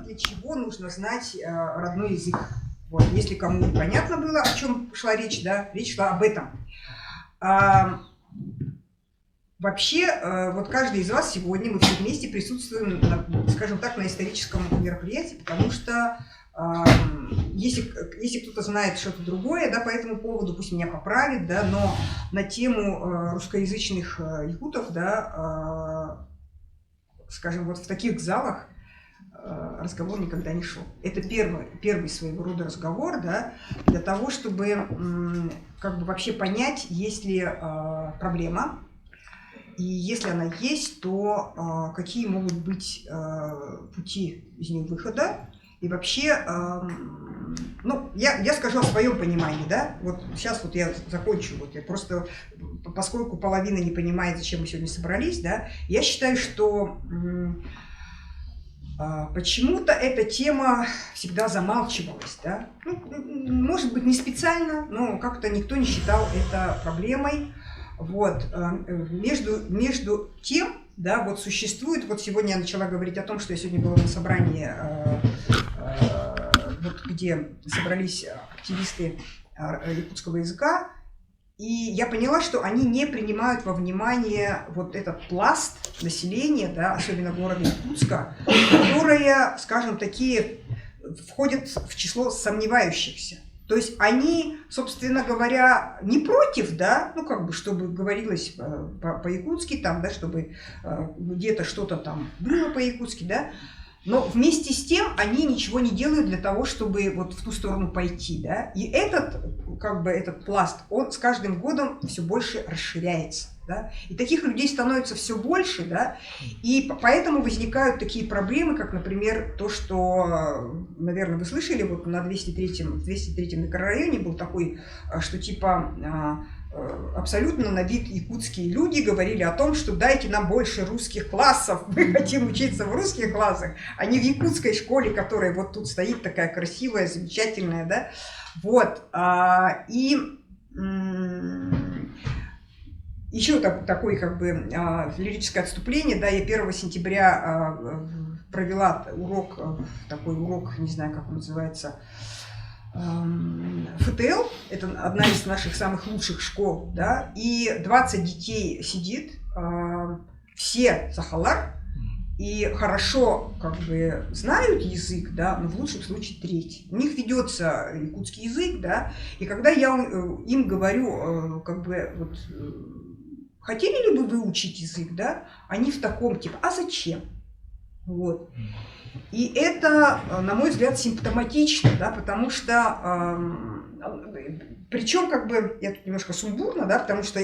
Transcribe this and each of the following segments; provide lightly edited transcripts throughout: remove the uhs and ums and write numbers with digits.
для чего нужно знать родной язык. Вот, если кому непонятно было, о чем шла речь, да, речь шла об этом. Вообще, вот каждый из вас сегодня, мы все вместе присутствуем, скажем так, на историческом мероприятии, потому что если кто-то знает что-то другое, да, по этому поводу, пусть меня поправит, да, но на тему русскоязычных якутов, да, скажем, вот в таких залах разговор никогда не шел. Это первый своего рода разговор, да, для того, чтобы как бы вообще понять, есть ли проблема, и если она есть, то какие могут быть пути из нее выхода. И вообще, ну, я скажу о своем понимании, да, вот сейчас вот я закончу, вот я просто, поскольку половина не понимает, зачем мы сегодня собрались, да, я считаю, что почему-то эта тема всегда замалчивалась, да, ну, может быть, не специально, но как-то никто не считал это проблемой. Вот, между тем, да, вот существует, вот сегодня я начала говорить о том, что я сегодня была на собрании, вот, где собрались активисты якутского языка, и я поняла, что они не принимают во внимание вот этот пласт населения, да, особенно города Якутска, которое, скажем, такие входят в число сомневающихся. То есть они, собственно говоря, не против, да, ну как бы, чтобы говорилось по-якутски, там, да, чтобы где-то что-то там было по-якутски, да, но вместе с тем они ничего не делают для того, чтобы вот в ту сторону пойти, да, и этот пласт, он с каждым годом все больше расширяется. Да? И таких людей становится все больше, да? И поэтому возникают такие проблемы, как, например, то, что, наверное, вы слышали, вот на 203-м микрорайоне был такой, что типа абсолютно на вид якутские люди говорили о том, что дайте нам больше русских классов, мы хотим учиться в русских классах, а не в якутской школе, которая вот тут стоит такая красивая, замечательная, да? Вот, еще такое как бы лирическое отступление, да, я 1 сентября провела такой урок, не знаю, как он называется, ФТЛ, это одна из наших самых лучших школ, да, и 20 детей сидит, все сахалар, и хорошо как бы знают язык, да, но в лучшем случае треть. У них ведется якутский язык, да, и когда я им говорю, как бы, вот, хотели ли бы вы учить язык, да, они в таком типа, а зачем? Вот. И это, на мой взгляд, симптоматично, да, потому что, причем, как бы, я тут немножко сумбурно, да, потому что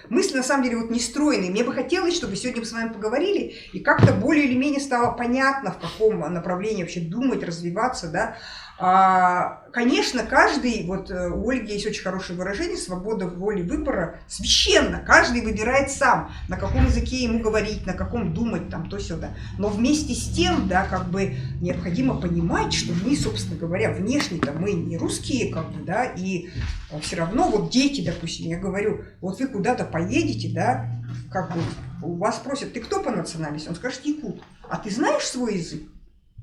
мысли, на самом деле, вот не стройные. Мне бы хотелось, чтобы сегодня мы с вами поговорили, и как-то более или менее стало понятно, в каком направлении вообще думать, развиваться, да. Конечно, каждый, вот у Ольги есть очень хорошее выражение, свобода воли выбора священна. Каждый выбирает сам, на каком языке ему говорить, на каком думать, там, то-сюда. Но вместе с тем, да, как бы необходимо понимать, что мы, собственно говоря, внешне-то мы не русские, как бы, да, и все равно вот дети, допустим, я говорю, вот вы куда-то поедете, да, как бы у вас спросят, ты кто по национальности? Он скажет, якут. А ты знаешь свой язык?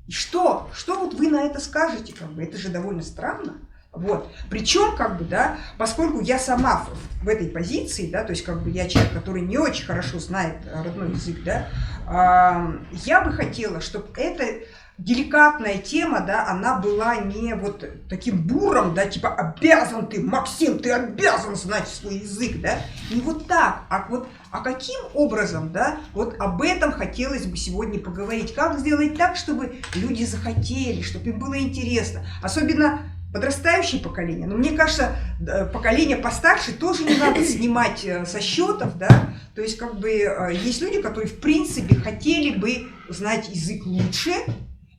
И что? Что вот вы на это скажете? Как бы? Это же довольно странно. Вот. Причем, как бы, да, поскольку я сама в этой позиции, да, то есть как бы я человек, который не очень хорошо знает родной язык, да, я бы хотела, чтобы эта деликатная тема, да, она была не вот таким буром, да, типа обязан ты, Максим, ты обязан знать свой язык, да, не вот так, а вот а каким образом, да, вот об этом хотелось бы сегодня поговорить, как сделать так, чтобы люди захотели, чтобы им было интересно, особенно подрастающее поколение, но мне кажется, поколение постарше тоже не надо снимать со счетов, да, то есть как бы есть люди, которые в принципе хотели бы знать язык лучше,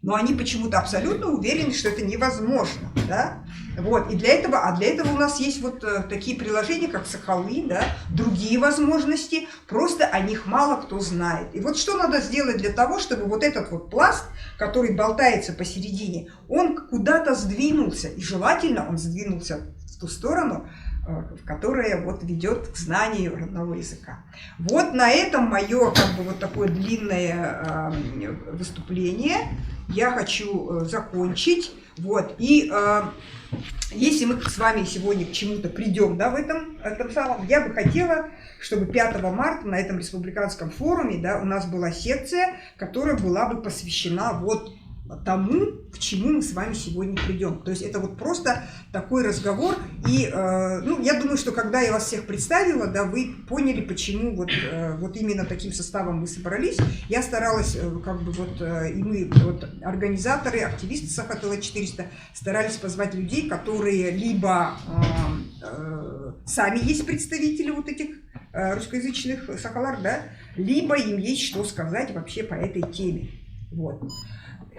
но они почему-то абсолютно уверены, что это невозможно, да, вот, и для этого у нас есть вот такие приложения, как Сахалы, да, другие возможности, просто о них мало кто знает. И вот что надо сделать для того, чтобы вот этот вот пласт, который болтается посередине, он куда-то сдвинулся, и желательно он сдвинулся в ту сторону, которая вот ведет к знанию родного языка. Вот на этом мое как бы вот такое длинное выступление. я хочу закончить. Вот. И если мы с вами сегодня к чему-то придем, да, в этом самом, я бы хотела, чтобы 5 марта на этом республиканском форуме, да, у нас была секция, которая была бы посвящена вот тому, к чему мы с вами сегодня придем. То есть это вот просто такой разговор. И ну, я думаю, что когда я вас всех представила, да, вы поняли, почему вот именно таким составом мы собрались. Я старалась, как бы вот, и мы, вот, организаторы, активисты Сахатыла 400, старались позвать людей, которые либо сами есть представители вот этих русскоязычных сахалар, да, либо им есть что сказать вообще по этой теме. Вот.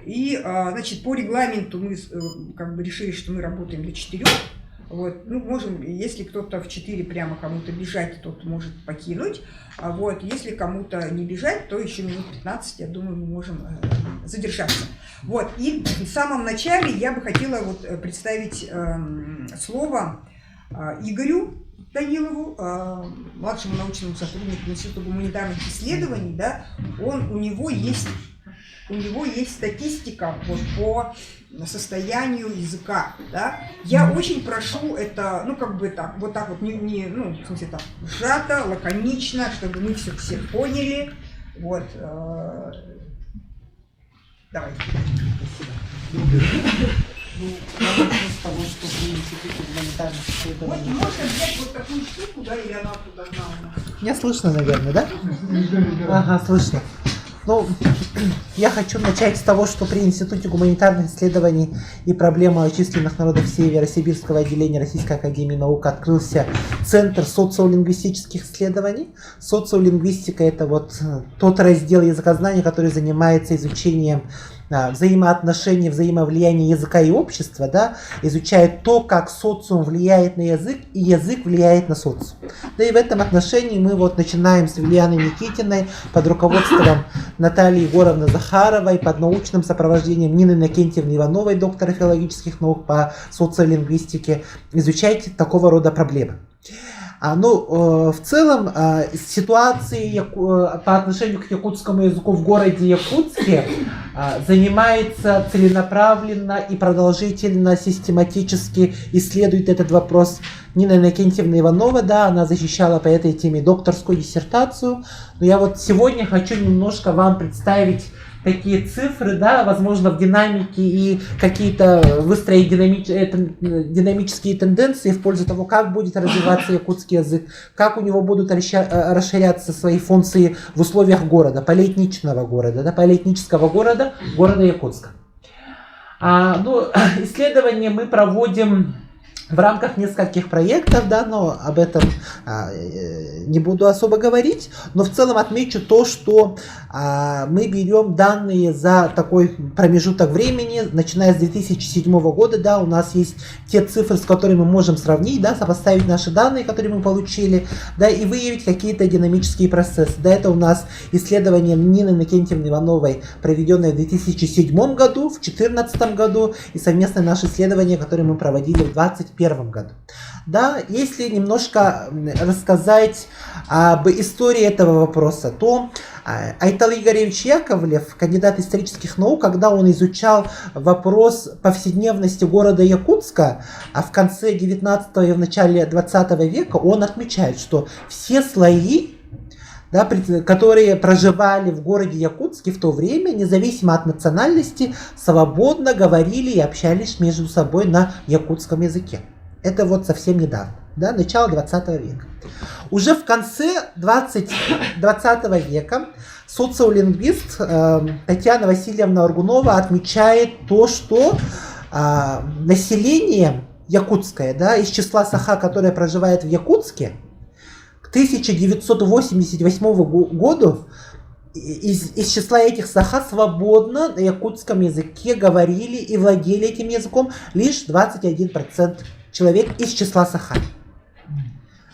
И, значит, по регламенту мы как бы решили, что мы работаем до 4. Вот. Ну, можем, если кто-то в 4 прямо кому-то бежать, тот может покинуть. Вот. Если кому-то не бежать, то еще минут 15, я думаю, мы можем задержаться. Вот. И в самом начале я бы хотела вот представить слово Игорю Данилову, младшему научному сотруднику Института гуманитарных исследований. Да, у него есть статистика вот по состоянию языка. Да. Я очень прошу это, ну, как бы так, вот так вот, ну, в смысле так, сжато, лаконично, чтобы мы все поняли. Вот. Давай. Ну, начну с того, что в Институте гуманитарных исследований. Вот можно взять вот такую штуку, да, или она туда знала. Меня слышно, наверное, да? Ага, слышно. Ну, я хочу начать с того, что при Институте гуманитарных исследований и проблем малочисленных народов Северо-Сибирского отделения Российской академии наук открылся Центр социолингвистических исследований. Социолингвистика – это вот тот раздел языкознания, который занимается изучением взаимоотношений, взаимовлияния языка и общества, да, изучает то, как социум влияет на язык, и язык влияет на социум. Да и в этом отношении мы вот начинаем с Ульяной Никитиной под руководством Натальи Егоровны Захаровой, под научным сопровождением Нины Иннокентьевны Ивановой, доктора филологических наук по социолингвистике, изучать такого рода проблемы. Ну, в целом, ситуацией по отношению к якутскому языку в городе Якутске занимается целенаправленно и продолжительно, систематически исследует этот вопрос Нина Иннокентьевна Иванова. Да, она защищала по этой теме докторскую диссертацию. Но я вот сегодня хочу немножко вам представить такие цифры, да, возможно, в динамике и какие-то выстроить динамические тенденции в пользу того, как будет развиваться якутский язык, как у него будут расширяться свои функции в условиях города, полиэтничного города, да, полиэтнического города Якутска. Ну, исследования мы проводим в рамках нескольких проектов, да, но об этом не буду особо говорить, но в целом отмечу то, что мы берем данные за такой промежуток времени, начиная с 2007 года, да, у нас есть те цифры, с которыми мы можем сравнить, да, сопоставить наши данные, которые мы получили, да, и выявить какие-то динамические процессы. Да, это у нас исследование Нины Иннокентьевны Ивановой, проведенное в 2007 году, в 2014 году, и совместное наше исследование, которое мы проводили в 2021 году. Да, если немножко рассказать об истории этого вопроса, то Айтал Игоревич Яковлев, кандидат исторических наук, когда он изучал вопрос повседневности города Якутска, в конце 19 и в начале 20 века, он отмечает, что все слои, да, которые проживали в городе Якутске в то время, независимо от национальности, свободно говорили и общались между собой на якутском языке. Это вот совсем недавно, да, начало 20 века. Уже в конце 20 века социолингвист Татьяна Васильевна Аргунова отмечает то, что население якутское, да, из числа саха, которое проживает в Якутске, к 1988 году из числа этих саха свободно на якутском языке говорили и владели этим языком лишь 21% человек из числа саха.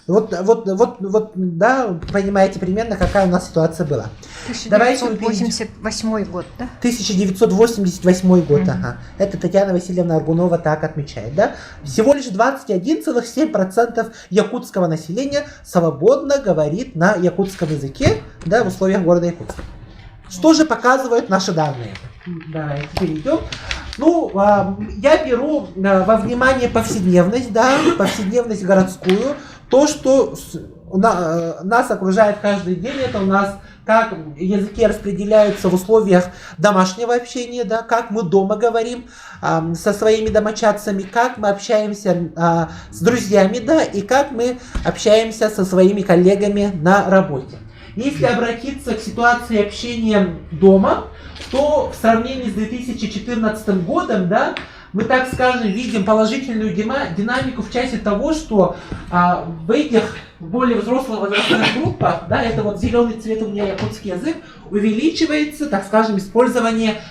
Вот, да, понимаете примерно, какая у нас ситуация была. 1988 год, да? 1988 год, ага. Это Татьяна Васильевна Аргунова так отмечает, да? Всего лишь 21,7% якутского населения свободно говорит на якутском языке, да, в условиях города Якутска. Что же показывают наши данные? Давайте перейдем. Ну, я беру во внимание повседневность, да, повседневность городскую. То, что нас окружает каждый день, это у нас как языки распределяются в условиях домашнего общения, да, как мы дома говорим со своими домочадцами, как мы общаемся с друзьями, да, и как мы общаемся со своими коллегами на работе. Если обратиться к ситуации общения дома, то в сравнении с 2014 годом, да, мы, так скажем, видим положительную динамику в части того, что в этих более взрослых возрастных группах, да, это вот зеленый цвет у меня якутский язык, увеличивается, так скажем, использование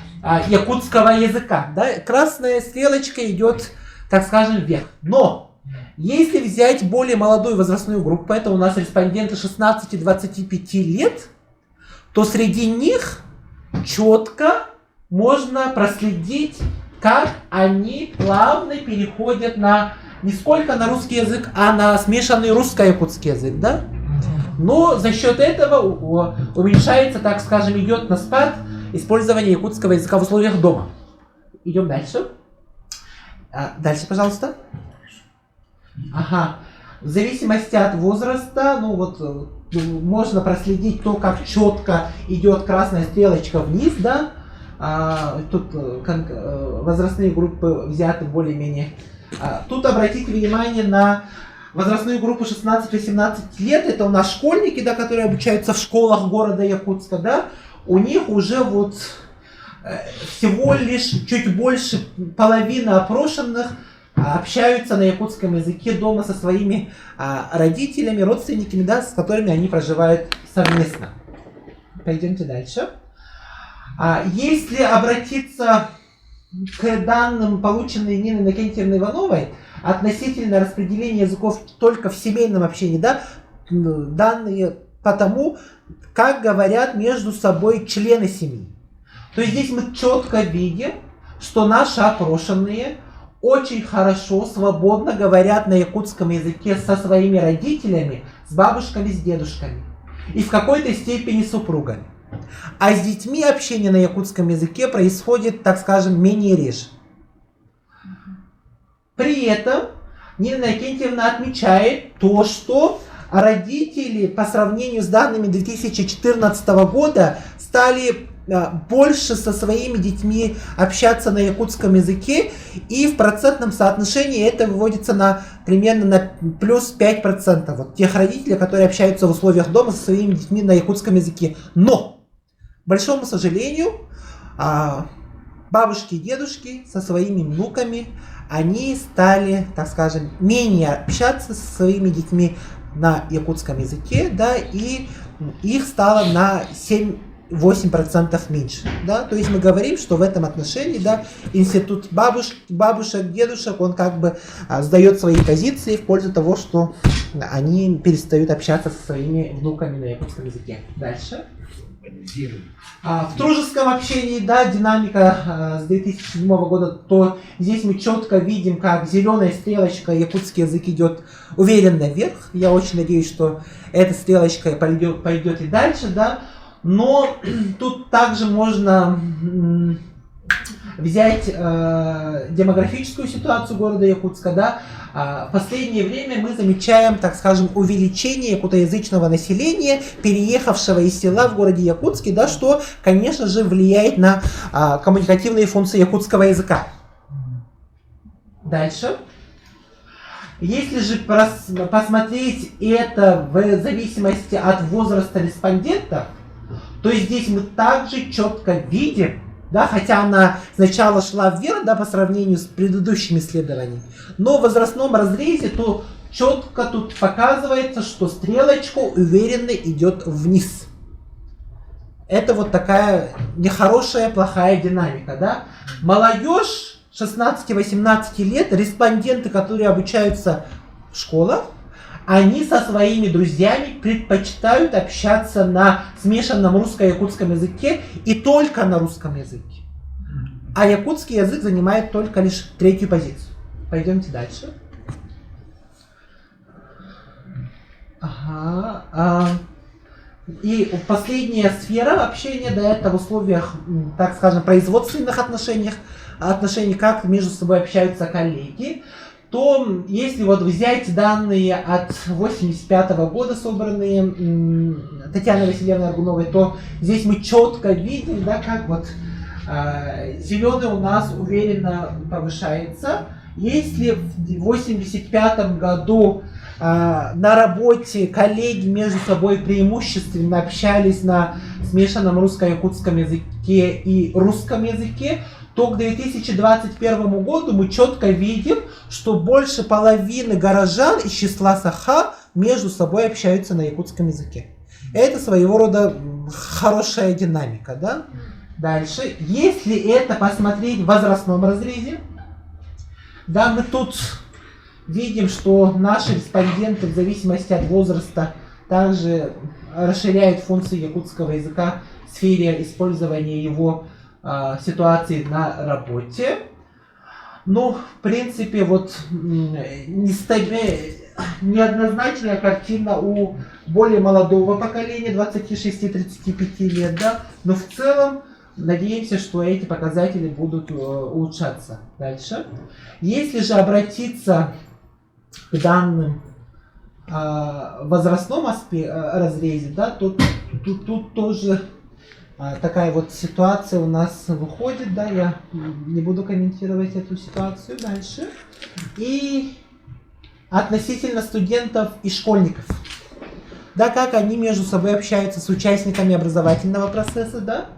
якутского языка. Да. Красная стрелочка идет, так скажем, вверх. Но если взять более молодую возрастную группу, это у нас респонденты 16-25 лет, то среди них четко можно проследить, как они плавно переходят не сколько на русский язык, а на смешанный русско-якутский язык, да? Но за счет этого уменьшается, так скажем, идет на спад использование якутского языка в условиях дома. Идем дальше. Дальше, пожалуйста. Ага. В зависимости от возраста, ну вот, можно проследить то, как четко идет красная стрелочка вниз, да? Тут возрастные группы взяты более-менее. Тут обратите внимание на возрастную группу 16-18 лет. Это у нас школьники, да, которые обучаются в школах города Якутска. Да? У них уже вот всего лишь чуть больше половины опрошенных общаются на якутском языке дома со своими родителями, родственниками, да, с которыми они проживают совместно. Пойдемте дальше. Если обратиться к данным, полученным Ниной Иннокентьевной Ивановой, относительно распределения языков только в семейном общении, да, данные по тому, как говорят между собой члены семьи. То есть здесь мы четко видим, что наши опрошенные очень хорошо, свободно говорят на якутском языке со своими родителями, с бабушками, с дедушками и в какой-то степени супругами. А с детьми общение на якутском языке происходит, так скажем, менее реже. При этом Нина Иннокентьевна отмечает то, что родители по сравнению с данными 2014 года стали больше со своими детьми общаться на якутском языке, и в процентном соотношении это выводится примерно на плюс 5%. Вот тех родителей, которые общаются в условиях дома со своими детьми на якутском языке. Но, к большому сожалению, бабушки и дедушки со своими внуками, они стали, так скажем, менее общаться со своими детьми на якутском языке, да, и их стало на 7-8% меньше. Да? То есть мы говорим, что в этом отношении, да, институт бабушек, дедушек, он как бы сдает свои позиции в пользу того, что они перестают общаться со своими внуками на якутском языке. Дальше. В дружеском общении, да, динамика с 2007 года, то здесь мы четко видим, как зеленая стрелочка, якутский язык идет уверенно вверх. Я очень надеюсь, что эта стрелочка пойдет и дальше, да. Но тут также можно взять демографическую ситуацию города Якутска, да. В последнее время мы замечаем, так скажем, увеличение якутоязычного населения, переехавшего из села в городе Якутске, да, что, конечно же, влияет на коммуникативные функции якутского языка. Дальше. Если же посмотреть это в зависимости от возраста респондентов, то здесь мы также четко видим, да, хотя она сначала шла вверх, да, по сравнению с предыдущими исследованиями, но в возрастном разрезе то четко тут показывается, что стрелочка уверенно идет вниз. Это вот такая нехорошая, плохая динамика, да. Молодежь 16-18 лет, респонденты, которые обучаются в школах, они со своими друзьями предпочитают общаться на смешанном русско-якутском языке и только на русском языке. А якутский язык занимает только лишь 3-ю позицию. Пойдемте дальше. И последняя сфера общения, да, это в условиях, так скажем, производственных отношений, как между собой общаются коллеги, то если вот взять данные от 1985 года, собранные Татьяной Васильевной Аргуновой, то здесь мы четко видим, да, как вот зеленый у нас уверенно повышается. Если в 1985 году на работе коллеги между собой преимущественно общались на смешанном русско-якутском языке и русском языке, то к 2021 году мы четко видим, что больше половины горожан из числа Саха между собой общаются на якутском языке. Это своего рода хорошая динамика, да? Дальше, если это посмотреть в возрастном разрезе, да, мы тут видим, что наши респонденты в зависимости от возраста также расширяют функции якутского языка в сфере использования его ситуации на работе. Ну, в принципе, вот неоднозначная картина у более молодого поколения, 26-35 лет, да, но в целом надеемся, что эти показатели будут улучшаться дальше. Если же обратиться к данным в возрастном разрезе, да, то тут тоже такая вот ситуация у нас выходит, да, я не буду комментировать эту ситуацию дальше. И относительно студентов и школьников, да, как они между собой общаются с участниками образовательного процесса, да,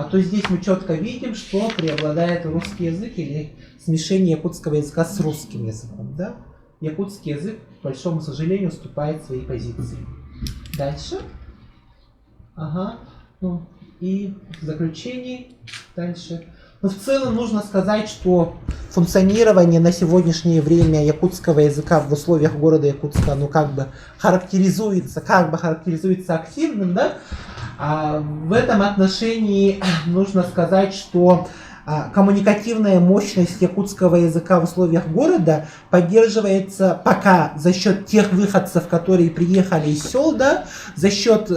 то здесь мы четко видим, что преобладает русский язык или смешение якутского языка с русским языком, да. Якутский язык, к большому сожалению, уступает своей позиции. Дальше. Ну, и в заключение дальше. Но в целом нужно сказать, что функционирование на сегодняшнее время якутского языка в условиях города Якутска, ну, как бы характеризуется активным, да. В этом отношении нужно сказать, что коммуникативная мощность якутского языка в условиях города поддерживается пока за счет тех выходцев, которые приехали из сел, да, за счет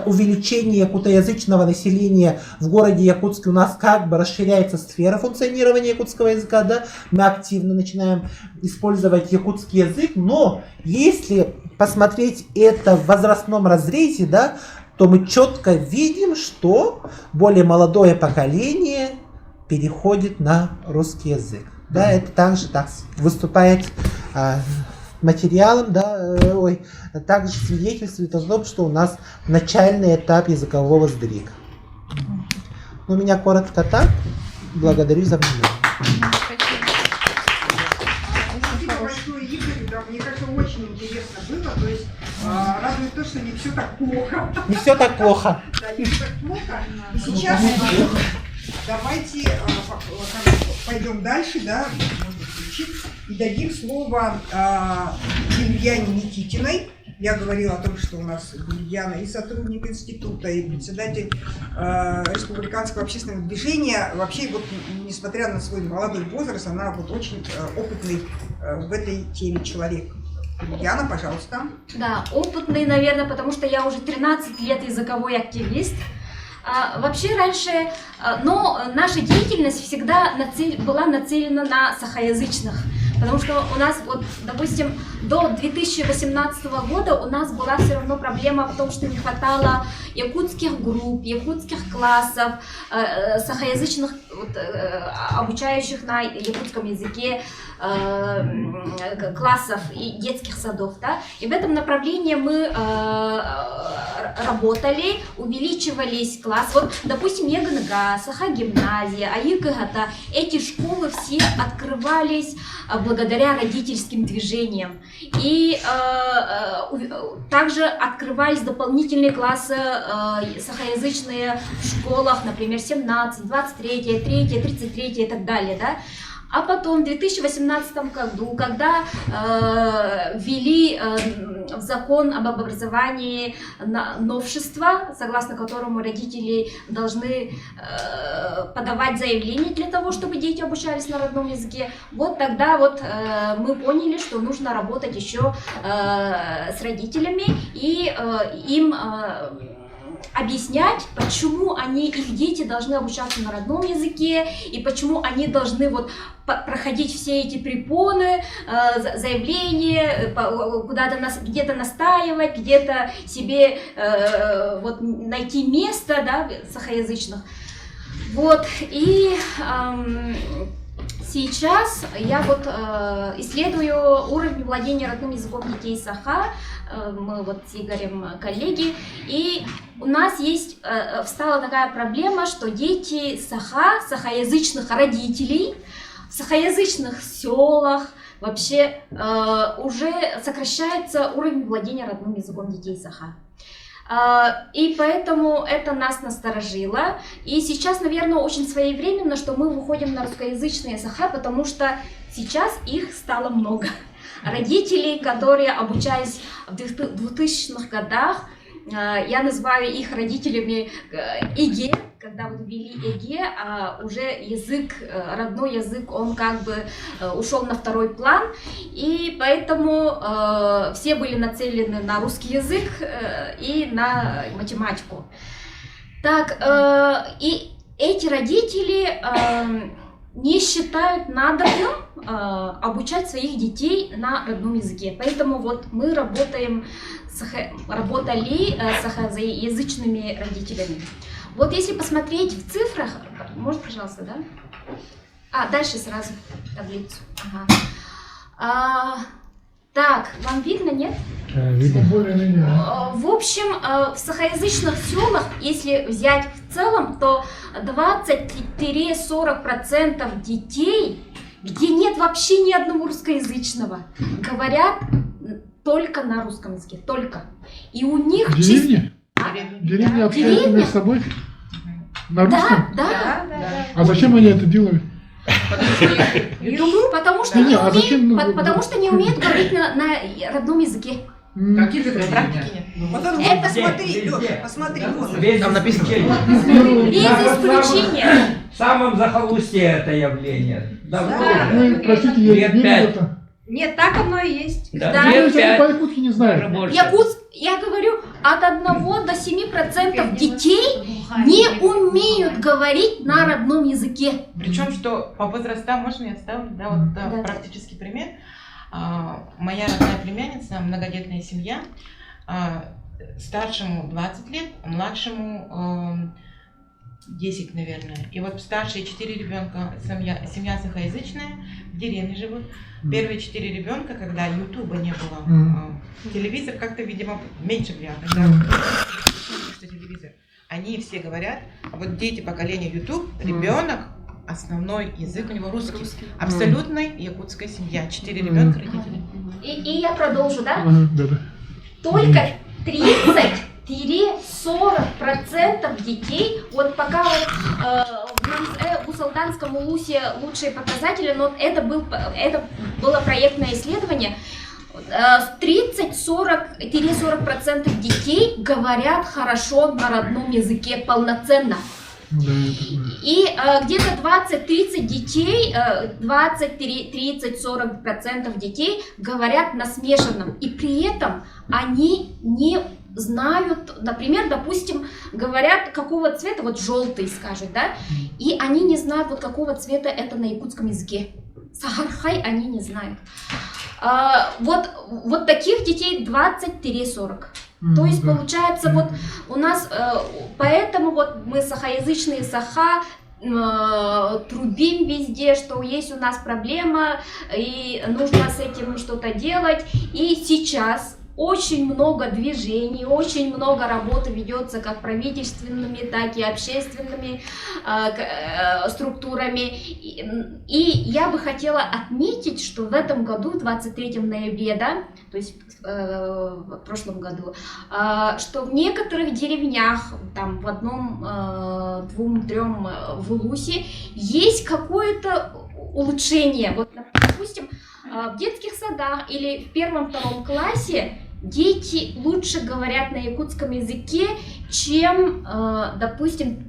увеличения якутоязычного населения в городе Якутске у нас как бы расширяется сфера функционирования якутского языка, да, мы активно начинаем использовать якутский язык, но если посмотреть это в возрастном разрезе, да, то мы четко видим, что более молодое поколение переходит на русский язык. Да, это также так выступает материалом, да, также свидетельствует о том, что у нас начальный этап языкового сдвига. У меня коротко так. Благодарю за внимание. Спасибо большое, Игорь. Да, мне кажется, очень интересно было. То есть радует то, что не все так плохо. Не все так плохо. Да, не все так плохо. И сейчас давайте пойдем дальше, да, и дадим слово Ильяне Никитиной. Я говорила о том, что у нас Ильяна и сотрудник института, и председатель республиканского общественного движения. Вообще, вот, несмотря на свой молодой возраст, она вот очень опытный в этой теме человек. Ильяна, пожалуйста. Да, опытный, наверное, потому что я уже 13 лет языковой активист. Вообще раньше, но наша деятельность всегда была нацелена на сахоязычных, потому что у нас, вот, допустим, до 2018 года у нас была все равно проблема в том, что не хватало якутских групп, якутских классов, сахоязычных, вот, обучающих на якутском языке классов и детских садов, да? И в этом направлении мы работали, увеличивались классы. Вот, допустим, Ягнга, Саха-гимназия, АИКГАТА, эти школы все открывались благодаря родительским движениям. И также открывались дополнительные классы сахоязычные в школах, например, 17, 23, 3, 33 и так далее, да? А потом в 2018 году, когда ввели в закон об образовании новшество, согласно которому родители должны подавать заявление для того, чтобы дети обучались на родном языке, вот тогда вот мы поняли, что нужно работать еще с родителями и им объяснять, почему их дети должны обучаться на родном языке и почему они должны вот проходить все эти препоны, заявления, куда-то где-то настаивать, где-то себе вот найти место, да, сахаязычных. Вот, и сейчас я вот исследую уровень владения родным языком детей Саха. Мы вот с Игорем коллеги, и у нас есть, встала такая проблема, что дети Саха, сахаязычных родителей, в сахаязычных селах вообще уже сокращается уровень владения родным языком детей Саха. И поэтому это нас насторожило. И сейчас, наверное, очень своевременно, что мы выходим на русскоязычные Саха, потому что сейчас их стало много. Родителей, которые обучались в 2000-х годах, я называю их родителями ЭГЭ, когда вот ввели ЭГЭ, а уже язык, родной язык, он как бы ушел на второй план, и поэтому все были нацелены на русский язык и на математику. Так, и эти родители не считают надобным обучать своих детей на родном языке. Поэтому вот мы работали с сахаязычными родителями. Вот если посмотреть в цифрах, может, пожалуйста, да? Дальше сразу таблицу. Ага. Так, вам видно, нет? Видно. В общем, в сахаязычных селах, если взять в целом, то 20-40% детей, где нет вообще ни одного русскоязычного, говорят только на русском языке, только. И у них... Деревня? Деревня общаются между собой? На русском? Да. А зачем они это делают? Потому что не умеют говорить на родном языке. Каких это практики нет? Это смотри, Лёша, посмотри. Там написано. Без исключения. В самом захолустье это явление. Вы, простите, я Лет не верю в 5. это. Нет, так оно и есть. Да. Я Лет по 5. якутски не знаю. Я говорю, от 1 до 7% детей не умеют говорить на родном языке. Причем, что по возрастам, можно я вставлю, да, вот да, практический пример. Моя родная племянница, многодетная семья, старшему 20 лет, младшему 10, наверное. И вот старшие 4 ребенка, семья сахаязычная, в деревне живут. Первые 4 ребенка, когда ютуба не было, телевизор как-то, видимо, меньше влияет, что телевизор. Они все говорят, вот дети поколения YouTube, ребенок, основной язык у него русский. Абсолютная якутская семья, 4 ребенка, родители. И я продолжу, да? Да. Только 30-40% детей, вот пока вот в Салтанском улусе лучшие показатели, но это было проектное исследование, 30-40% детей говорят хорошо на родном языке полноценно. Да, И где-то 20-30 детей, 20-30-40% детей говорят на смешанном. И при этом они не знают, например, допустим, говорят, какого цвета, вот желтый скажут, да, и они не знают, вот какого цвета это на якутском языке. Сахархай они не знают. Вот таких детей 20-40. То есть получается вот у нас, поэтому вот мы сахаязычные Саха трубим везде, что есть у нас проблема и нужно с этим что-то делать. И сейчас очень много движений, очень много работы ведется как правительственными, так и общественными структурами. И я бы хотела отметить, что в этом году, 23 ноября, да, то есть в прошлом году, что в некоторых деревнях, там в одном, двум, трем в Улусе, есть какое-то улучшения. Вот, допустим, в детских садах или в 1-2 классе дети лучше говорят на якутском языке, чем, допустим,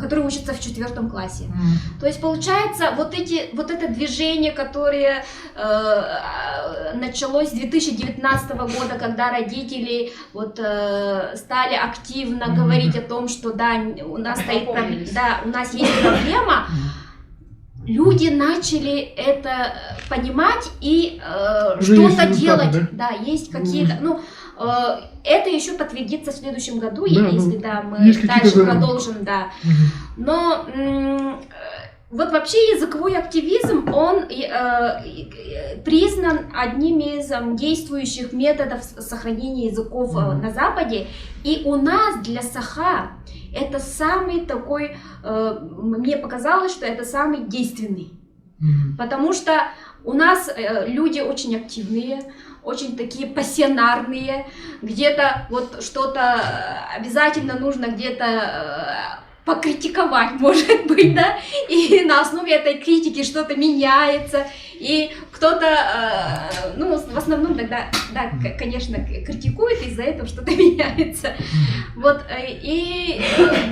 которые учатся в 4 классе. То есть получается вот это движение, которое началось с 2019 года, когда родители стали активно говорить о том, что да, у нас у нас есть проблема. Люди начали это понимать и что-то делать. Да, есть какие-то. Это еще подтвердится в следующем году, если мы дальше продолжим, да. Но вот вообще языковой активизм, он признан одним из действующих методов сохранения языков на Западе. И у нас для Саха это самый такой, мне показалось, что это самый действенный. Потому что у нас люди очень активные, очень такие пассионарные, где-то вот что-то обязательно нужно где-то покритиковать, может быть, да, и на основе этой критики что-то меняется, и кто-то, в основном тогда, да, конечно, критикует, из-за этого что-то меняется. Вот, и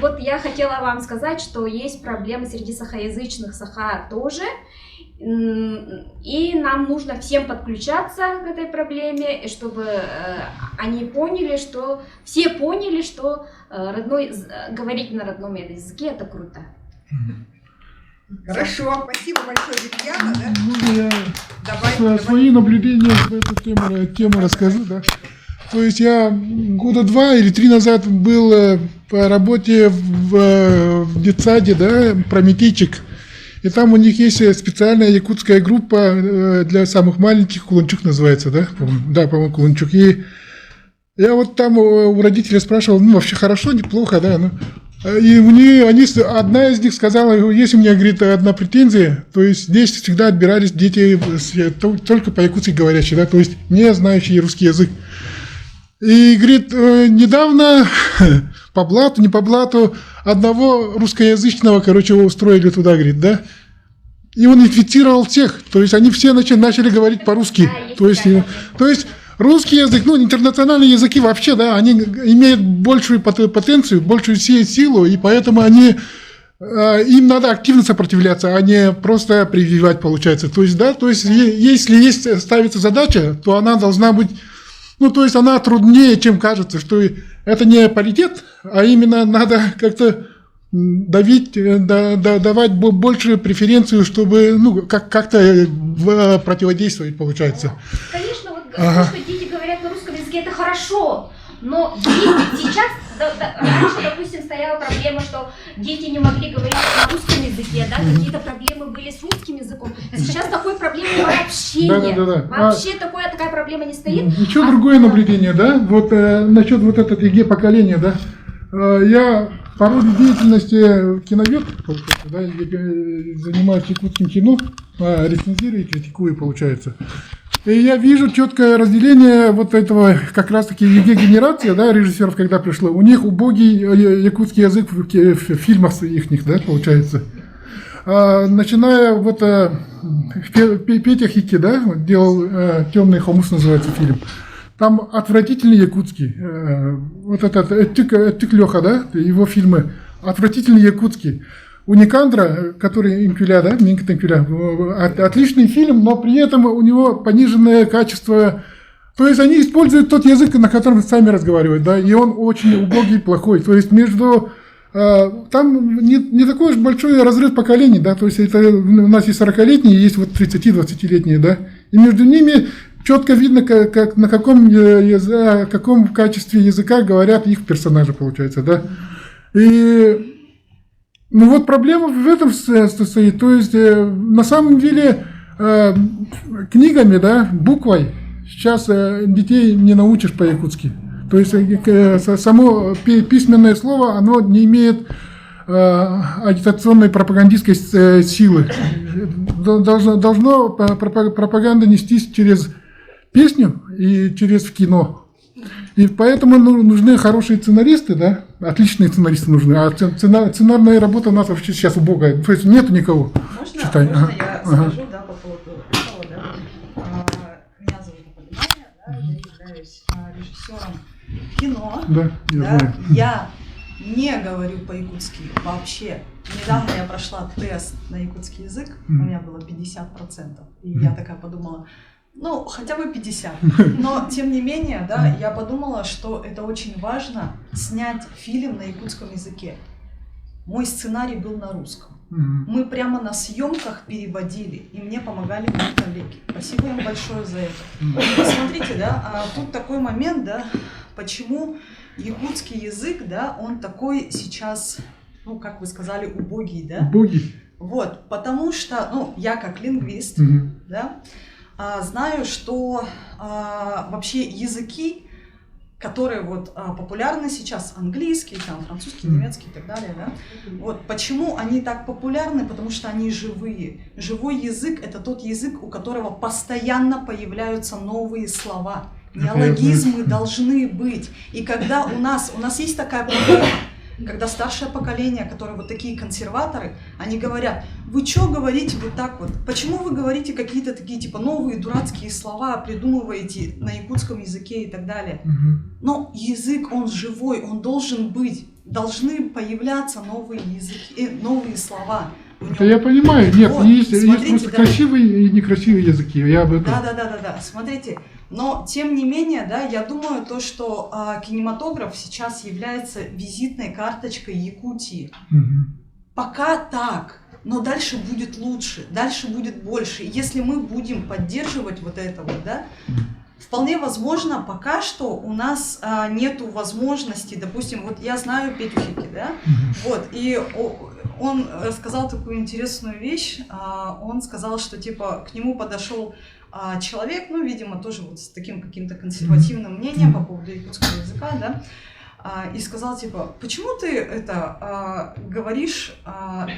вот я хотела вам сказать, что есть проблемы среди сахаязычных, Саха тоже, и нам нужно всем подключаться к этой проблеме, чтобы они поняли, что все поняли, что говорить на родном языке это круто. Хорошо, спасибо большое, Вильяна. Да? Можно Давай. свои наблюдения в эту тему расскажу, да? То есть я 2 года или 3 назад был по работе в детсаде, да, Прометейчик. И там у них есть специальная якутская группа для самых маленьких, Кулунчук называется, да? Да, по-моему, Кулунчук. И я вот там у родителей спрашивал, вообще хорошо, неплохо, да? И одна из них сказала, есть у меня, говорит, одна претензия, то есть здесь всегда отбирались дети только по-якутски говорящие, да, то есть не знающие русский язык. И, говорит, недавно по блату, не по блату, одного русскоязычного, устроили туда, говорит, да. И он инфицировал всех, то есть они все начали говорить по-русски. То есть русский язык, интернациональные языки вообще, да, они имеют большую потенцию, большую силу, и поэтому им надо активно сопротивляться, а не просто прививать, получается. То есть, да, если ставится задача, то она должна быть. То есть она труднее, чем кажется, что это не паритет, а именно надо как-то давать большую преференцию, чтобы как-то противодействовать, получается. Конечно, что дети говорят на русском языке, это хорошо, но сейчас, раньше, допустим, стояла проблема, что дети не могли говорить на русском языке, да, какие-то проблемы были с русским языком. Сейчас такой проблемы вообще нет. Вообще такая проблема не стоит. Еще другое наблюдение, да, вот насчет вот этого ЕГЭ поколения, да. Я по роду деятельности киновед, да, я занимаюсь якутским кино, рецензирую и критикую, получается. И я вижу четкое разделение вот этого, как раз-таки ЕГЭ-генерация, да, режиссеров, когда пришло. У них убогий якутский язык в фильмах их, да, получается. Начиная вот Петя Хики, да, делал «Темный хомус» называется фильм. Там отвратительный якутский. Вот этот Тык Леха, да, его фильмы. Отвратительный якутский. У Никандра, который Инкюля, да, Минкат Инкюля, отличный фильм, но при этом у него пониженное качество. То есть они используют тот язык, на котором сами разговаривают, да, и он очень убогий, плохой. То есть там не такой уж большой разрыв поколений, да, то есть это у нас есть 40-летние, есть вот 30-20-летние, да, и между ними четко видно, на каком качестве языка говорят их персонажи, получается, да. И вот проблема в этом состоит, то есть на самом деле книгами, да, буквой сейчас детей не научишь по-якутски. То есть само письменное слово, оно не имеет агитационной пропагандистской силы. Должно пропаганда нестись через песню и через кино. И поэтому нужны хорошие сценаристы, да, отличные сценаристы нужны, а сценарная работа у нас вообще сейчас убогая, то есть нету никого. Можно, Читай. можно я скажу, да, по поводу этого, да. Меня зовут Аполлинария, да, я являюсь режиссером кино. Да, я Да, знаю. я не говорю по-якутски вообще. Недавно я прошла тест на якутский язык, у меня было 50%. И я такая подумала, ну, хотя бы 50. Но, тем не менее, да, я подумала, что это очень важно снять фильм на якутском языке. Мой сценарий был на русском. Мы прямо на съемках переводили, и мне помогали мои коллеги. Спасибо им большое за это. Смотрите, да, тут такой момент, да, почему якутский язык, да, он такой сейчас, ну, как вы сказали, убогий, да? Убогий. Вот, потому что, ну, я как лингвист, да, знаю, что вообще языки, которые вот популярны сейчас, английский, там, французский, немецкий и так далее, да, вот, почему они так популярны? Потому что они живые. Живой язык – это тот язык, у которого постоянно появляются новые слова. Неологизмы должны быть. И когда у нас есть такая проблема, когда старшее поколение, которые вот такие консерваторы, они говорят, вы что говорите вот так вот? Почему вы говорите какие-то такие типа новые дурацкие слова, придумываете на якутском языке и так далее? Но язык, он живой, он должен быть. Должны появляться новые языки, новые слова. Это я понимаю. Нет, вот, есть смотрите, просто да. красивые и некрасивые языки. Я об этом. Да. Смотрите, но тем не менее, да, я думаю, то, что кинематограф сейчас является визитной карточкой Якутии. Пока так, но дальше будет лучше, дальше будет больше. Если мы будем поддерживать вот это вот, да, вполне возможно, пока что у нас нету возможности, допустим, вот я знаю Петю Хики, да, вот, и он рассказал такую интересную вещь, он сказал, что типа к нему подошел человек, ну, видимо, тоже вот с таким каким-то консервативным мнением по поводу якутского языка, да, и сказал, типа, почему ты это говоришь на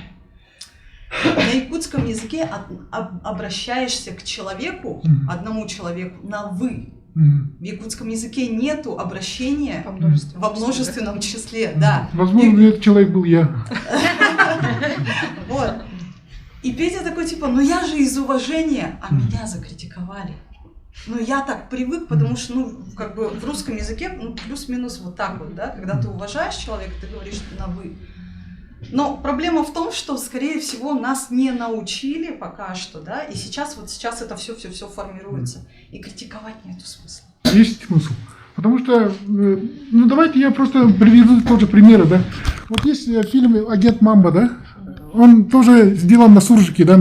якутском языке, обращаешься к человеку, одному человеку, на «вы». В якутском языке нету обращения во множественном числе, да. Возможно, этот человек был я. Вот. И Петя такой, типа, ну я же из уважения, а меня закритиковали. Ну я так привык, потому что, ну, как бы в русском языке, ну, плюс-минус вот так вот, да, когда ты уважаешь человека, ты говоришь на «вы». Но проблема в том, что, скорее всего, нас не научили пока что, да, и сейчас это все формируется, и критиковать нету смысла. Есть смысл. Потому что, ну давайте я просто приведу тоже примеры, да. Вот есть фильм «Агент Мамба», да, он тоже сделан на суржике, да,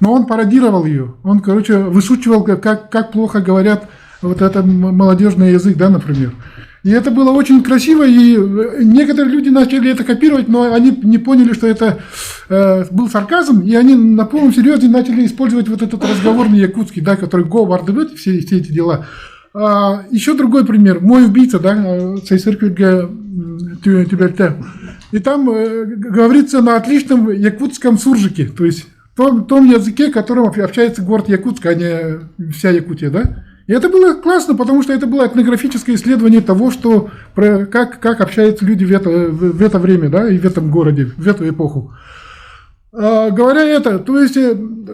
но он пародировал ее. Он, короче, вышучивал, как плохо говорят вот этот молодежный язык, да, например. И это было очень красиво, и некоторые люди начали это копировать, но они не поняли, что это был сарказм, и они на полном серьезе начали использовать вот этот разговорный якутский, да, который говорит, все эти дела. Еще другой пример. «Мой убийца», да, Цейсырквильга Тюбельте. И там говорится на отличном якутском суржике, то есть том языке, которым общается город Якутск, а не вся Якутия, да. И это было классно, потому что это было этнографическое исследование того, что, как общаются люди в это время, да, и в этом городе, в эту эпоху. Говоря это, то есть,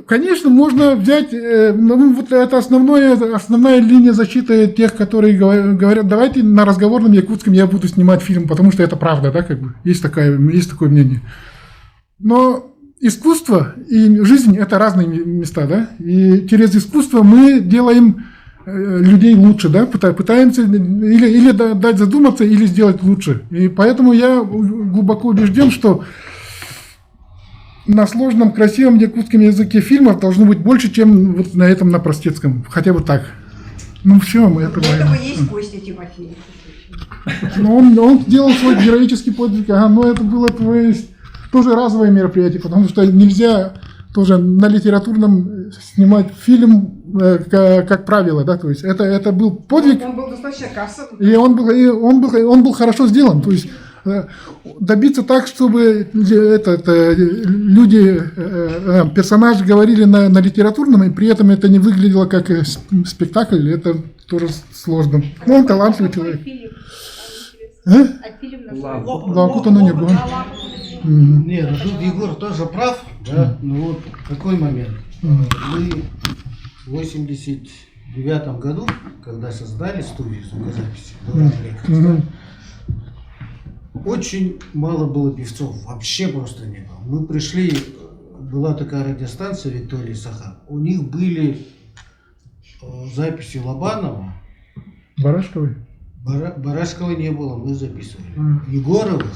конечно, можно взять, ну, вот это основная линия защиты тех, которые говорят, давайте на разговорном якутском я буду снимать фильм, потому что это правда, да, как бы, есть такое мнение. Но искусство и жизнь – это разные места, да, и через искусство мы делаем людей лучше, да, пытаемся или дать задуматься, или сделать лучше. И поэтому я глубоко убежден, что на сложном, красивом якутском языке фильмов должно быть больше, чем вот на этом, на простецком. Хотя бы так. Ну все, мы это У этого есть Костя Тимофеев. Но он сделал свой героический подвиг, но это было тоже разовое мероприятие, потому что нельзя тоже на литературном снимать фильм, как правило, да, то есть это был подвиг. Он был достаточно кассовый. И он был хорошо сделан, то есть, добиться так, чтобы люди, персонажи говорили на литературном, и при этом это не выглядело как спектакль, это тоже сложно. Ну, он талантливый человек. А фильм Лакута на небо. Нет, тут Егор тоже прав, да, но вот такой момент. Мы в 89 году, когда создали студию звукозаписи, очень мало было певцов, вообще просто не было. Мы пришли, была такая радиостанция Виктория Саха, у них были записи Лобанова. Барашковый? Барашкова не было, мы записывали. Егоровых,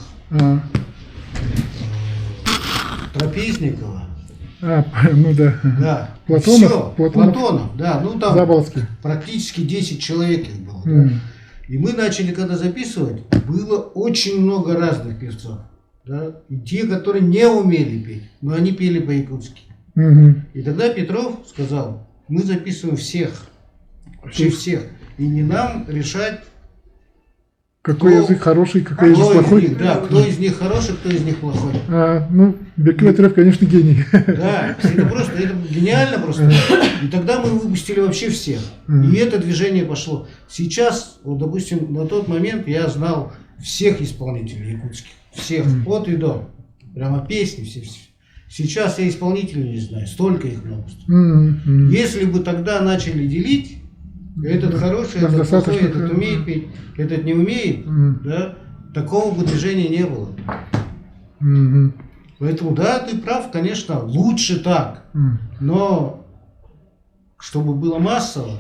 Трапезникова. Ну да. Да. Платонов? Всё, Платонов, да. Ну там Заболоцкий. практически 10 человек их было. Да. И мы начали, когда записывать, было очень много разных певцов. Да. И те, которые не умели петь, но они пели по-якутски. И тогда Петров сказал, мы записываем всех. Вообще всех. И не нам решать, какой язык хороший, какой язык плохой. Да, кто из них хороший, кто из них плохой. Ну, Бекметрев, конечно, гений. Да, это гениально просто. И тогда мы выпустили вообще всех. И это движение пошло. Сейчас, вот, допустим, на тот момент я знал всех исполнителей якутских. Всех, от и до. Прямо песни все. Сейчас я исполнителей не знаю, столько их много. Если бы тогда начали делить, этот хороший, этот плохой, этот умеет петь, этот не умеет, да, такого бы движения не было. Поэтому, да, ты прав, конечно, лучше так, но чтобы было массово,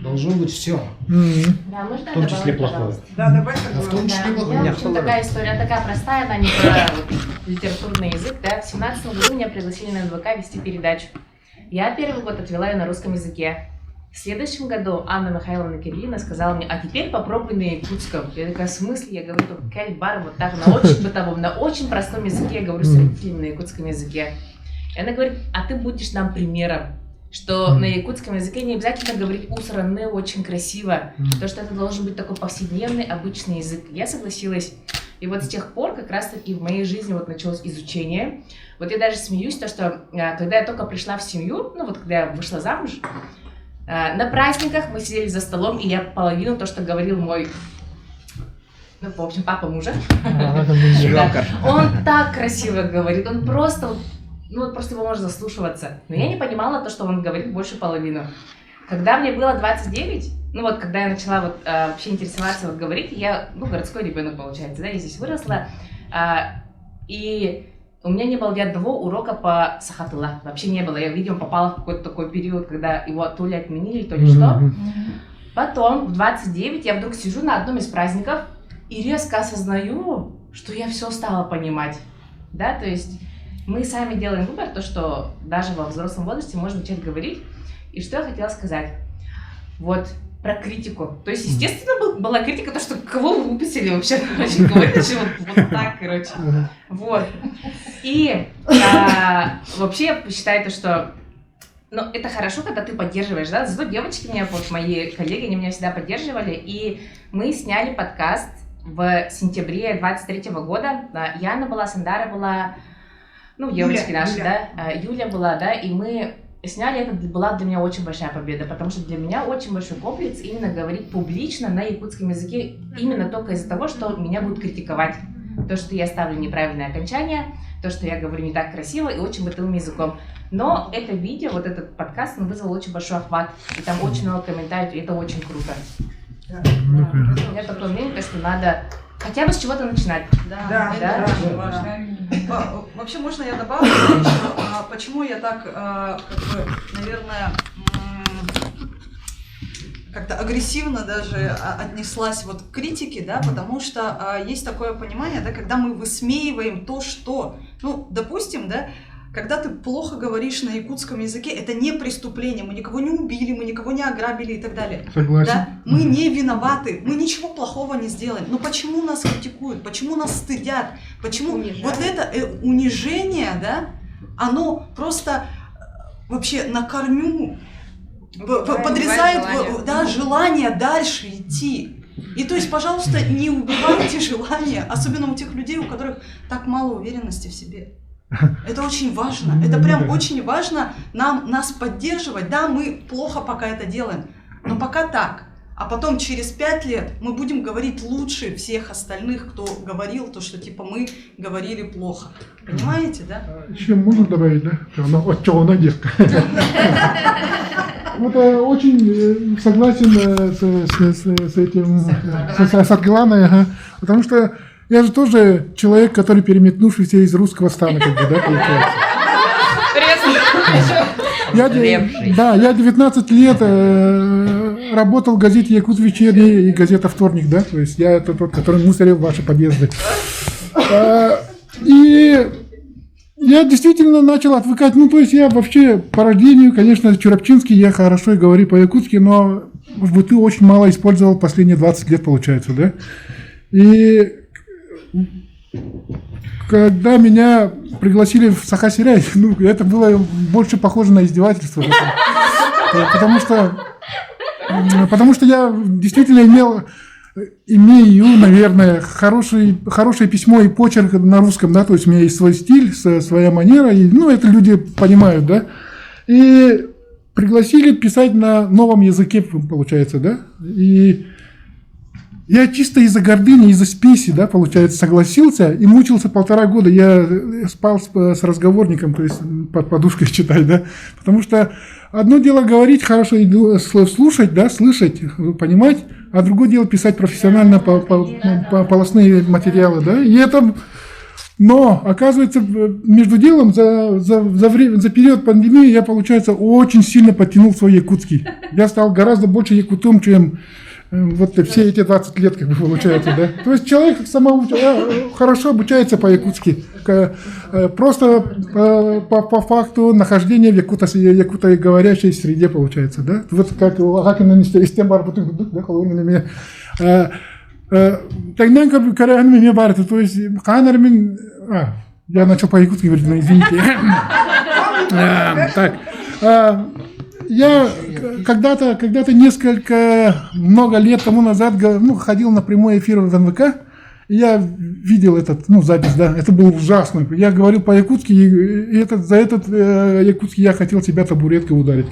должно быть все. Да, можно в том числе добавить, плохое. Да, давай. В том числе плохое. В общем, такая история, такая простая, она не про литературный язык. Да? В 2017 году меня пригласили на НВК вести передачу. Я первый год отвела ее на русском языке. В следующем году Анна Михайловна Кирилловна сказала мне, а теперь попробуй на якутском. Я такая, в смысле? Я говорю, кальбар, вот так, на очень бытовом, на очень простом языке. Я говорю с родителями на якутском языке. И она говорит, а ты будешь нам примером, что на якутском языке не обязательно говорить усраны очень красиво, то что это должен быть такой повседневный, обычный язык. Я согласилась. И вот с тех пор как раз-таки в моей жизни вот началось изучение. Вот я даже смеюсь, то что когда я только пришла в семью, ну вот когда я вышла замуж, на праздниках мы сидели за столом, и я половину то, что говорил мой, ну, в общем, папа мужа, он так красиво говорит, он просто, ну, просто его можно заслушиваться. Но я не понимала то, что он говорит больше половины. Когда мне было 29, ну вот, когда я начала вот вообще интересоваться, вот говорить, я, ну, городской ребенок, получается, да, я здесь выросла, и у меня не было ни одного урока по сахатыла, вообще не было. Я, видимо, попала в какой-то такой период, когда его то ли отменили, то ли что. Потом, в 29, я вдруг сижу на одном из праздников и резко осознаю, что я все стала понимать, да, то есть мы сами делаем выбор, то, что даже во взрослом возрасте можно начать говорить. И что я хотела сказать? Вот, про критику. То есть, естественно, была критика, то, что кого вы выпустили вообще, короче, говорите, вот так, короче. Вот. И вообще я считаю, что, ну, это хорошо, когда ты поддерживаешь, да, зато девочки меня, вот мои коллеги, они меня всегда поддерживали, и мы сняли подкаст в сентябре 23 года. Яна была, Сандара была, ну, девочки наши, да, Юля была, да, и мы сняли, это была для меня очень большая победа, потому что для меня очень большой комплекс именно говорить публично на якутском языке, именно только из-за того, что меня будут критиковать. То, что я ставлю неправильное окончание, то, что я говорю не так красиво и очень бытовым языком. Но это видео, вот этот подкаст, он вызвал очень большой охват, и там очень много комментариев, и это очень круто. У меня такое мнение, что надо хотя бы с чего-то начинать. Да, это очень важно. Вообще, можно я добавлю, почему я так, как бы, наверное, как-то агрессивно даже отнеслась вот к критике, да, потому что есть такое понимание, да, когда мы высмеиваем то, что, ну, допустим, да, когда ты плохо говоришь на якутском языке, это не преступление, мы никого не убили, мы никого не ограбили и так далее. Согласен. Да? Мы не виноваты, мы ничего плохого не сделаем. Но почему нас критикуют, почему нас стыдят, почему вот это унижение, да, оно просто вообще на корню подрезает желание дальше идти. И то есть, пожалуйста, не убивайте желание, особенно у тех людей, у которых так мало уверенности в себе. Это очень важно. Это прям очень важно нас поддерживать. Да, мы плохо пока это делаем, но пока так. А потом через 5 лет мы будем говорить лучше всех остальных, кто говорил то, что типа мы говорили плохо. Понимаете, да? Еще можно добавить, да? Вот что она девка. Вот очень согласен с этим, с Светланой, потому что я же тоже человек, который переметнувшийся из русского стана, как бы, да, получается. Я 19 лет работал в газете «Якут вечерний» и газета «Вторник», да, то есть я это тот, который мусорил ваши подъезды. И я действительно начал отвыкать, ну, то есть я вообще по рождению, конечно, чурапчинский, я хорошо и говорю по-якутски, но в быту очень мало использовал последние 20 лет, получается, да. И когда меня пригласили в Саха-Сирай, ну, это было больше похоже на издевательство. Потому что я действительно имею, наверное, хорошее письмо и почерк на русском, да, то есть у меня есть свой стиль, своя манера, и, ну, это люди понимают, да. И пригласили писать на новом языке, получается, да. И я чисто из-за гордыни, из-за спеси, да, получается, согласился и мучился 1,5 года. Я спал с разговорником, то есть под подушкой читать, да, потому что одно дело говорить хорошо и слушать, да, слышать, понимать, а другое дело писать профессионально полостные материалы, да, и это... Но, оказывается, между делом за период пандемии я, получается, очень сильно подтянул свой якутский. Я стал гораздо больше якутом, чем вот все эти 20 лет, как бы, получается, да. То есть человек хорошо обучается по-якутски, просто по факту нахождения в якутоговорящей среде, получается, да. Вот как Агакина из тем барбутых, да, холодными меня. Тогда как меня барты, то есть ханармин, я начал по-якутски говорить, но извините. Так. Я когда-то много лет тому назад, ну, ходил на прямой эфир в НВК, и я видел запись, да, это было ужасно. Я говорил по-якутски, и за этот якутский я хотел себя табуреткой ударить.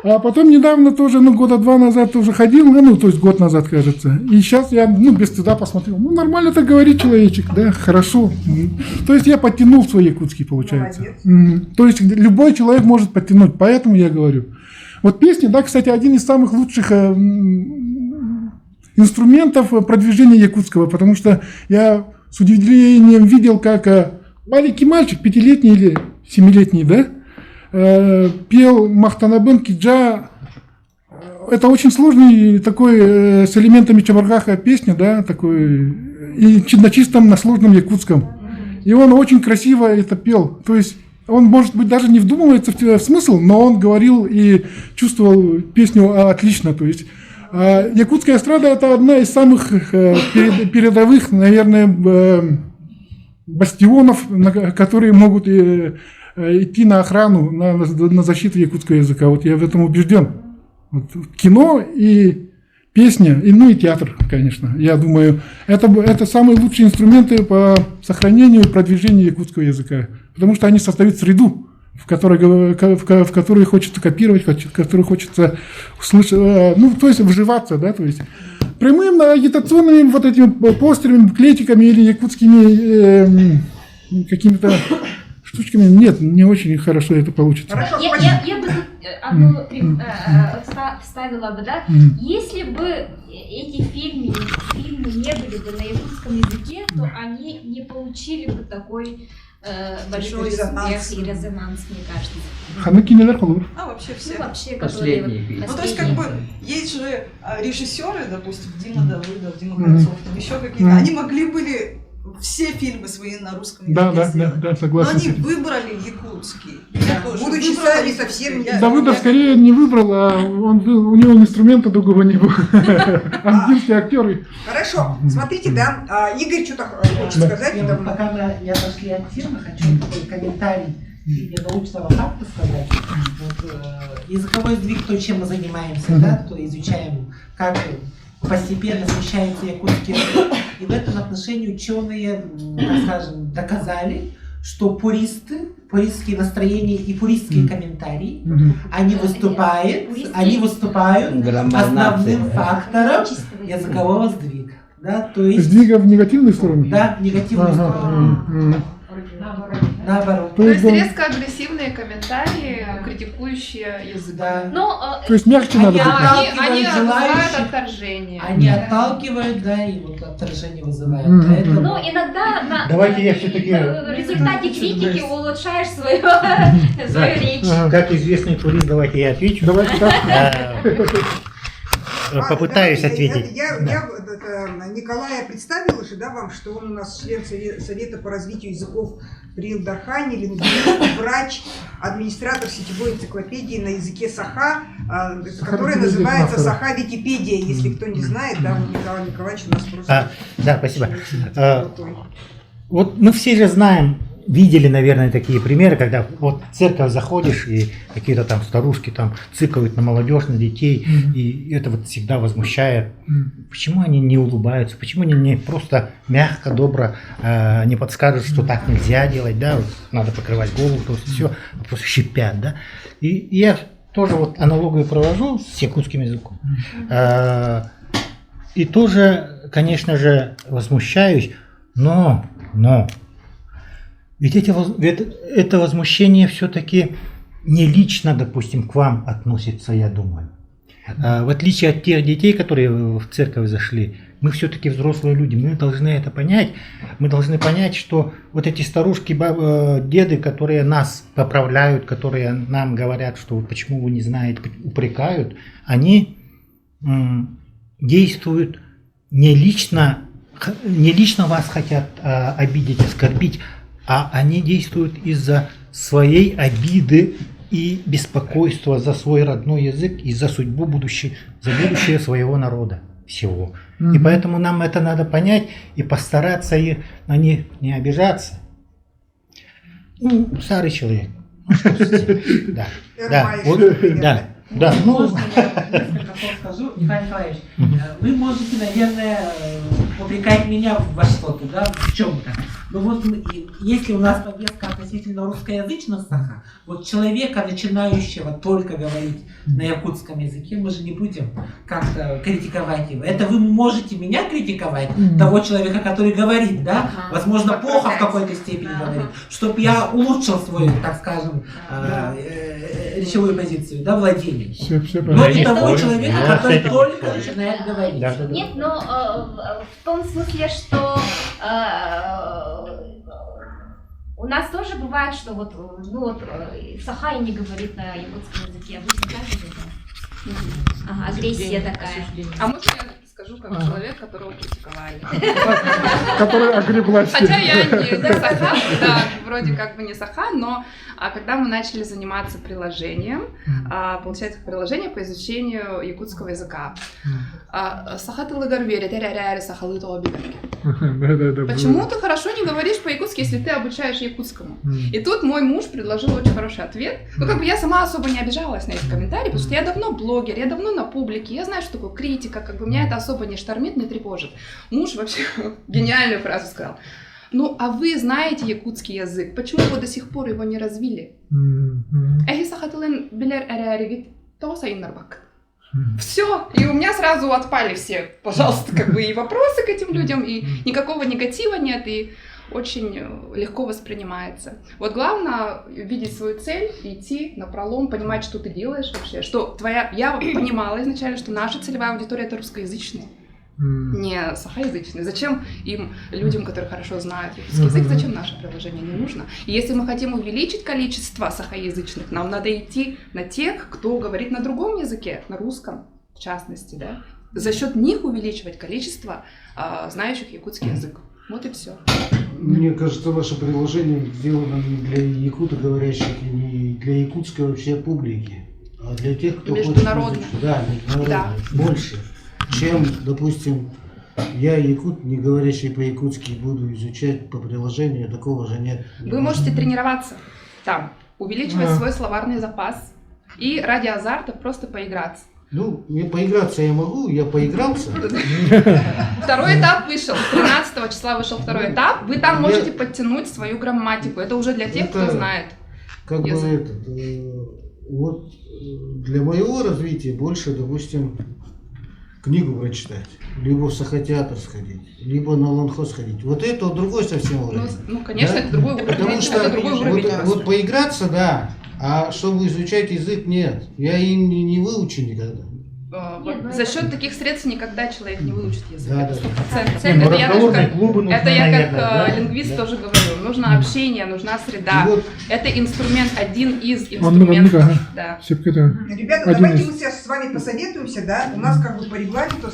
А потом недавно тоже, года 2 назад тоже ходил, то есть год назад, кажется. И сейчас я, без стыда посмотрел, нормально так говорит человечек, да, хорошо. То есть я подтянул свой якутский, получается. То есть любой человек может подтянуть, поэтому я говорю. Вот песни, да, кстати, один из самых лучших инструментов продвижения якутского, потому что я с удивлением видел, как маленький мальчик, 5-летний или 7-летний, да, пел Махтанабын Киджа. Это очень сложный такой с элементами чабаргаха песня, да, такой, и на чистом, на сложном якутском. И он очень красиво это пел. То есть он, может быть, даже не вдумывается в смысл, но он говорил и чувствовал песню отлично. То есть якутская эстрада – это одна из самых передовых, наверное, бастионов, которые могут идти на охрану, на защиту якутского языка. Вот я в этом убежден. Вот кино и песня, и театр, конечно. Я думаю, это самые лучшие инструменты по сохранению и продвижению якутского языка. Потому что они создают среду, в которой хочется копировать, в которой хочется услышать, то есть вживаться, да, то есть прямым агитационными вот этими постерами, буклетиками или якутскими какими-то штучками, нет, не очень хорошо это получится. Хорошо, я бы тут одну вставила бы, да, если бы эти фильмы не были бы на якутском языке, то они не получили бы такой большой успех и резонанс, мне кажется. Вообще все. Вообще, Последние фильмы. То есть, как бы, есть же режиссеры, допустим, Дима Давыдов, Дима Кольцов, там еще какие-то, они могли были все фильмы свои на русском языке сделать. Да, согласен. Но они выбрали якутский. Будучи сами совсем не... Давыдов скорее не выбрал, а у него инструмента другого не было. Ангельские актеры. Хорошо, смотрите, да, Игорь что-то хочет сказать. Пока мы не отошли от темы, хочу такой комментарий в виде научного факта сказать. Вот, языковой сдвиг, то, чем мы занимаемся, да, то изучаем, как постепенно смещается якутский язык. И в этом отношении ученые, так скажем, доказали, что пуристские настроения и пуристские комментарии, они выступают основным фактором языкового сдвига. Да, то есть, Сдвига в негативную сторону? да, в негативную сторону. Наоборот. То есть резко агрессивные комментарии, критикующие язык. Да. Но То есть мягче надо быть. Они вызывают желающих. отторжение. Они отталкивают, да, и вот отторжение вызывают. Мгм. Поэтому- но иногда Давайте я всё-таки- в результате критики улучшаешь свою речь. Как известный турист, давайте я отвечу. Давайте так. Попытаюсь Давайте, ответить. Николая представил уже, да, вам, что он у нас член Совета по развитию языков при Илдархане, лингвист, врач, администратор сетевой энциклопедии на языке Саха, которая называется Саха Википедия, если кто не знает, да, у Николая Николаевича у нас просто... Да, спасибо. крутой. Вот мы все же знаем, видели, наверное, такие примеры, когда вот в церковь заходишь, и какие-то там старушки там цикают на молодежь, на детей, и это вот всегда возмущает. Почему они не улыбаются, почему они не просто мягко, добро не подскажут, что так нельзя делать, да, вот надо покрывать голову, то есть все, просто шипят, да. И я тоже вот аналогию провожу с якутским языком. И тоже, конечно же, возмущаюсь, но ведь это возмущение все-таки не лично, допустим, к вам относится, я думаю. В отличие от тех детей, которые в церковь зашли, мы все-таки взрослые люди, мы должны это понять. Мы должны понять, что вот эти старушки, деды, которые нас поправляют, которые нам говорят, что почему вы не знаете, упрекают, они действуют не лично вас хотят обидеть, оскорбить, а они действуют из-за своей обиды и беспокойства за свой родной язык и за судьбу за будущее своего народа всего. И поэтому нам это надо понять и постараться на них не обижаться. Ну, старый человек. Ну, что с да. Да, вот, да. Да. Можно я несколько слов скажу? Николай Николаевич, вы можете, наверное, упрекать меня во что-то, да, в чем-то. Но вот если у нас повестка относительно русскоязычного Саха, вот человека, начинающего только говорить на якутском языке, мы же не будем как-то критиковать его. Это вы можете меня критиковать, того человека, который говорит, да, возможно, плохо в какой-то степени говорит, чтобы я улучшил свою, так скажем, речевую позицию, да, владение. Но не того человека, который только начинает говорить. Нет, но в том смысле, что у нас тоже бывает, что вот, Сахай не говорит на якутском языке, обычно так же. Ага, агрессия такая. А можно я скажу, как человек, которого критиковали? Который огреблась. Хотя я не Саха, да, вроде как бы не Саха, но когда мы начали заниматься приложением, получается, приложение по изучению якутского языка. Сахатылы горбери, теряри сахалы тобигарки. Почему ты хорошо не говоришь по-якутски, если ты обучаешь якутскому? И тут мой муж предложил очень хороший ответ. Ну, как бы я сама особо не обижалась на эти комментарии, потому что я давно блогер, я давно на публике, я знаю, что такое критика, как бы меня это особо не штормит, не тревожит. Муж вообще гениальную фразу сказал. Ну, а вы знаете якутский язык, почему вы до сих пор его не развили? Все, и у меня сразу отпали все, пожалуйста, как бы и вопросы к этим людям, и никакого негатива нет, и очень легко воспринимается. Вот главное видеть свою цель, идти напролом, понимать, что ты делаешь вообще, что я понимала изначально, что наша целевая аудитория это русскоязычные, не сахаязычные. Зачем им, людям, которые хорошо знают якутский язык, зачем наше приложение не нужно? И если мы хотим увеличить количество сахаязычных, нам надо идти на тех, кто говорит на другом языке, на русском в частности, да? За счет них увеличивать количество знающих якутский язык. Вот и все. Мне кажется, ваше приложение сделано не для якутоговорящих и не для якутской вообще публики, а для тех, кто международных. Хочет изучить. Да, международных. Да. Больше, чем, допустим, я якут, не говорящий по-якутски, буду изучать по приложению, такого же нет. Вы можете тренироваться там, увеличивать свой словарный запас и ради азарта просто поиграться. Ну, поиграться я могу, я поигрался. Второй этап вышел, 13 числа вышел второй этап. Вы там можете подтянуть свою грамматику. Это уже для тех, кто знает. Как бы вот для моего развития больше, допустим, книгу прочитать, либо в Сахатеатр сходить, либо на Ланхоз сходить. Вот это вот другой совсем уровень. Ну конечно, да? это другой уровень. Потому что это другой уровень вот поиграться, да, а чтобы изучать язык, нет. Я и не выучу никогда. За счет таких средств никогда человек не выучит язык. Да, Это 100%. Ну, Это я даже разговорные как, клубы нужны, это я как наверное, да? лингвист тоже говорю. Нужно общение, нужна среда. И вот- Это инструмент, один из Он инструментов. ага. Да. Всё-таки Ребята, один давайте из- мы сейчас с вами посоветуемся, да? У нас как бы по регламенту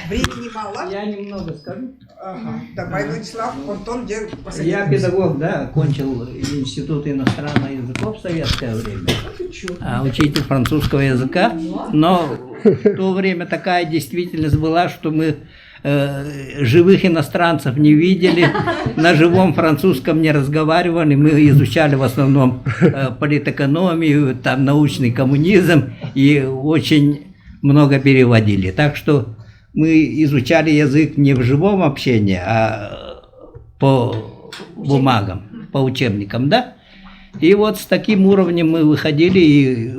времени мало. Я немного скажу. Ага. Давай, Владислав, Антон, где Я посоветуемся? педагог, да, окончил Институт иностранных языков в советское время, учитель французского языка, но в то время такая действительность была, что мы живых иностранцев не видели, на живом французском не разговаривали, мы изучали в основном политэкономию, там научный коммунизм и очень много переводили. Так что мы изучали язык не в живом общении, а по бумагам, по учебникам, да? И вот с таким уровнем мы выходили и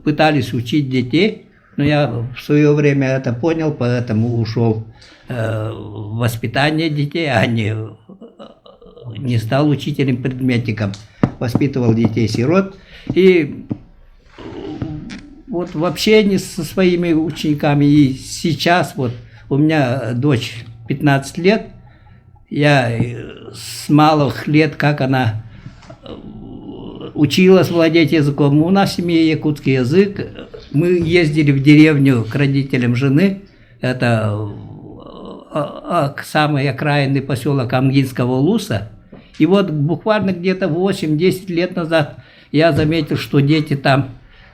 пытались учить детей. Но я в свое время это понял, поэтому ушел в воспитание детей, а не стал учителем-предметником. Воспитывал детей-сирот. И вот в общении со своими учениками, и сейчас вот у меня дочь 15 лет, я с малых лет, как она училась владеть языком. У нас в семье якутский язык. Мы ездили в деревню к родителям жены. Это самый окраинный поселок Амгинского Улуса. И вот буквально где-то 8-10 лет назад я заметил, что дети там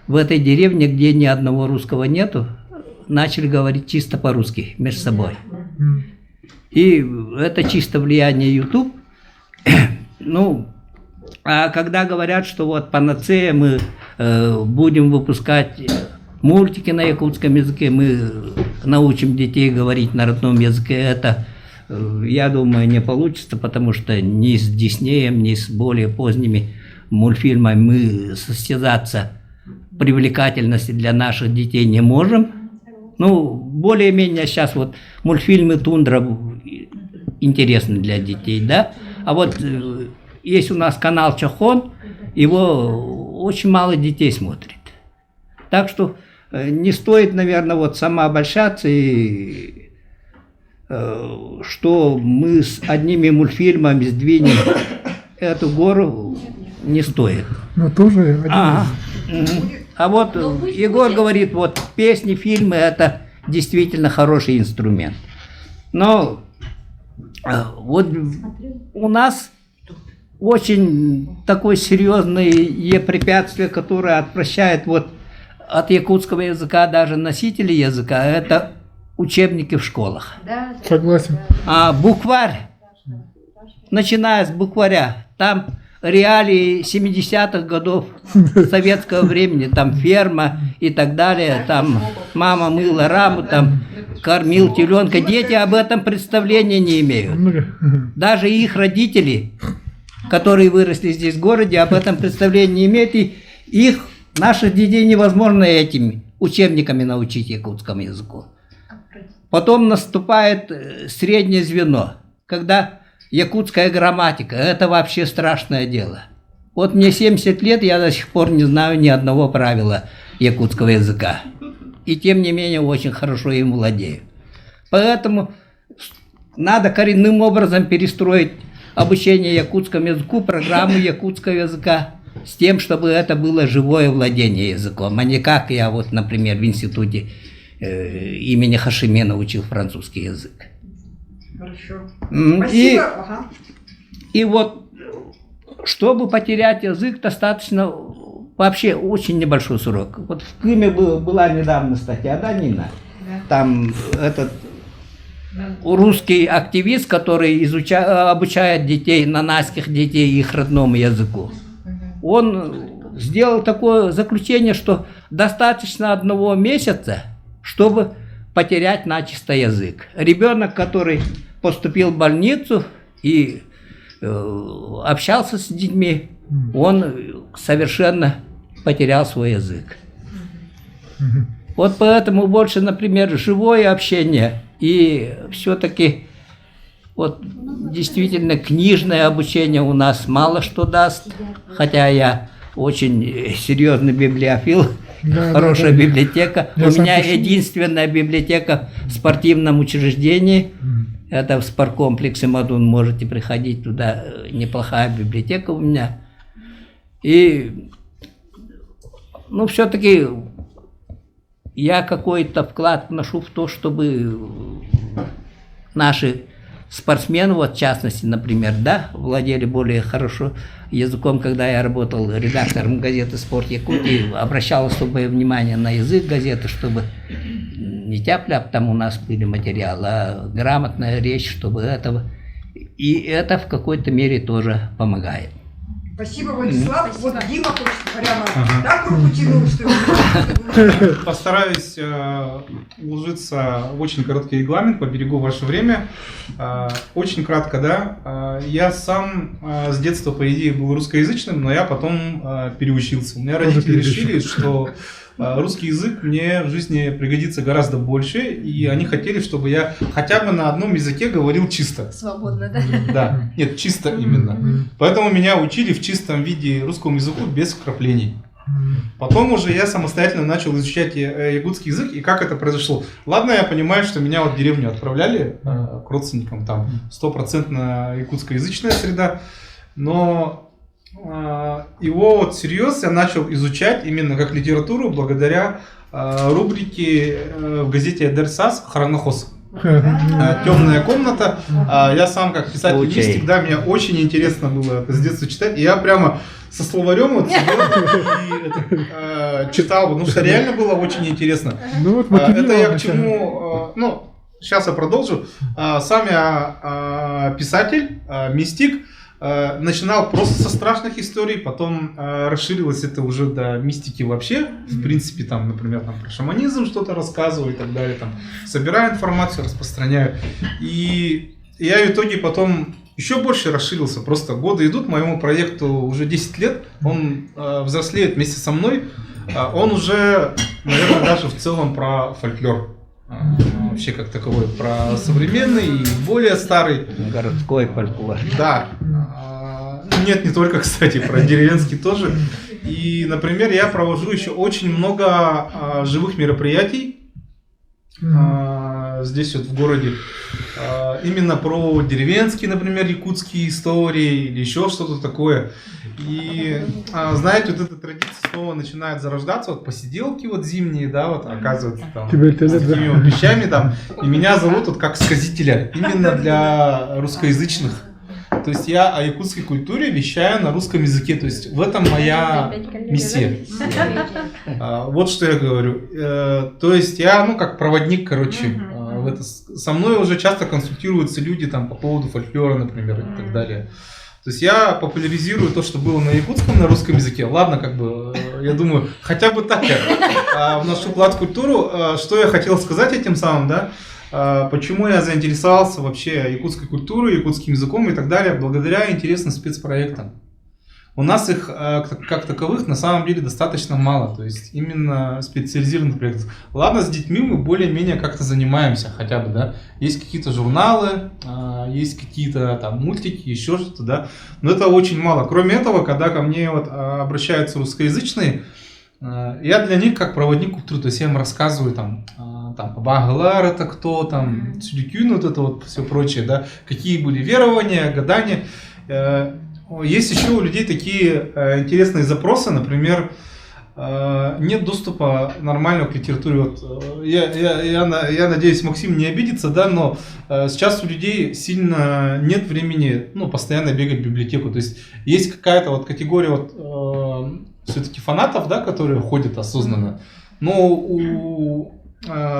в этой деревне, где ни одного русского нету, начали говорить чисто по-русски между собой. И это чисто влияние YouTube. Ну, а когда говорят, что вот панацея, мы будем выпускать мультики на якутском языке, мы научим детей говорить на родном языке, это, я думаю, не получится, потому что ни с Диснеем, ни с более поздними мультфильмами мы состязаться в привлекательности для наших детей не можем. Ну, более-менее сейчас вот мультфильмы «Тундра» интересны для детей, да? А вот есть у нас канал «Чахон», его очень мало детей смотрит. Так что не стоит, наверное, вот самообольщаться, и, что мы с одними мультфильмами сдвинем эту гору, не стоит. Ну, тоже один А вот Егор говорит, вот песни, фильмы – это действительно хороший инструмент. Но вот у нас очень такое серьезное препятствие, которое отвращает вот от якутского языка даже носителей языка, это учебники в школах. Согласен. А букварь, начиная с букваря, там реалии 70-х годов советского времени, там ферма и так далее, там мама мыла раму, там кормил теленка. Дети об этом представления не имеют. Даже их родители, которые выросли здесь в городе, об этом представления не имеют. И их, наших детей, невозможно этими учебниками научить якутскому языку. Потом наступает среднее звено, когда якутская грамматика – это вообще страшное дело. Вот мне 70 лет, я до сих пор не знаю ни одного правила якутского языка. И тем не менее очень хорошо им владею. Поэтому надо коренным образом перестроить обучение якутскому языку, программу якутского языка, с тем, чтобы это было живое владение языком, а не как я вот, например, в институте имени Хашимена учил французский язык. Хорошо. И, Спасибо. Ага. и вот, чтобы потерять язык, достаточно вообще очень небольшой срок. Вот в Крыме была недавно статья, да, Нина? Там этот русский активист, который обучает детей, нанайских детей, их родному языку. Он сделал такое заключение, что достаточно 1 месяца, чтобы потерять начисто язык. Ребенок, который поступил в больницу и общался с детьми, он совершенно потерял свой язык. Вот поэтому больше, например, живое общение и все-таки вот действительно книжное обучение у нас мало что даст, хотя я очень серьезный библиофил, хорошая библиотека. У меня единственная библиотека в спортивном учреждении. Это в спорткомплексе Мадун, можете приходить туда, неплохая библиотека у меня. И, ну, все-таки я какой-то вклад вношу в то, чтобы наши спортсмены, вот в частности, например, да, владели более хорошо языком. Когда я работал редактором газеты «Спорт Якутии», обращал особое внимание на язык газеты, чтобы не тяп-ляп там у нас были материалы, а грамотная речь, чтобы этого. И это в какой-то мере тоже помогает. Спасибо, Владислав. Вот Дима прямо так руку тянул, что... Постараюсь уложиться в очень короткий регламент, поберегу ваше время. Очень кратко, да. Я сам с детства, по идее, был русскоязычным, но я потом переучился. У меня родители решили, что русский язык мне в жизни пригодится гораздо больше, и они хотели, чтобы я хотя бы на одном языке говорил чисто. Свободно, да? Да, нет, чисто именно. Поэтому меня учили в чистом виде русскому языку без вкраплений. Потом уже я самостоятельно начал изучать якутский язык, и как это произошло. Ладно, я понимаю, что меня вот в деревню отправляли к родственникам, там 100% якутскоязычная среда, но его вот всерьез я начал изучать именно как литературу благодаря рубрике в газете «Дерсас» «Харанахос». «Темная комната». Я сам как писатель-листик, да, мне очень интересно было это с детства читать. И я прямо со словарем вот сидел и читал, потому что реально было очень интересно. Это я к чему... Ну, сейчас я продолжу. Сам я писатель, мистик. Начинал просто со страшных историй, потом расширилось это уже до мистики вообще. В принципе, там, например, там, про шаманизм что-то рассказываю и так далее. Там, собираю информацию, распространяю. И я в итоге потом еще больше расширился. Просто годы идут, моему проекту уже 10 лет. Он взрослеет вместе со мной. Он уже, наверное, даже в целом про фольклор. Вообще как таковой, про современный и более старый. Городской фольклор. Да. Нет, не только, кстати, про деревенский тоже. И, например, я провожу еще очень много живых мероприятий здесь вот в городе. Именно про деревенские, например, якутские истории или еще что-то такое. И, знаете, вот эта традиция снова начинает зарождаться, вот посиделки вот зимние, да, вот оказывается там с такими вот вещами там. И меня зовут вот как сказителя, именно для русскоязычных. То есть я о якутской культуре вещаю на русском языке, то есть в этом моя миссия. Вот что я говорю. То есть я, ну, как проводник, короче, в это. Со мной уже часто консультируются люди там по поводу фольклора, например, и так далее. То есть я популяризирую то, что было на якутском, на русском языке. Ладно, как бы, я думаю, хотя бы так я вношу вклад в культуру. Что я хотел сказать этим самым, да? Почему я заинтересовался вообще якутской культурой, якутским языком и так далее, благодаря интересным спецпроектам. У нас их как таковых на самом деле достаточно мало, то есть именно специализированных проектов. Ладно, с детьми мы более-менее как-то занимаемся хотя бы, да. Есть какие-то журналы, есть какие-то там мультики, еще что-то, да. Но это очень мало. Кроме этого, когда ко мне вот обращаются русскоязычные, я для них как проводник культуры, то есть я им рассказываю там Багалар это кто, там Цюрикюн, вот это вот все прочее, да, какие были верования, гадания. Есть еще у людей такие интересные запросы, например, нет доступа нормального к литературе. Вот, я надеюсь, Максим не обидится, да, но сейчас у людей сильно нет времени, ну, постоянно бегать в библиотеку. То есть есть какая-то вот категория вот, все-таки фанатов, да, которые ходят осознанно, но у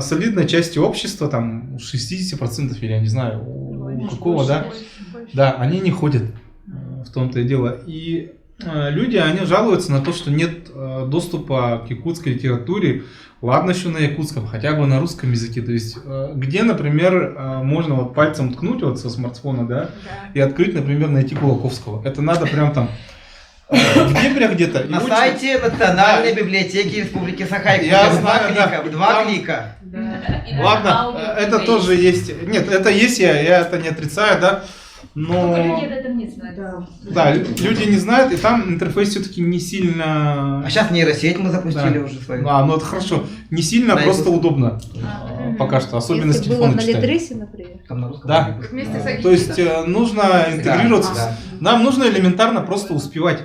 солидной части общества, там, 60% или я не знаю, у какого, да, да, они не ходят. В том-то и дело. И люди, они жалуются на то, что нет доступа к якутской литературе, ладно еще на якутском, хотя бы на русском языке. То есть, где, например, можно вот пальцем ткнуть вот со смартфона, да, и открыть, например, найти Кулаковского. Это надо прям там в дебрях где-то. На сайте Национальной библиотеки Республики Саха-Якутия. Два клика. Ладно, это тоже есть. Нет, это есть, я это не отрицаю, да. Но люди об этом не знают. да, люди не знают, и там интерфейс все-таки не сильно. А сейчас нейросеть мы запустили уже свою. А, ну это хорошо. Не сильно, просто удобно. Пока что, особенно с телефона читать. Литресе, например. Там на русском. Да. То есть нужно интегрироваться. Да. Нам нужно элементарно просто успевать.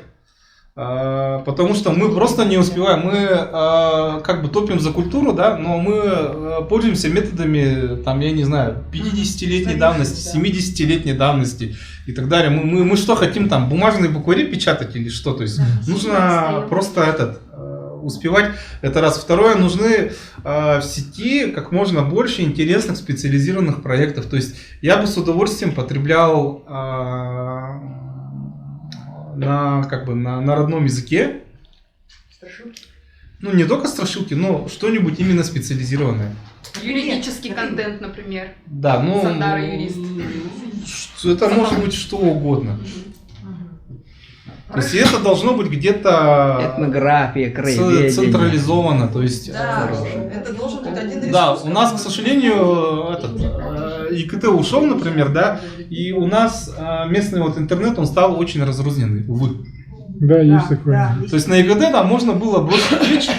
Потому что мы просто не успеваем. Мы как бы топим за культуру, да, но мы пользуемся методами, там, я не знаю, 50-летней давности, 70-летней давности и так далее. Мы что хотим там, бумажные буквари печатать или что? То есть нужно просто успевать. Это раз. Второе, нужны в сети как можно больше интересных специализированных проектов. То есть я бы с удовольствием потреблял на родном языке. Страшилки? Ну, не только страшилки, но что-нибудь именно специализированное. Юридический контент, например. Да, ну, Сандара юрист. Это может быть что угодно. То есть это должно быть где-то этнография, краеведение. Централизовано. То есть, Да, это должен быть один ресурс. Да, у нас, к сожалению, ИКТ ушел, например, да, и у нас местный вот интернет, он стал очень разрозненный, увы. Да, есть такое. То есть на ИКТ там можно было бросить клич,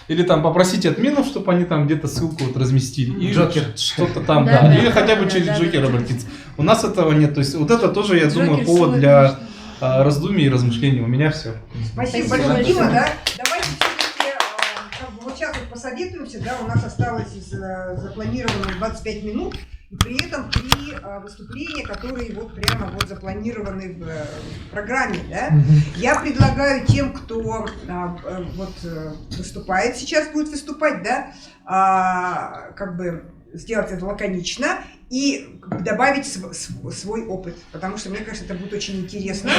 или там попросить админов, чтобы они там где-то ссылку вот разместили. И Джокер. Что-то там, да. Или хотя бы через Джокер обратиться. У нас этого нет. То есть вот это тоже, я думаю, повод для раздумий и размышлений. У меня все. Спасибо большое, Дима, да. Давайте все-таки вот сейчас вот посоветуемся, да, у нас осталось из запланированных 25 минут, и при этом 3 выступления, которые вот прямо вот запланированы в программе, да. Я предлагаю тем, кто выступает, сейчас будет выступать, да, как бы сделать это лаконично и добавить свой опыт, потому что, мне кажется, это будет очень интересно.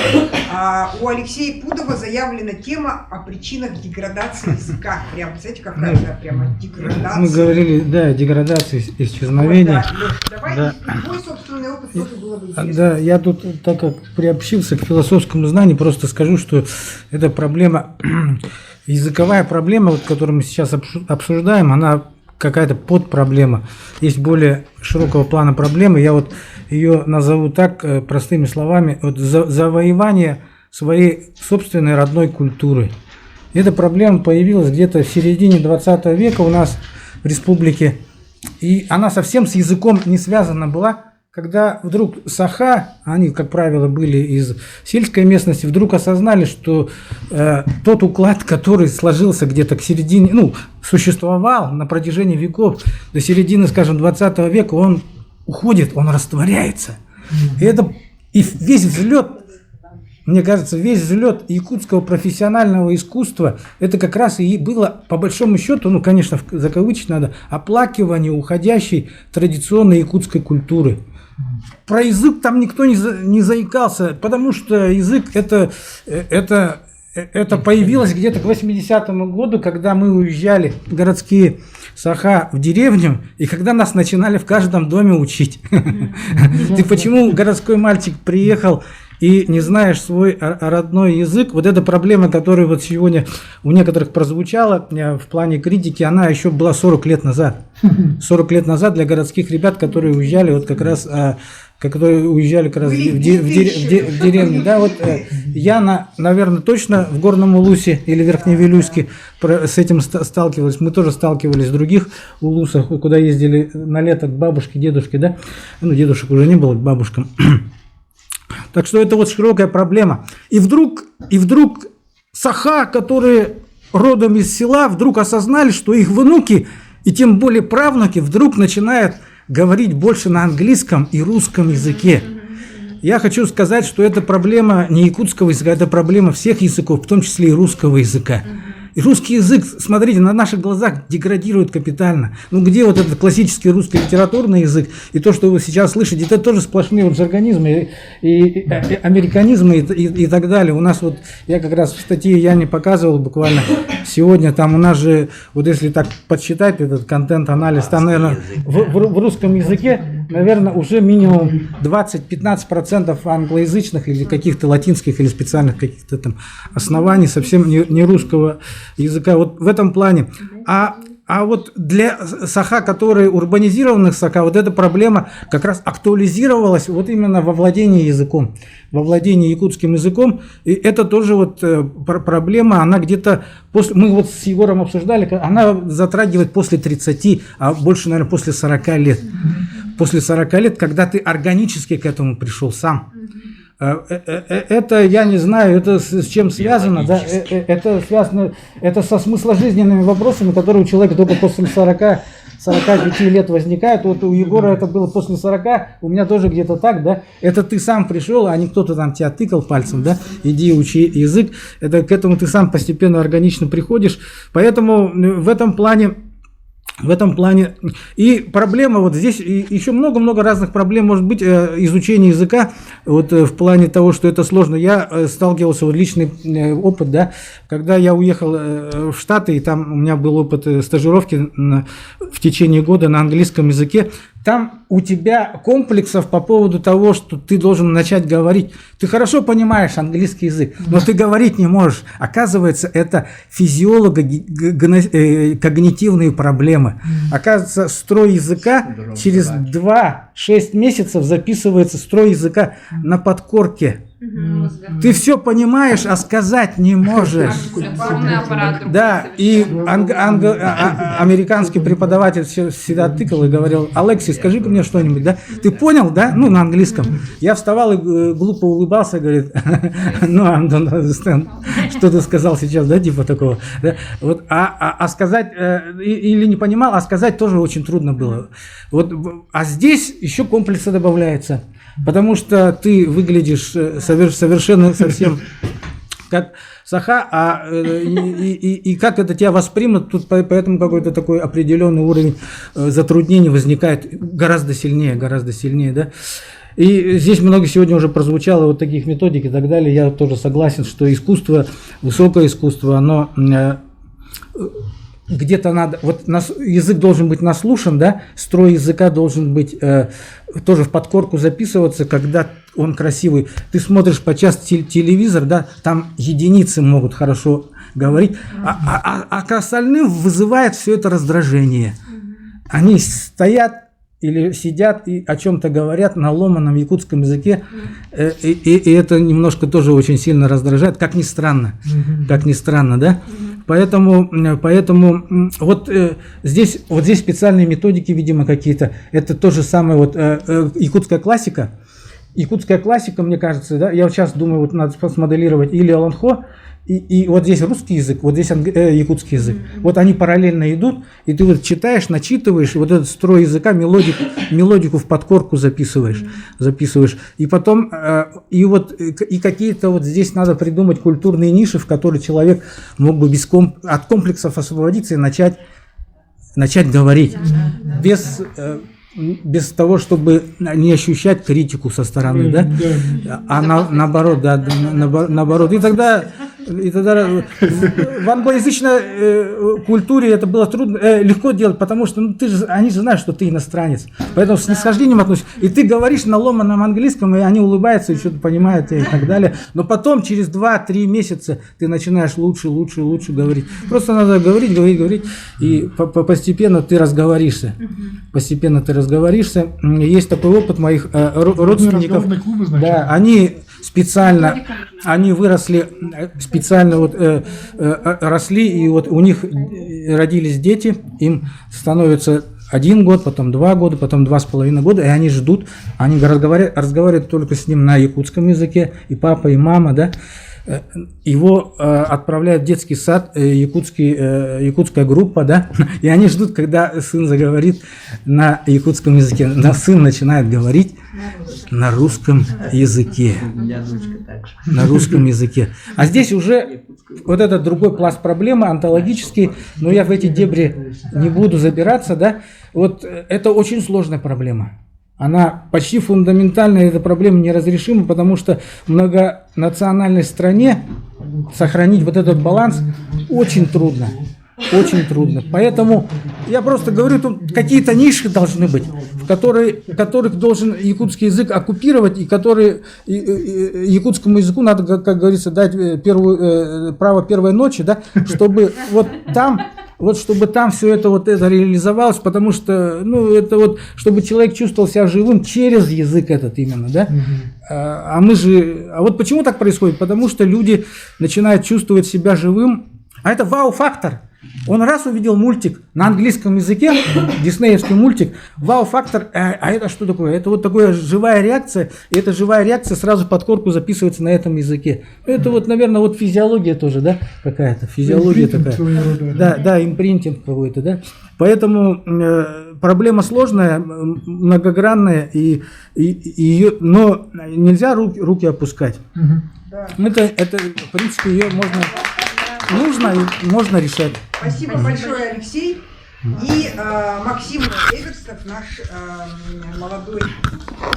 У Алексея Пудова заявлена тема о причинах деградации языка. Прям, знаете, какая-то прямо деградация. Мы говорили, да, деградация, исчезновение. Вот, да, Лёш, давай твой собственный опыт тоже было бы интересно. Да, я тут, так как приобщился к философскому знанию, просто скажу, что это проблема, языковая проблема, вот, которую мы сейчас обсуждаем, она какая-то подпроблема. Есть более широкого плана проблемы. Я вот ее назову так, простыми словами, вот завоевание своей собственной родной культуры. Эта проблема появилась где-то в середине 20 века у нас в республике. И она совсем с языком не связана была, когда вдруг саха, они, как правило, были из сельской местности, вдруг осознали, что тот уклад, который сложился где-то к середине, ну, существовал на протяжении веков, до середины, скажем, 20 века, он уходит, он растворяется. И весь взлет, мне кажется, весь взлет якутского профессионального искусства, это как раз и было, по большому счету, ну, конечно, закавычить надо, оплакивание уходящей традиционной якутской культуры. Про язык там никто не заикался, потому что язык это появилось где-то к 80-му году, когда мы уезжали, городские саха, в деревню, и когда нас начинали в каждом доме учить. Ты почему городской мальчик приехал и не знаешь свой родной язык? Вот эта проблема, которая вот сегодня у некоторых прозвучала в плане критики, она еще была 40 лет назад. 40 лет назад для городских ребят, которые уезжали вот как раз в деревню. Да, вот я, наверное, точно в Горном Улусе или Верхневилюйске с этим сталкивались. Мы тоже сталкивались в других улусах, куда ездили на лето к бабушке, дедушке, да? Ну, дедушек уже не было, к бабушкам. Так что это вот широкая проблема. И вдруг саха, которые родом из села, вдруг осознали, что их внуки и тем более правнуки вдруг начинают говорить больше на английском и русском языке. Я хочу сказать, что это проблема не якутского языка, это проблема всех языков, в том числе и русского языка. И русский язык, смотрите, на наших глазах деградирует капитально. Ну где вот этот классический русский литературный язык и то, что вы сейчас слышите, это тоже сплошные вот жаргонизмы и американизмы и так далее. У нас вот, я как раз в статье Яне показывал буквально сегодня, там у нас же, вот если так подсчитать этот контент-анализ, там, наверное, в русском языке, наверное, уже минимум 20-15% англоязычных или каких-то латинских или специальных каких-то там оснований совсем не русского языка. Вот в этом плане. А вот для Саха, которые урбанизированных Саха, вот эта проблема как раз актуализировалась вот именно во владении языком, во владении якутским языком. И это тоже вот проблема, она где-то после, мы вот с Егором обсуждали, она затрагивает после 30, а больше, наверное, после 40 лет. После 40 лет, когда ты органически к этому пришел сам. Это, я не знаю, это с чем связано, да? Это связано, это со смысложизненными вопросами, которые у человека только после 45 лет возникают. Вот у Егора это было после 40, у меня тоже где-то так, да? Это ты сам пришел, а не кто-то там тебя тыкал пальцем, да? Иди учи язык. Это к этому ты сам постепенно органично приходишь. Поэтому в этом плане и проблема вот здесь, и еще много-много разных проблем может быть изучение языка, вот в плане того, что это сложно. Я сталкивался, вот личный опыт, да, когда я уехал в Штаты, и там у меня был опыт стажировки в течение года на английском языке. Там у тебя комплексов по поводу того, что ты должен начать говорить. Ты хорошо понимаешь английский язык, но ты говорить не можешь. Оказывается, это физиолого-когнитивные проблемы. Оказывается, строй языка через 2-6 месяцев записывается строй языка на подкорке. Ты все понимаешь, а сказать не можешь. Да, и американский преподаватель всегда тыкал и говорил: Алексей, скажи-ка мне что-нибудь, да? Ты понял, да? Ну, на английском. Я вставал и глупо улыбался, говорит: ну, I don't understand. Что ты сказал сейчас, да, типа такого. Да? Вот, а сказать, или не понимал, а сказать тоже очень трудно было. Вот, а здесь еще комплексы добавляются. Потому что ты выглядишь совершенно совсем как Саха, и как это тебя воспримут, тут поэтому какой-то такой определенный уровень затруднений возникает гораздо сильнее, да. И здесь много сегодня уже прозвучало вот таких методик и так далее. Я тоже согласен, что искусство, высокое искусство, оно где-то надо, вот язык должен быть наслушан, да, строй языка должен быть тоже в подкорку записываться, когда он красивый. Ты смотришь по-часто телевизор, да, там единицы могут хорошо говорить, а к остальным вызывает все это раздражение. Они стоят или сидят и о чем-то говорят на ломаном якутском языке, и это немножко тоже очень сильно раздражает, как ни странно, да. Поэтому вот здесь специальные методики, видимо, какие-то. Это то же самое, вот якутская классика. Якутская классика, мне кажется, да, я вот сейчас думаю, вот надо смоделировать или Аланхо, и вот здесь русский язык, вот здесь якутский язык. Вот они параллельно идут, и ты вот читаешь, начитываешь, и вот этот строй языка, мелодику в подкорку записываешь. И потом, и какие-то вот здесь надо придумать культурные ниши, в которые человек мог бы от комплексов освободиться и начать говорить. Без того, чтобы не ощущать критику со стороны, да? А наоборот, да, наоборот. И тогда в англоязычной культуре это было легко делать, потому что они же знают, что ты иностранец. Поэтому с снисхождением относятся. И ты говоришь на ломаном английском, и они улыбаются, и что-то понимают, и так далее. Но потом, через 2-3 месяца, ты начинаешь лучше говорить. Просто надо говорить, и постепенно ты разговоришься. Есть такой опыт моих родственников. Да, они выросли, специально вот росли, и вот у них родились дети, им становится 1 год, потом 2 года, потом 2,5 года, и они ждут, они разговаривают только с ним на якутском языке, и папа, и мама, да. Его отправляют в детский сад, якутская группа, да, и они ждут, когда сын заговорит на якутском языке. Сын начинает говорить на русском языке. На русском языке. А здесь уже вот этот другой пласт проблемы, онтологический, но я в эти дебри не буду забираться, да, вот это очень сложная проблема. Она почти фундаментальная, эта проблема неразрешима, потому что в многонациональной стране сохранить вот этот баланс очень трудно. Очень трудно. Поэтому я просто говорю, тут какие-то ниши должны быть, в которых должен якутский язык оккупировать, и которые якутскому языку надо, как говорится, дать право первой ночи, да, чтобы вот чтобы там все это вот это реализовалось, потому что, ну, это вот, чтобы человек чувствовал себя живым через язык этот именно, да. А вот почему так происходит? Потому что люди начинают чувствовать себя живым, а это вау-фактор. Он раз увидел мультик на английском языке, диснеевский мультик, вау-фактор, а это что такое? Это вот такая живая реакция, и эта живая реакция сразу под корку записывается на этом языке. Это вот, наверное, вот физиология тоже, да, какая-то, физиология такая. Да, импринтинг какой-то, да. Поэтому проблема сложная, многогранная, но нельзя руки опускать. Это, в принципе, ее нужно и можно решать. Спасибо большое, Алексей. И Максим Эверстов, наш молодой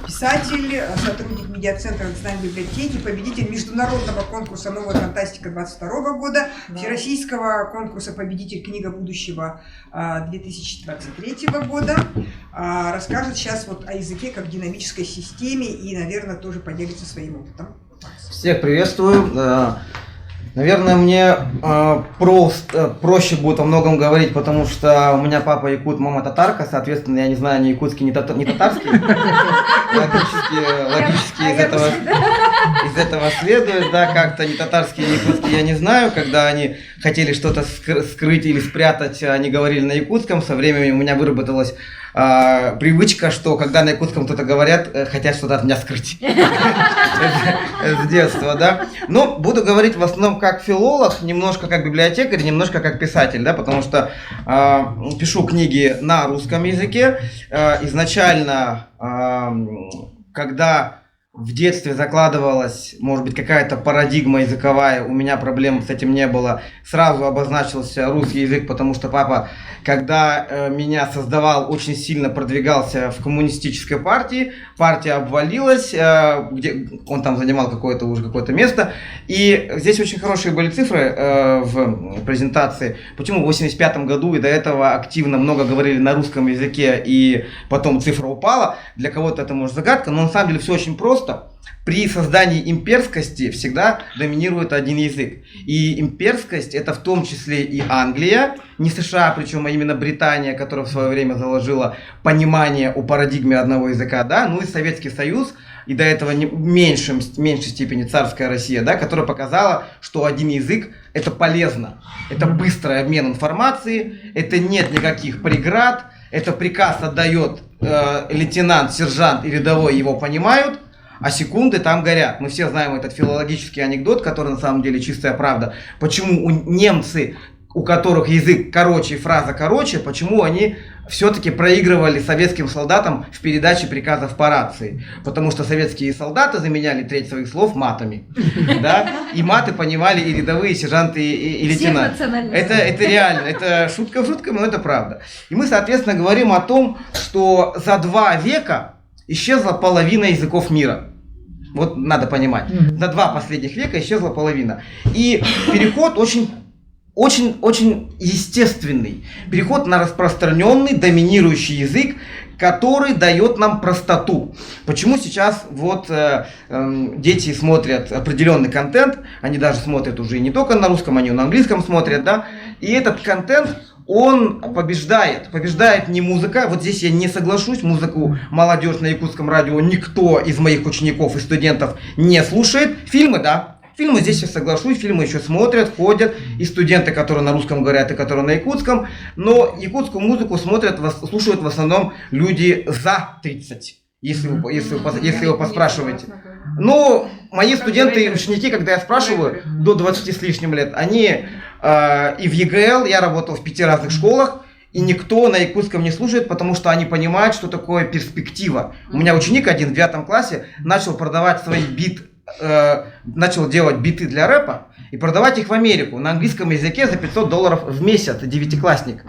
писатель, сотрудник медиацентра Национальной библиотеки, победитель международного конкурса «Новая фантастика» 2022 года, всероссийского конкурса «Победитель книга будущего» 2023 года. Расскажет сейчас вот о языке как динамической системе и, наверное, тоже поделится своим опытом. Всех приветствую. Наверное, мне проще будет во многом говорить, потому что у меня папа якут, мама татарка, соответственно, я не знаю ни якутский, ни татарский. Логически из этого следует, да, как-то ни татарский, ни якутский я не знаю. Когда они хотели что-то скрыть или спрятать, они говорили на якутском. Со временем у меня выработалась привычка, что когда на якутском кто-то говорят, хотят что-то от меня скрыть. С детства, да. Но буду говорить в основном как филолог, немножко как библиотекарь, немножко как писатель, да, потому что пишу книги на русском языке. Изначально, когда в детстве закладывалась, может быть, какая-то парадигма языковая, у меня проблем с этим не было. Сразу обозначился русский язык, потому что папа, когда меня создавал, очень сильно продвигался в коммунистической партии. Партия обвалилась, где он там занимал какое-то место. И здесь очень хорошие были цифры в презентации. Почему в 1985 году и до этого активно много говорили на русском языке, и потом цифра упала. Для кого-то это может загадка, но на самом деле все очень просто. При создании имперскости всегда доминирует один язык. И имперскость — это в том числе и Англия, не США, причем, а именно Британия, которая в свое время заложила понимание о парадигме одного языка, да, ну и Советский Союз, и до этого в меньшей степени царская Россия, да, которая показала, что один язык — это полезно, это быстрый обмен информацией, это нет никаких преград, это приказ отдает лейтенант, сержант и рядовой, его понимают, а секунды там горят. Мы все знаем этот филологический анекдот, который на самом деле чистая правда. Почему немцы, у которых язык короче и фраза короче, почему они все-таки проигрывали советским солдатам в передаче приказов по рации? Потому что советские солдаты заменяли треть своих слов матами. Да? И маты понимали и рядовые, и сержанты, и лейтенанты. Это реально, это шутка шуткой, но это правда. И мы, соответственно, говорим о том, что за 2 века исчезла половина языков мира. Вот надо понимать. За 2 последних века исчезла половина. И переход очень естественный. Переход на распространенный, доминирующий язык, который дает нам простоту. Почему сейчас вот дети смотрят определенный контент, они даже смотрят уже не только на русском, они и на английском смотрят, да, и этот контент, он побеждает не музыка, вот здесь я не соглашусь, музыку молодежь на якутском радио никто из моих учеников и студентов не слушает, фильмы, да, фильмы здесь я соглашусь, фильмы еще смотрят, ходят, и студенты, которые на русском говорят, и которые на якутском, но якутскую музыку слушают в основном люди за 30, если вы поспрашиваете. Ну, мои студенты и ученики, когда я спрашиваю, до 20 с лишним лет, они и в ЕГЛ, я работал в 5 разных школах, и никто на якутском не слушает, потому что они понимают, что такое перспектива. У меня ученик один в 9 классе начал продавать свои начал делать биты для рэпа, и продавать их в Америку на английском языке за $500 в месяц, девятиклассник.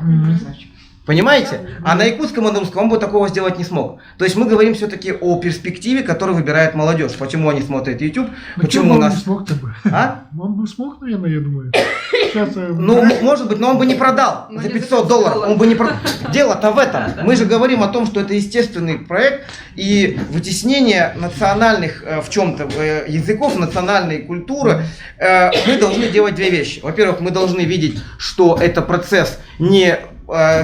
Понимаете? А на якутском и на русском он бы такого сделать не смог. То есть мы говорим все-таки о перспективе, которую выбирает молодежь. Почему они смотрят YouTube, почему у нас... Он не смог-то бы. А? Он бы смог, наверное, я думаю. Сейчас, Ну, может быть, но он бы не продал за $500. Он бы не продал. Дело-то в этом. Мы же говорим о том, что это естественный проект, и вытеснение национальных в чем-то языков, национальной культуры, мы должны делать две вещи. Во-первых, мы должны видеть, что это процесс не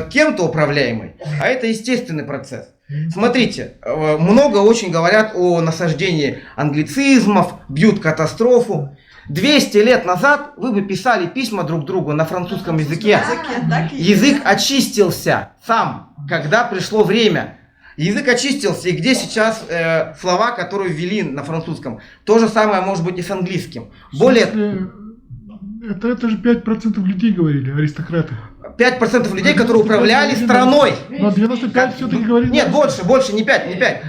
кем-то управляемый, а это естественный процесс. Смотрите, много очень говорят о насаждении англицизмов, бьют катастрофу. 200 лет назад вы бы писали письма друг другу на французском языке. Язык очистился сам, когда пришло время. Язык очистился, и где сейчас слова, которые ввели на французском? То же самое может быть и с английским. Более... Это же 5% людей говорили, аристократы. 5% людей, которые управляли страной. Но 95 все-таки говорили. Нет, больше, не 5, не 5.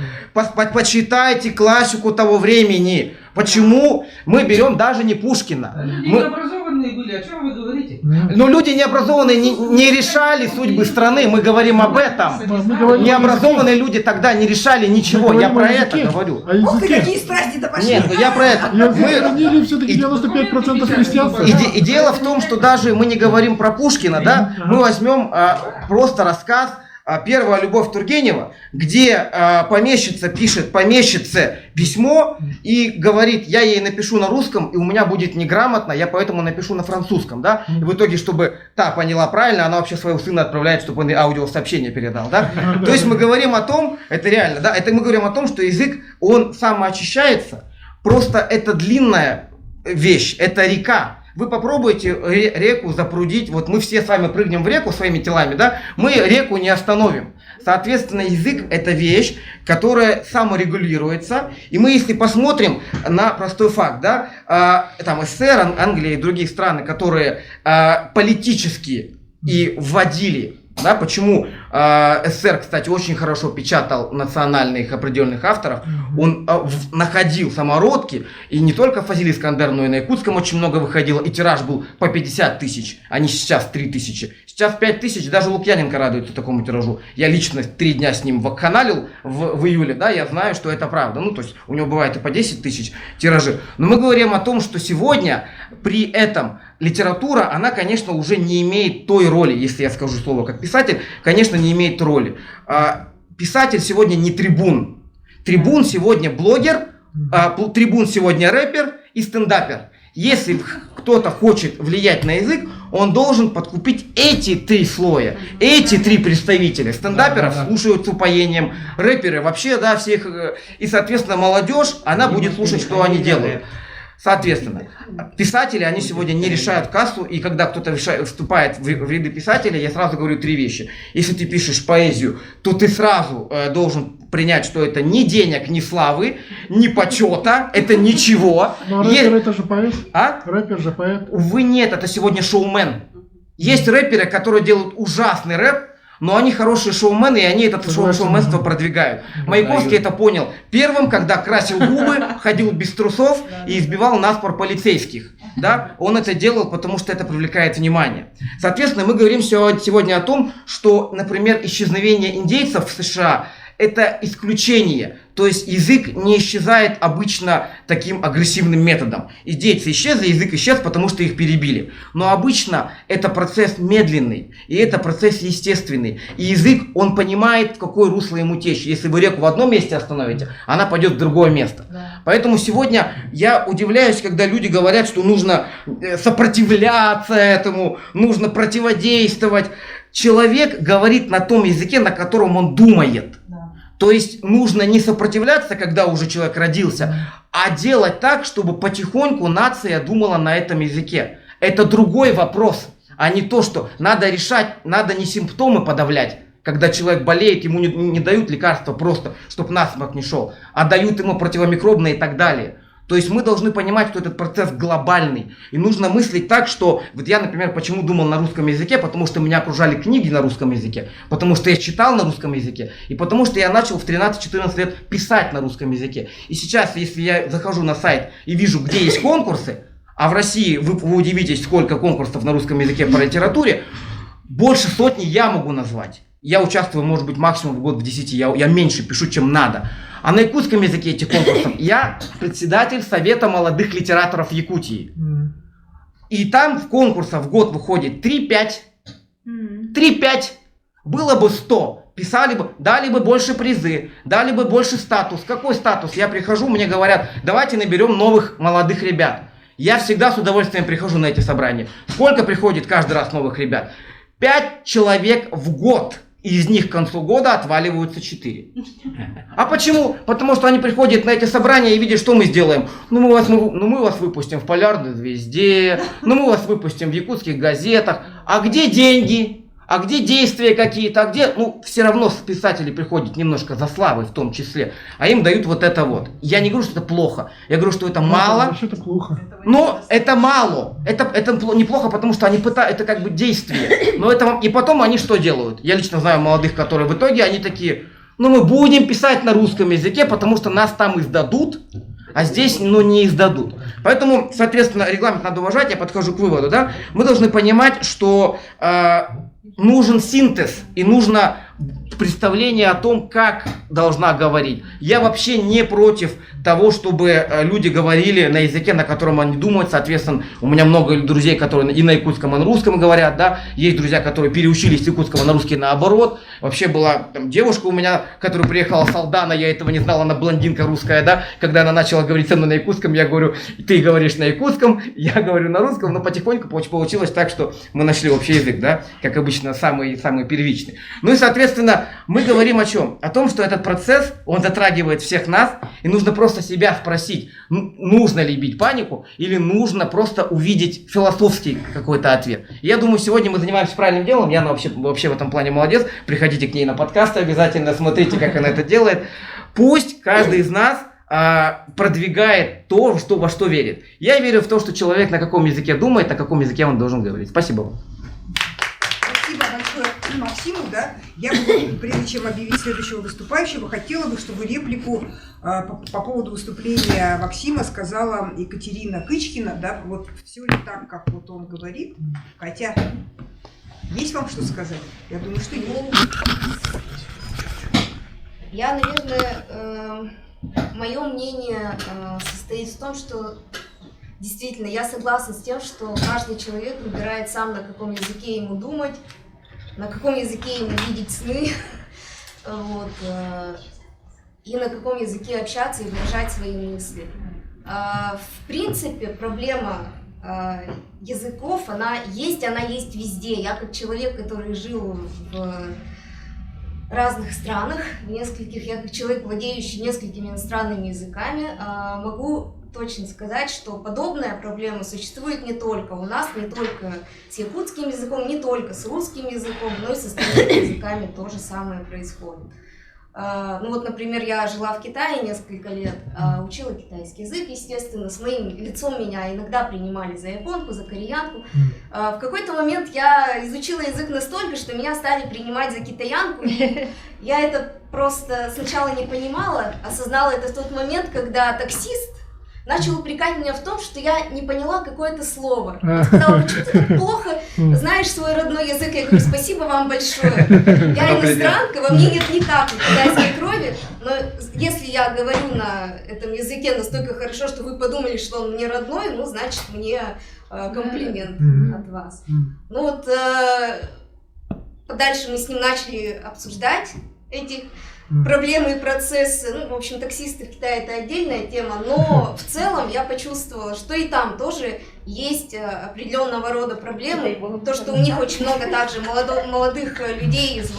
Почитайте классику того времени. Почему мы берем даже не Пушкина? Люди необразованные были, о чем вы говорите? Но люди необразованные не решали судьбы страны, мы говорим об этом. Необразованные люди тогда не решали ничего, я про это говорю. Ух ты, какие страсти-то пошли! Нет, я про это. Мы все-таки 95% христианства. И дело в том, что даже мы не говорим про Пушкина, да? Мы возьмем просто рассказ «Первая любовь» Тургенева, где помещица пишет помещице письмо и говорит: я ей напишу на русском, и у меня будет неграмотно, я поэтому напишу на французском, да? И в итоге, чтобы та поняла правильно, она вообще своего сына отправляет, чтобы он ей аудиосообщение передал, да? То есть мы говорим о том, это реально, да? Это мы говорим о том, что язык, он самоочищается, просто это длинная вещь, это река. Вы попробуйте реку запрудить, вот мы все с вами прыгнем в реку своими телами, да, мы реку не остановим. Соответственно, язык – это вещь, которая саморегулируется, и мы, если посмотрим на простой факт, да, там СССР, Англия и другие страны, которые политически и вводили, да, почему СССР, кстати, очень хорошо печатал национальных определенных авторов, он находил самородки, и не только Фазиль Искандер, но и на якутском очень много выходило, и тираж был по 50 тысяч, а не сейчас 3 тысячи. Сейчас 5 тысяч, даже Лукьяненко радуется такому тиражу. Я лично 3 дня с ним вакханалил в июле, да, я знаю, что это правда. Ну, то есть у него бывает и по 10 тысяч тиражи. Но мы говорим о том, что сегодня при этом литература, она, конечно, уже не имеет той роли, если я скажу слово как писатель, конечно, не имеет роли. Писатель сегодня не трибун. Трибун сегодня блогер, трибун сегодня рэпер и стендапер. Если кто-то хочет влиять на язык, он должен подкупить эти 3 слоя, эти 3 представителя. Стендаперов слушают с упоением, рэперы вообще, да, всех. И, соответственно, молодежь, она будет слушать, что они делают. Соответственно, писатели, они сегодня не решают кассу, и когда кто-то вступает в ряды писателей, я сразу говорю 3 вещи. Если ты пишешь поэзию, то ты сразу должен принять, что это ни денег, ни славы, ни почета, это ничего. Но рэпер это же поэт. А? Рэпер же поэт. Увы, нет, это сегодня шоумен. Есть рэперы, которые делают ужасный рэп, но они хорошие шоумены, и они это шоуменство продвигают. Маяковский это понял первым, когда красил губы, ходил без трусов и избивал наспор полицейских. Да? Он это делал, потому что это привлекает внимание. Соответственно, мы говорим сегодня о том, что, например, исчезновение индейцев в США – это исключение. То есть язык не исчезает обычно таким агрессивным методом. Индейцы исчезли, язык исчез, потому что их перебили. Но обычно это процесс медленный, и это процесс естественный. И язык, он понимает, в какое русло ему течь. Если вы реку в одном месте остановите, она пойдет в другое место. Да. Поэтому сегодня я удивляюсь, когда люди говорят, что нужно сопротивляться этому, нужно противодействовать. Человек говорит на том языке, на котором он думает. То есть нужно не сопротивляться, когда уже человек родился, а делать так, чтобы потихоньку нация думала на этом языке. Это другой вопрос, а не то, что надо решать, надо не симптомы подавлять. Когда человек болеет, ему не дают лекарства просто, чтобы насморк не шел, а дают ему противомикробные и так далее. То есть мы должны понимать, что этот процесс глобальный. И нужно мыслить так, что... Вот я, например, почему думал на русском языке? Потому что меня окружали книги на русском языке. Потому что я читал на русском языке. И потому что я начал в 13-14 лет писать на русском языке. И сейчас, если я захожу на сайт и вижу, где есть конкурсы, а в России вы удивитесь, сколько конкурсов на русском языке по литературе, больше сотни я могу назвать. Я участвую, может быть, максимум в год в 10, я меньше пишу, чем надо. А на якутском языке этих конкурсов я председатель Совета молодых литераторов Якутии. И там в конкурсах в год выходит 3-5. 3-5. Было бы 100. Писали бы, дали бы больше призы, дали бы больше статус. Какой статус? Я прихожу, мне говорят, давайте наберем новых молодых ребят. Я всегда с удовольствием прихожу на эти собрания. Сколько приходит каждый раз новых ребят? 5 человек в год. Из них к концу года отваливаются 4. А почему? Потому что они приходят на эти собрания и видят, что мы сделаем. Мы вас выпустим в Полярной звезде, мы вас выпустим в якутских газетах. А где деньги? А где действия какие-то? А где... все равно писатели приходят немножко за славой в том числе, а им дают вот это вот. Я не говорю, что это плохо. Я говорю, что это мало. Это плохо. Но это мало. Это неплохо, потому что они пытаются... Это как бы действие. Но это... И потом они что делают? Я лично знаю молодых, которые в итоге, они такие... мы будем писать на русском языке, потому что нас там издадут, а здесь, не издадут. Поэтому, соответственно, регламент надо уважать. Я подхожу к выводу, да? Мы должны понимать, что... нужен синтез и нужно представление о том, как должна говорить. Я вообще не против того, чтобы люди говорили на языке, на котором они думают. Соответственно, у меня много друзей, которые и на якутском, и на русском говорят, да. Есть друзья, которые переучились с якутского на русский наоборот. Вообще была девушка у меня, которая приехала с Алдана, я этого не знал, она блондинка русская, да. Когда она начала говорить со мной на якутском, я говорю, ты говоришь на якутском, я говорю на русском, но потихоньку получилось так, что мы нашли общий язык, да, как обычно, самый первичный. И, соответственно, мы говорим о чем? О том, что этот процесс, он затрагивает всех нас, и нужно просто себя спросить, нужно ли бить панику, или нужно просто увидеть философский какой-то ответ. И я думаю, сегодня мы занимаемся правильным делом, Яна вообще в этом плане молодец, приходите к ней на подкасты обязательно, смотрите, как она это делает. Пусть каждый из нас продвигает то, во что верит. Я верю в то, что человек на каком языке думает, на каком языке он должен говорить. Спасибо вам. Спасибо большое Максиму, да. Я бы, прежде чем объявить следующего выступающего, хотела бы, чтобы реплику по поводу выступления Максима сказала Екатерина Кычкина, да, вот все ли так, как вот он говорит. Катя, есть вам что сказать? Я думаю, что есть. Я, наверное, мое мнение состоит в том, что действительно я согласна с тем, что каждый человек выбирает сам, на каком языке ему думать, на каком языке ему видеть сны, вот, и на каком языке общаться и выражать свои мысли. В принципе, проблема языков, она есть везде. Я как человек, который жил в разных странах, в нескольких, я как человек, владеющий несколькими иностранными языками, могу точно сказать, что подобная проблема существует не только у нас, не только с якутским языком, не только с русским языком, но и с остальными языками то же самое происходит. Например, я жила в Китае несколько лет, учила китайский язык, естественно, с моим лицом меня иногда принимали за японку, за кореянку. В какой-то момент я изучила язык настолько, что меня стали принимать за китаянку. Я это просто сначала не понимала, осознала это в тот момент, когда таксист начал упрекать меня в том, что я не поняла какое-то слово. Он сказал, почему ты так плохо знаешь свой родной язык? Я говорю, спасибо вам большое. Я иностранка, во мне нет ни капли китайской крови, но если я говорю на этом языке настолько хорошо, что вы подумали, что он мне родной, значит, мне комплимент от вас. Дальше мы с ним начали обсуждать эти проблемы и процессы. В общем, таксисты в Китае — это отдельная тема, но в целом я почувствовала, что и там тоже есть определенного рода проблемы. То, что у них очень много также молодых людей из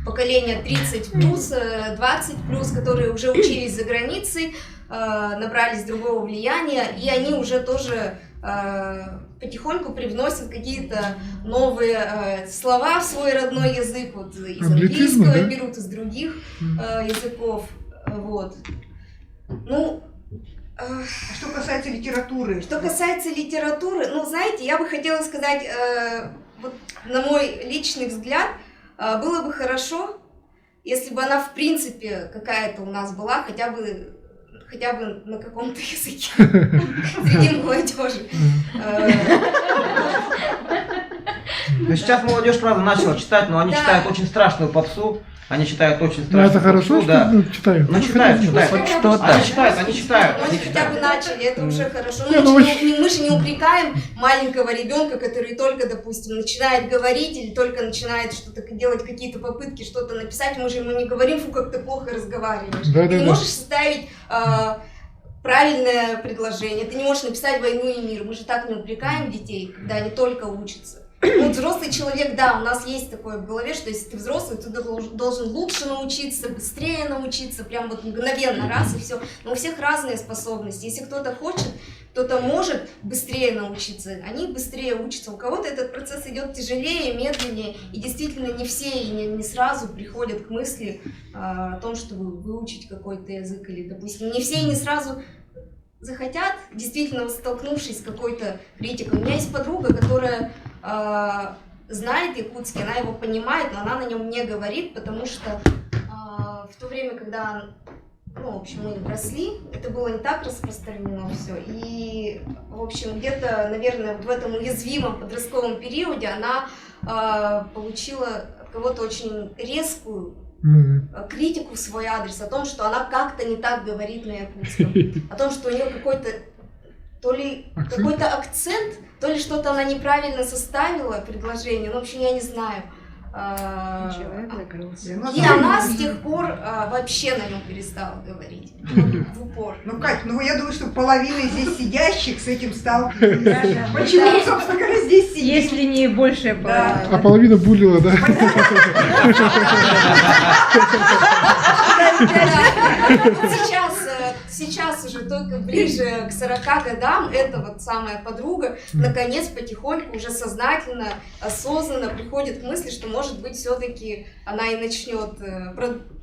поколения 30+, 20+, которые уже учились за границей, набрались другого влияния, и они уже тоже потихоньку привносят какие-то новые слова в свой родной язык, из английского, да? Берут из других языков, вот. Что касается литературы? Что касается литературы, знаете, я бы хотела сказать, на мой личный взгляд, было бы хорошо, если бы она в принципе какая-то у нас была, хотя бы хотя бы на каком-то языке среди молодежи. Ну, сейчас молодежь, правда, начала читать, но они читают очень страшную попсу. Они читают очень Ну, страшную это хорошо, попсу, да. что читают. Ну, читают. Хоть что-то. Они читают. Ну, они хотя бы начали, это уже хорошо. Не, ну, Мы же не упрекаем маленького ребенка, который только, допустим, начинает говорить или только начинает что-то делать, какие-то попытки что-то написать. Мы же ему не говорим, фу, как ты плохо разговариваешь. Да, Ты да, не да. можешь составить правильное предложение, ты не можешь написать «Войну и мир». Мы же так не упрекаем детей, когда они только учатся. Ну, взрослый человек, да, у нас есть такое в голове, что если ты взрослый, ты должен лучше научиться, быстрее научиться, прям вот мгновенно, раз и все. Но у всех разные способности. Если кто-то хочет, кто-то может быстрее научиться, они быстрее учатся. У кого-то этот процесс идет тяжелее, медленнее, и действительно не все и не сразу приходят к мысли о том, чтобы выучить какой-то язык, или, допустим, не все и не сразу захотят, действительно, вот столкнувшись с какой-то критикой. У меня есть подруга, которая знает якутский, она его понимает, но она на нем не говорит, потому что в то время, когда, ну, в общем, мы росли, это было не так распространено все. И, в общем, где-то, наверное, в этом уязвимом подростковом периоде она получила от кого-то очень резкую критику в свой адрес о том, что она как-то не так говорит на якутском, о том, что у нее какой-то то ли какой-то акцент, то ли что-то она неправильно составила предложение, ну, в общем, я не знаю. И она с тех пор вообще на нем перестала говорить. В упор. Ну, Кать, ну я думаю, что половина здесь сидящих с этим сталкиваются. Почему, собственно говоря, здесь сидит? Если не большая половина. А половина булила, да? Сейчас уже только ближе к 40 годам эта вот самая подруга наконец потихоньку уже сознательно, осознанно приходит к мысли, что может быть все-таки она и начнет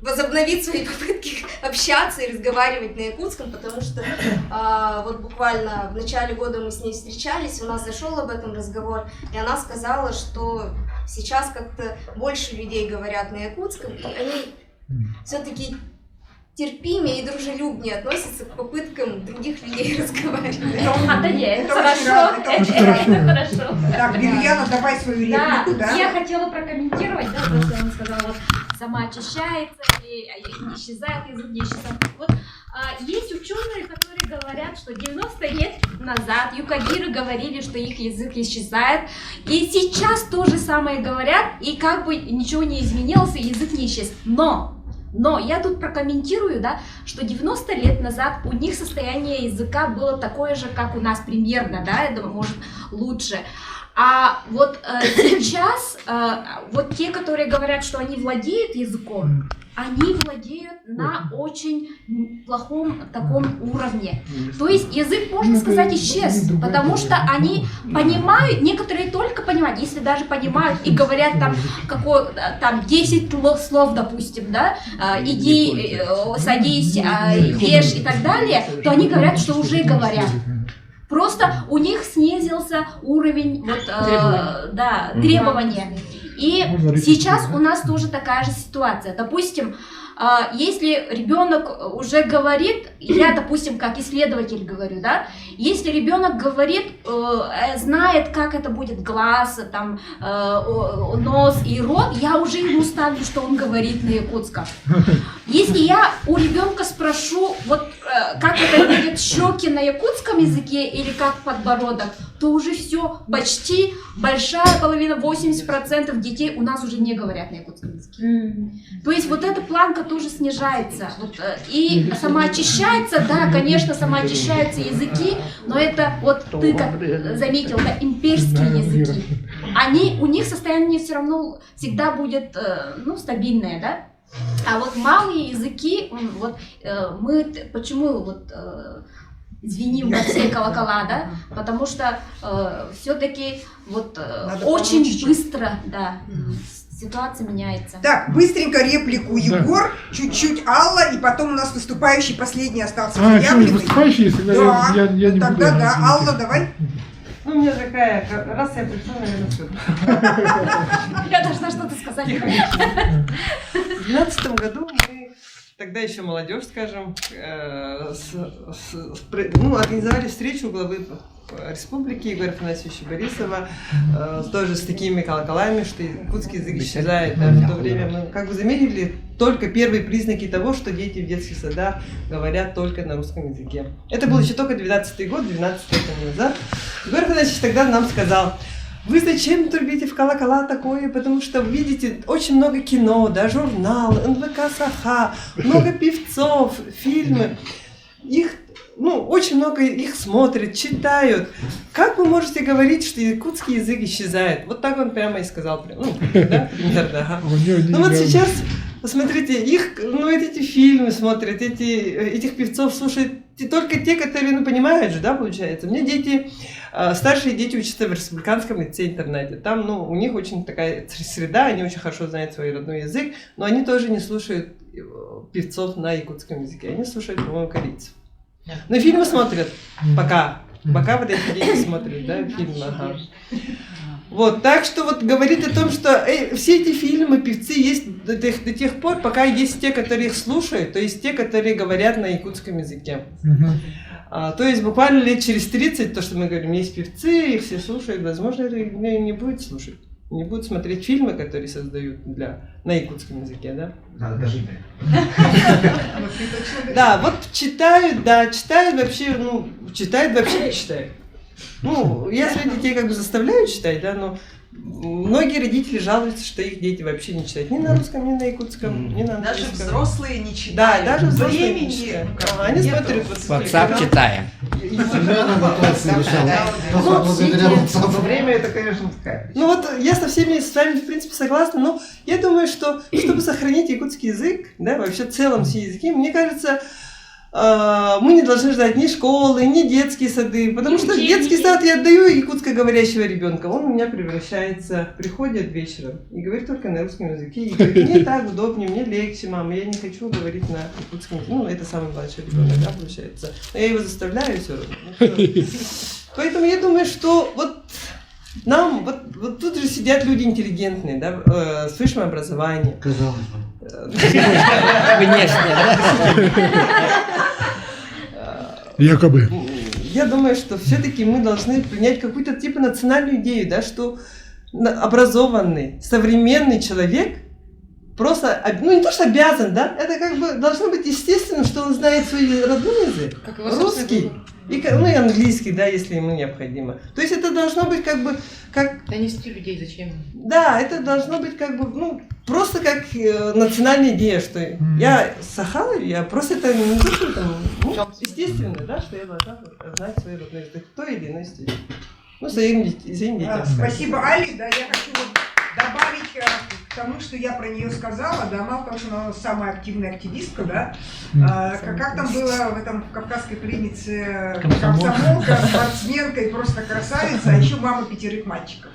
возобновить свои попытки общаться и разговаривать на якутском, потому что вот буквально в начале года мы с ней встречались, у нас зашел об этом разговор, и она сказала, что сейчас как-то больше людей говорят на якутском, и они все-таки терпимее и дружелюбнее относятся к попыткам других людей разговаривать. Это хорошо. Это хорошо. Так, Вильяна, давай свою реплику, да? Я хотела прокомментировать, да, то, что он сказал, вот, сама очищается, и исчезает язык, не исчезает. Вот, есть ученые, которые говорят, что 90 лет назад юкагиры говорили, что их язык исчезает, и сейчас то же самое говорят, и как бы ничего не изменилось, и язык не исчез. Но я тут прокомментирую, да, что 90 лет назад у них состояние языка было такое же, как у нас примерно, да, это может лучше. А вот сейчас, вот те, которые говорят, что они владеют языком, они владеют на очень плохом таком уровне. То есть язык, можно сказать, исчез, потому что они понимают, некоторые только понимают, если даже понимают и говорят там 10 слов, допустим, да, иди, садись, ешь и так далее, то они говорят, что уже говорят. Просто у них снизился уровень вот, требования. И сейчас у нас тоже такая же ситуация. Допустим, если ребенок уже говорит, я, допустим, как исследователь говорю, да, если ребенок говорит, знает, как это будет глаз, там, нос и рот, я уже ему ставлю, что он говорит на якутском. Если я у ребенка спрошу, вот как это будет щеки на якутском языке или как подбородок, то уже все, почти большая половина, 80% детей у нас уже не говорят на якутском языке. То есть вот эта планка тоже снижается. Вот, и самоочищается, да, конечно, самоочищаются языки, но это вот ты как заметил, да, имперские языки. У них состояние все равно всегда будет, стабильное, да? А вот малые языки, вот мы почему вот звеним во все колокола, да? Потому что все-таки вот очень быстро, да, ситуация меняется. Так, быстренько реплику Егор, чуть-чуть Алла, и потом у нас выступающий последний остался. Что, выступающий, если да, я не тогда буду. Да, Алла, давай. Ну, у меня такая, раз я пришла, наверное, все. Я должна что-то сказать. В 2012 году мы тогда еще молодежь, скажем, организовали встречу у главы республики Егора Афанасьевича Борисова, тоже с такими колоколами, что якутский язык исчезает. Да, в то время мы как бы заметили только первые признаки того, что дети в детских садах говорят только на русском языке. Это был еще только 12-й год, 12 лет назад. Егор Афанасьевич тогда нам сказал: вы зачем трубите в колокола такое? Потому что, видите, очень много кино, да, журналы, НВК Саха, много певцов, фильмы. Их, очень много их смотрят, читают. Как вы можете говорить, что якутский язык исчезает? Вот так он прямо и сказал. Да, примерно. Вот сейчас, посмотрите, эти фильмы смотрят, этих певцов слушают только те, которые, понимают же, да, получается. У меня дети, старшие дети учатся в республиканском лице-интернате. Там, у них очень такая среда, они очень хорошо знают свой родной язык, но они тоже не слушают певцов на якутском языке. Они слушают, по-моему, корейцев. Но фильмы смотрят пока. Пока вот эти дети смотрят, да, фильмы. Ага. Вот, так что вот говорит о том, что все эти фильмы, певцы есть до тех пор, пока есть те, которые их слушают, то есть те, которые говорят на якутском языке. То есть буквально лет через 30, то, что мы говорим, есть певцы, их все слушают, возможно, это не будет слушать. Не будут смотреть фильмы, которые создают на якутском языке, да? Надо дожить. Да, вот читают вообще, читают вообще не читают. Я своих детей как бы заставляю читать, да, но многие родители жалуются, что их дети вообще не читают ни на русском, ни на якутском, ни на английском. Даже взрослые не читают. Да, даже взрослые не читают. Они смотрят WhatsApp читаем. Время это, конечно, такая. Я со всеми с вами, в принципе, согласна, но я думаю, что чтобы сохранить якутский язык, да, вообще в целом все языки, мне кажется, мы не должны ждать ни школы, ни детские сады, потому что в детский сад я отдаю якутскоговорящего ребенка, он у меня приходит вечером и говорит только на русском языке, и говорит: мне так удобнее, мне легче, мама, я не хочу говорить на якутском языке. Это самый младший ребенок, да, получается. Но я его заставляю все равно. Поэтому я думаю, что нам, тут же сидят люди интеллигентные, да, с высшим образованием. Казалось бы. Внешне, Якобы. Я думаю, что все-таки мы должны принять какую-то типа национальную идею, да, что образованный, современный человек просто, не то что обязан, да, это как бы должно быть естественным, что он знает свой родной язык, русский, и английский, да, если ему необходимо. То есть это должно быть как бы донести людей зачем? Да, это должно быть как бы, просто как национальная идея, что я Саха, я просто это не то, что там, естественно, да, что я должна знать свой родной язык в той или иной степени. Своим детям. Спасибо, Али, да, я хочу добавить к тому, что я про нее сказала, да, мало того, что она самая активная активистка, да, как там было в этом кавказской пленнице, комсомолка, спортсменка и просто красавица, а еще мама 5 мальчиков.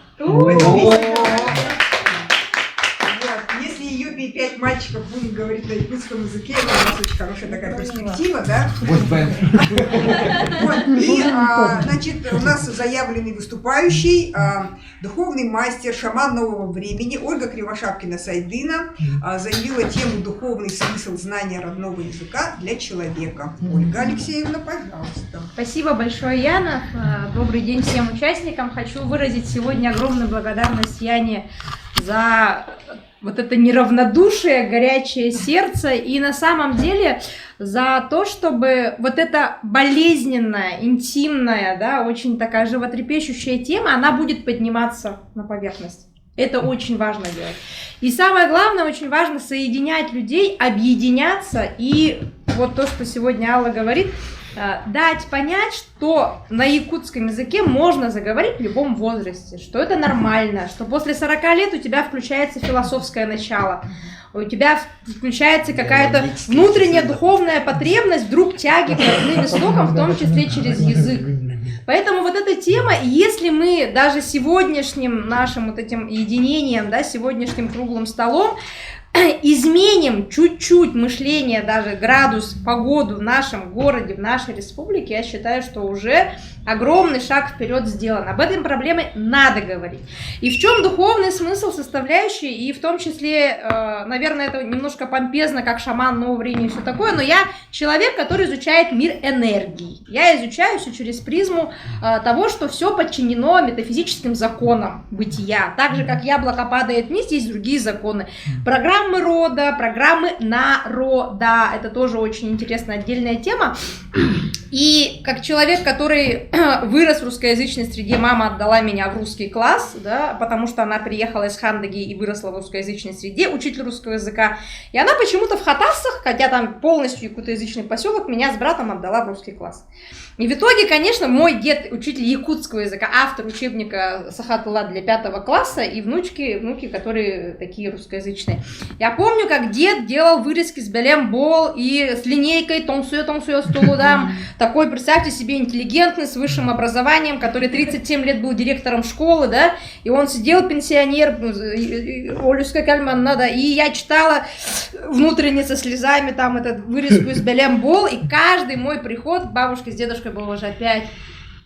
Если ее 5 мальчиков будут говорить на якутском языке, это у нас очень хорошая такая перспектива, да? И, значит, у нас заявленный выступающий, духовный мастер, шаман нового времени Ольга Кривошапкина-Сайдына заявила тему «Духовный смысл знания родного языка для человека». Ольга Алексеевна, пожалуйста. Спасибо большое, Яна. Добрый день всем участникам. Хочу выразить сегодня огромную благодарность Яне за вот это неравнодушие, горячее сердце и на самом деле за то, чтобы вот эта болезненная, интимная, да, очень такая животрепещущая тема, она будет подниматься на поверхность. Это очень важно делать. И самое главное, очень важно соединять людей, объединяться и вот то, что сегодня Алла говорит, дать понять, что на якутском языке можно заговорить в любом возрасте, что это нормально, что после 40 лет у тебя включается философское начало, у тебя включается какая-то внутренняя духовная потребность, вдруг тяги к родным истокам, в том числе через язык. Поэтому вот эта тема, если мы даже сегодняшним нашим вот этим единением, да, сегодняшним круглым столом изменим чуть-чуть мышление, даже градус, погоду в нашем городе, в нашей республике, я считаю, что уже огромный шаг вперед сделан. Об этой проблеме надо говорить. И в чем духовный смысл составляющий, и в том числе, наверное, это немножко помпезно, как шаман нового времени и все такое, но я человек, который изучает мир энергии. Я изучаю все через призму того, что все подчинено метафизическим законам бытия. Так же, как яблоко падает вниз, есть другие законы. Программы рода, программы народа. Это тоже очень интересная отдельная тема. И как человек, который вырос в русскоязычной среде, мама отдала меня в русский класс, да, потому что она приехала из Хандаги и выросла в русскоязычной среде, учитель русского языка. И она почему-то в Хатасах, хотя там полностью якутоязычный поселок, меня с братом отдала в русский класс. И в итоге, конечно, мой дед, учитель якутского языка, автор учебника Сахатула для 5 класса, и внуки, которые такие русскоязычные. Я помню, как дед делал вырезки с белем-бол и с линейкой тонсуё стулудам. Такой, представьте себе, интеллигентный, с высшим образованием, который 37 лет был директором школы, да, и он сидел, пенсионер, Олюска Кальман, да, и я читала внутренне со слезами там эту вырезку из белем-бол, и каждый мой приход к бабушке с дедушкой был уже опять,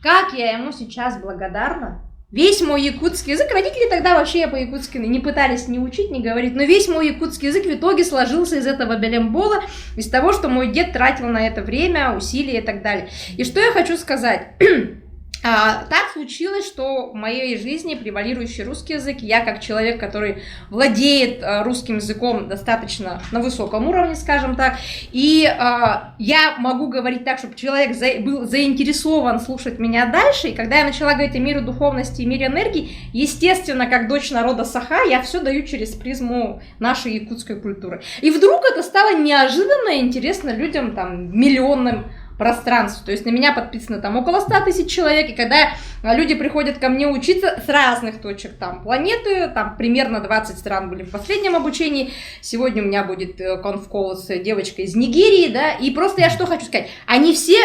как я ему сейчас благодарна. Весь мой якутский язык, родители тогда вообще я по-якутски не пытались ни учить, ни говорить, но весь мой якутский язык в итоге сложился из этого белембола, из того, что мой дед тратил на это время, усилия и так далее. И что я хочу сказать? Так случилось, что в моей жизни превалирующий русский язык. Я как человек, который владеет русским языком достаточно на высоком уровне, скажем так, и я могу говорить так, чтобы человек был заинтересован слушать меня дальше. И когда я начала говорить о мире духовности и мире энергии, естественно, как дочь народа Саха, я все даю через призму нашей якутской культуры. И вдруг это стало неожиданно интересно людям, там, миллионным пространству. То есть на меня подписано там около 100 000 человек, и когда люди приходят ко мне учиться с разных точек там планеты, там примерно 20 стран были в последнем обучении, сегодня у меня будет конф-колл с девочкой из Нигерии, да, и просто я что хочу сказать, они все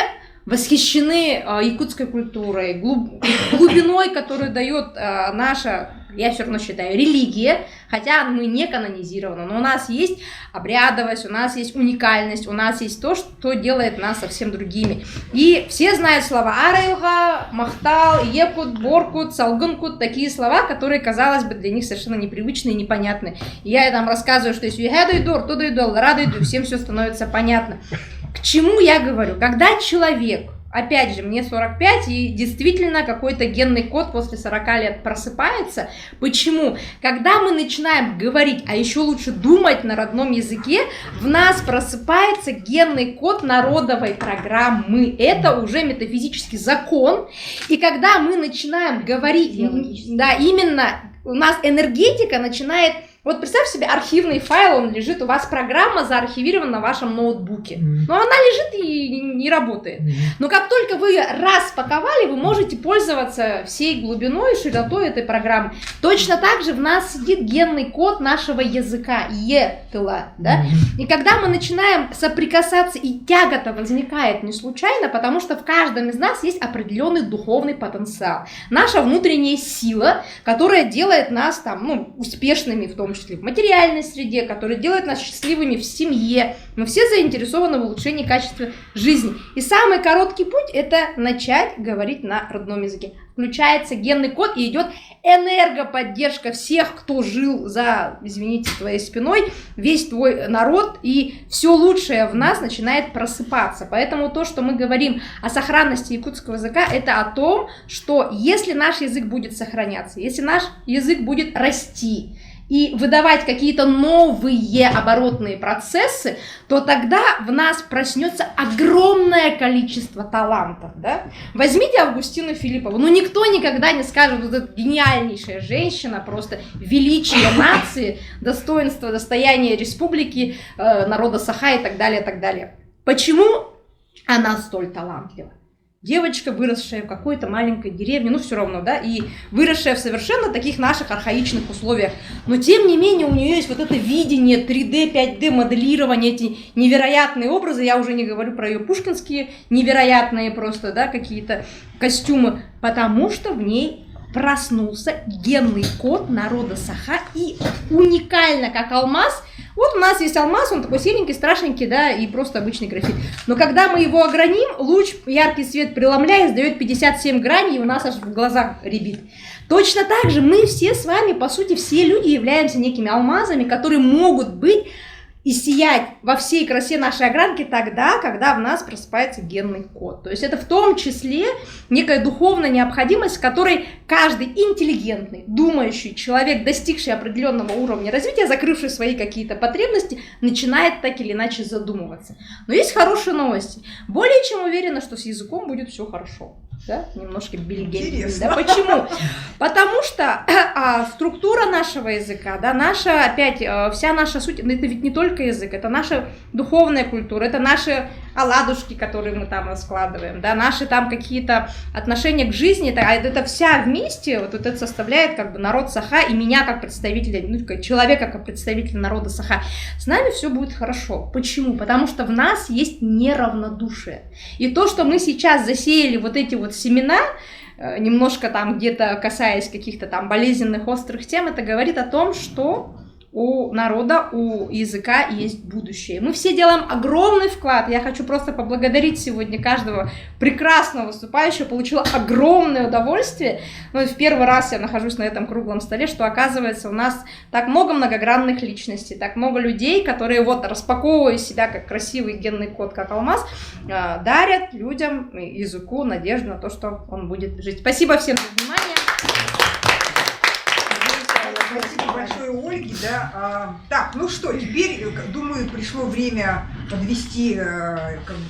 восхищены якутской культурой, глубиной, которую дает наша, я все равно считаю, религия, хотя мы не канонизированы, но у нас есть обрядовость, у нас есть уникальность, у нас есть то, что делает нас совсем другими. И все знают слова арайлга, махтал, епут, боркут, салгункут, такие слова, которые, казалось бы, для них совершенно непривычны и непонятны. И я там рассказываю, что если я дойду, то дойду, радойду, всем все становится понятно. К чему я говорю? Когда человек, опять же, мне 45, и действительно какой-то генный код после 40 лет просыпается. Почему? Когда мы начинаем говорить, а еще лучше думать на родном языке, в нас просыпается генный код народовой программы. Это уже метафизический закон. И когда мы начинаем говорить, да, именно у нас энергетика начинает... Вот представь себе архивный файл, он лежит, у вас программа заархивирована на вашем ноутбуке. Но она лежит и не работает. Но как только вы распаковали, вы можете пользоваться всей глубиной и широтой этой программы. Точно так же в нас сидит генный код нашего языка, етла, да? И когда мы начинаем соприкасаться, и тяга-то возникает не случайно, потому что в каждом из нас есть определенный духовный потенциал. Наша внутренняя сила, которая делает нас там, ну, успешными в том числе в материальной среде, которые делают нас счастливыми в семье. Мы все заинтересованы в улучшении качества жизни. И самый короткий путь – это начать говорить на родном языке. Включается генный код и идет энергоподдержка всех, кто жил за, извините, твоей спиной, весь твой народ, и все лучшее в нас начинает просыпаться. Поэтому то, что мы говорим о сохранности якутского языка, это о том, что если наш язык будет сохраняться, если наш язык будет расти, и выдавать какие-то новые оборотные процессы, то тогда в нас проснется огромное количество талантов. Да? Возьмите Августину Филиппову. Ну, никто никогда не скажет, вот эта гениальнейшая женщина, просто величие нации, достоинство, достояние республики, народа Саха и так далее, и так далее. Почему она столь талантлива? Девочка, выросшая в какой-то маленькой деревне, ну все равно, да, и выросшая в совершенно таких наших архаичных условиях. Но тем не менее у нее есть вот это видение 3D, 5D моделирование, эти невероятные образы, я уже не говорю про ее пушкинские невероятные просто, да, какие-то костюмы, потому что в ней проснулся генный код народа Саха, и уникально, как алмаз, Вот у нас есть алмаз, он такой серенький, страшненький, да, и просто обычный графит. Но когда мы его ограним, луч, яркий свет преломляет, сдает 57 граней, и у нас аж в глазах рябит. Точно так же мы все с вами, по сути, все люди являемся некими алмазами, которые могут быть и сиять во всей красе нашей огранки тогда, когда в нас просыпается генный код. То есть это в том числе некая духовная необходимость, с которой каждый интеллигентный, думающий человек, достигший определенного уровня развития, закрывший свои какие-то потребности, начинает так или иначе задумываться. Но есть хорошие новости. Более чем уверена, что с языком будет все хорошо. Да? Немножко бельгийский. Да? Почему? Потому что структура нашего языка, да, наша, опять, вся наша суть, это ведь не только язык, это наша духовная культура, это наши оладушки, которые мы там раскладываем, да, наши там какие-то отношения к жизни, это вся вместе, вот это составляет как бы народ Саха, и меня как представителя, ну, как человека, как представителя народа Саха. С нами все будет хорошо. Почему? Потому что в нас есть неравнодушие. И то, что мы сейчас засеяли вот эти вот семена, немножко там где-то касаясь каких-то там болезненных, острых тем, это говорит о том, что у народа, у языка есть будущее. Мы все делаем огромный вклад. Я хочу просто поблагодарить сегодня каждого прекрасного выступающего. Получила огромное удовольствие. Ну, в первый раз я нахожусь на этом круглом столе, что оказывается у нас так много многогранных личностей, так много людей, которые вот распаковывая себя как красивый генный код, как алмаз, дарят людям, языку надежду на то, что он будет жить. Спасибо всем за внимание. Спасибо большое, Ольге. Да. Так, ну что, теперь, думаю, пришло время подвести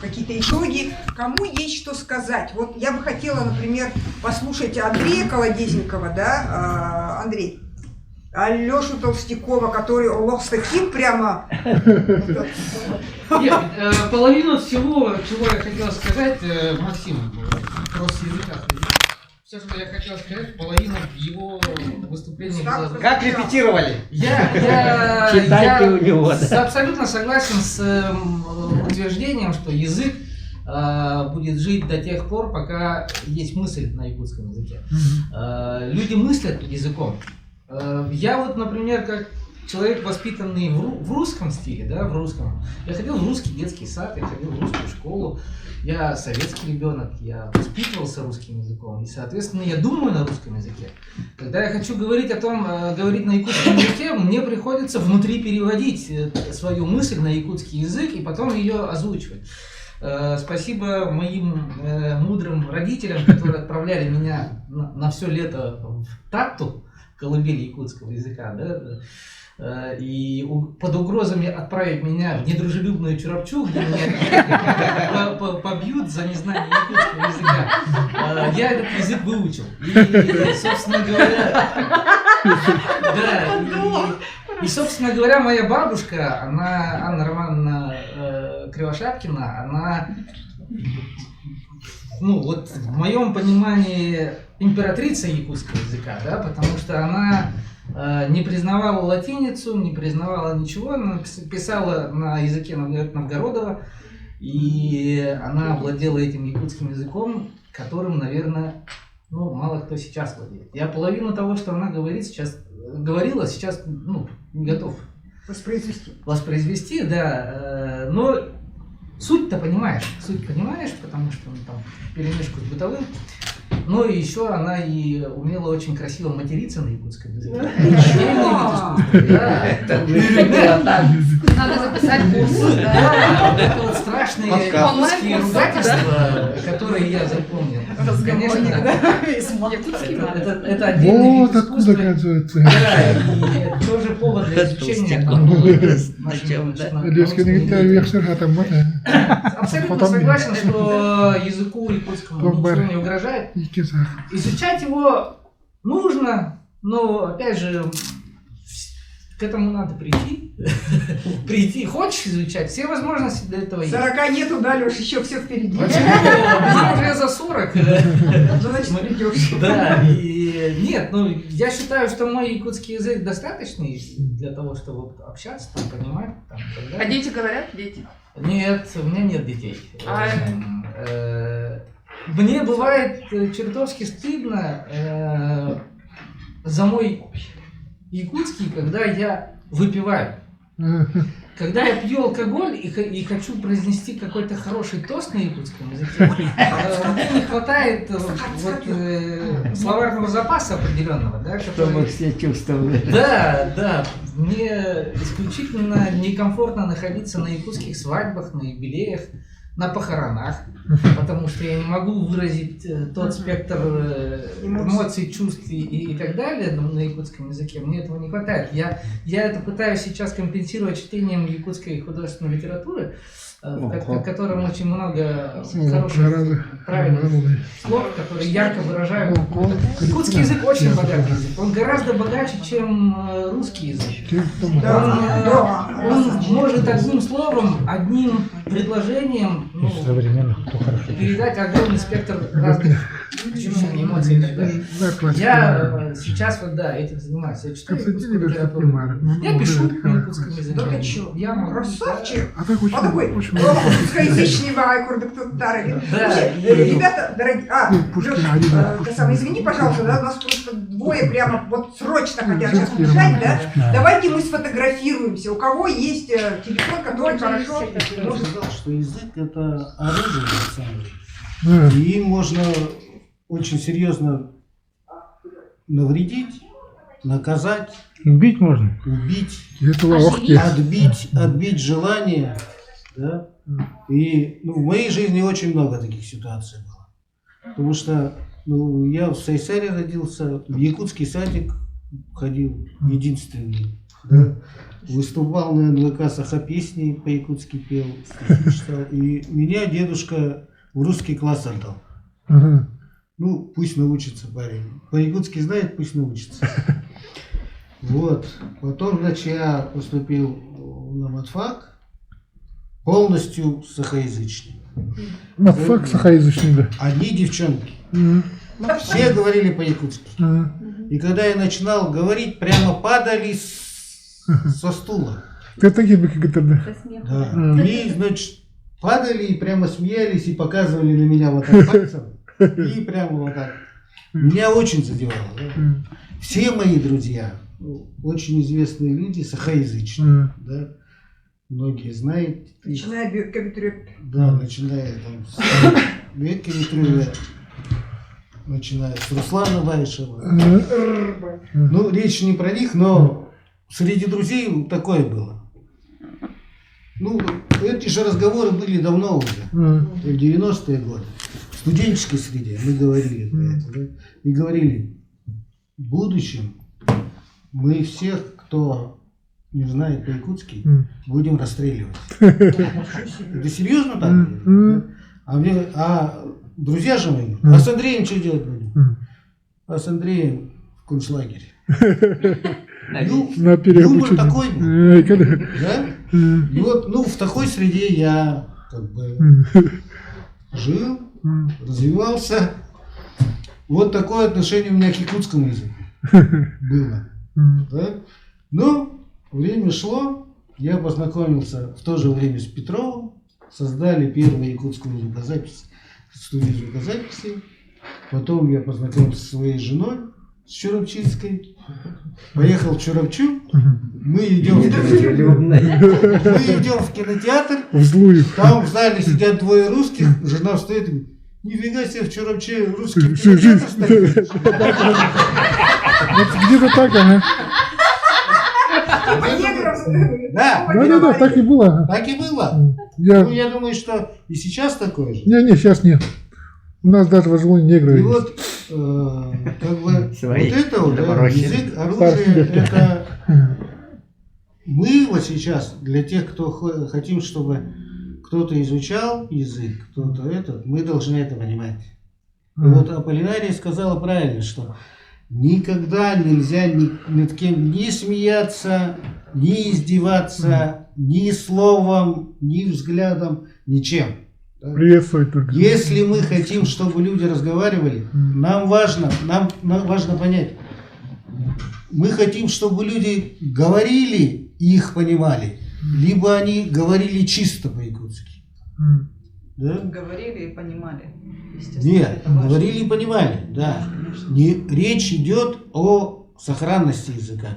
какие-то итоги. Кому есть что сказать? Вот я бы хотела, например, послушать Андрея Колодезникова, да, Андрей, Алешу Толстякова, который с таким прямо... Нет, половину всего, чего я хотел сказать, Максим, просто языка. Все, что я хотел сказать, половина его выступления была... Как репетировали? Читайте у него, да. Абсолютно согласен с утверждением, что язык будет жить до тех пор, пока есть мысль на якутском языке. Люди мыслят языком. Я вот, например, как человек, воспитанный в русском стиле, да, в русском. Я ходил в русский детский сад, я ходил в русскую школу. Я советский ребенок, я воспитывался русским языком, и, соответственно, я думаю на русском языке. Когда я хочу говорить о том, говорить на якутском языке, мне приходится внутри переводить свою мысль на якутский язык и потом ее озвучивать. Спасибо моим мудрым родителям, которые отправляли меня на все лето в Тарту, колыбель якутского языка, да, и под угрозами отправить меня в недружелюбную Чурапчу, где меня побьют за незнание якутского языка, я этот язык выучил. И, собственно говоря, и, собственно говоря, моя бабушка, Анна Романовна Кривошапкина, она, ну вот в моем понимании, императрица якутского языка, да, потому что она не признавала латиницу, не признавала ничего, она писала на языке Новгородова, и она владела этим якутским языком, которым, наверное, ну, мало кто сейчас владеет. Я половину того, что она говорила, сейчас ну, не готов воспроизвести, да, но суть-то понимаешь, потому что ну, там перемешку с бытовым. Но еще она и умела очень красиво материться на якутском языке. Надо записать курсы. Да, это вот страшные якутские ругательства, которые я запомнил. Конечно, это отдельный вид искусства. Вот откуда, оказывается. Да, и это тоже повод для изучения. Абсолютно согласен, что языку якутскому ничего не угрожает. Изучать его нужно, но, опять же, к этому надо прийти. Прийти. Хочешь изучать? Все возможности для этого есть. 40 нету, да, Леш, еще все впереди. Мне уже за 40. Значит, придешь. Да, и нет, ну, я считаю, что мой якутский язык достаточный для того, чтобы общаться, там, понимать. Там, а дети говорят? Дети? Нет, у меня нет детей. Мне бывает чертовски стыдно за мой якутский, когда я выпиваю. Когда я пью алкоголь и хочу произнести какой-то хороший тост на якутском языке, мне не хватает словарного запаса определенного, да, чтобы все чувствовали. Да, мне исключительно некомфортно находиться на якутских свадьбах, на юбилеях, на похоронах, потому что я не могу выразить тот спектр эмоций, чувств и так далее на якутском языке. Мне этого не хватает. Я это пытаюсь сейчас компенсировать чтением якутской художественной литературы, в котором очень много хороших, правильных слов, которые ярко выражают. Якутский язык очень богатый язык. Он гораздо богаче, чем русский язык. Он может одним словом, одним предложением передать огромный спектр разных чувств, эмоций и так далее. Я сейчас этим занимаюсь. Я читаю якутскую литературу. Я пишу на якутском языке. Да ты чё? Я красавчик! А так очень, такой русскоязычный вайкур, ребята, дорогие, извини, пожалуйста, да, у нас просто двое прямо вот срочно хотят сейчас убежать, да? Давайте мы сфотографируемся. У кого есть телефон, который хорошо... Я сказал, что язык это оружие, на самом деле. И им можно очень серьезно навредить, наказать. Убить можно. Убить, отбить желание. Да? И в моей жизни очень много таких ситуаций было. Потому что я в Сайсаре родился, в якутский садик ходил единственный. Да? Выступал на НВК Саха-песни, по-якутски пел, читал. И меня дедушка в русский класс отдал. Пусть научится парень. По-якутски знает, пусть научится. Вот. Потом, значит, я поступил на матфак. Полностью сахаязычный. Матфак сахаязычный, да. Одни девчонки. Все говорили по-якутски. И когда я начинал говорить, прямо падали со стула. Ты такие бы как это, да. И, значит, падали и прямо смеялись и показывали на меня вот так пальцем. И прямо вот так. Меня очень задевало. Да? Все мои друзья, очень известные люди, сахаязычные. Да? Многие знают. Начиная Беккавитрюк. Да, начиная с Беккавитрюка, начиная с Руслана Байшева. Речь не про них, но среди друзей такое было. Эти же разговоры были давно уже, в 90-е годы. В студенческой среде мы говорили про это, да? И говорили, в будущем мы всех, кто не знает по-якутски, будем расстреливать. Это серьезно так? А друзья же мои, а с Андреем что делать будем? А с Андреем в концлагере. Юмор такой был. Да? И вот, в такой среде я жил, развивался. Вот такое отношение у меня к якутскому языку было. Да? Время шло, я познакомился в то же время с Петровым, создали первую якутскую звукозапись, студию звукозаписи. Потом я познакомился со своей женой, с Чуравчинской. Поехал в Чуравчу, мы идем в кинотеатр, там в зале сидят двое русских, жена встает и говорит, нифига себе, в Чуравче русский кинотеатр стоит. Где-то так, ага. Да, так и было. Так и было. Я думаю, что и сейчас такое же. Не, сейчас нет. У нас даже в Ажлоне негры. И вот, язык, оружие, это мы вот сейчас, для тех, кто хотим, чтобы кто-то изучал язык, кто-то мы должны это понимать. И вот Аполлинария сказала правильно, что никогда нельзя над кем ни смеяться, ни издеваться, ни словом, ни взглядом, ничем. Приветствовать только. Если мы хотим, чтобы люди разговаривали, нам важно понять, мы хотим, чтобы люди говорили и их понимали, либо они говорили чисто по-якутски. Да? Говорили и понимали. Нет, говорили и понимали, да. Речь идет о сохранности языка.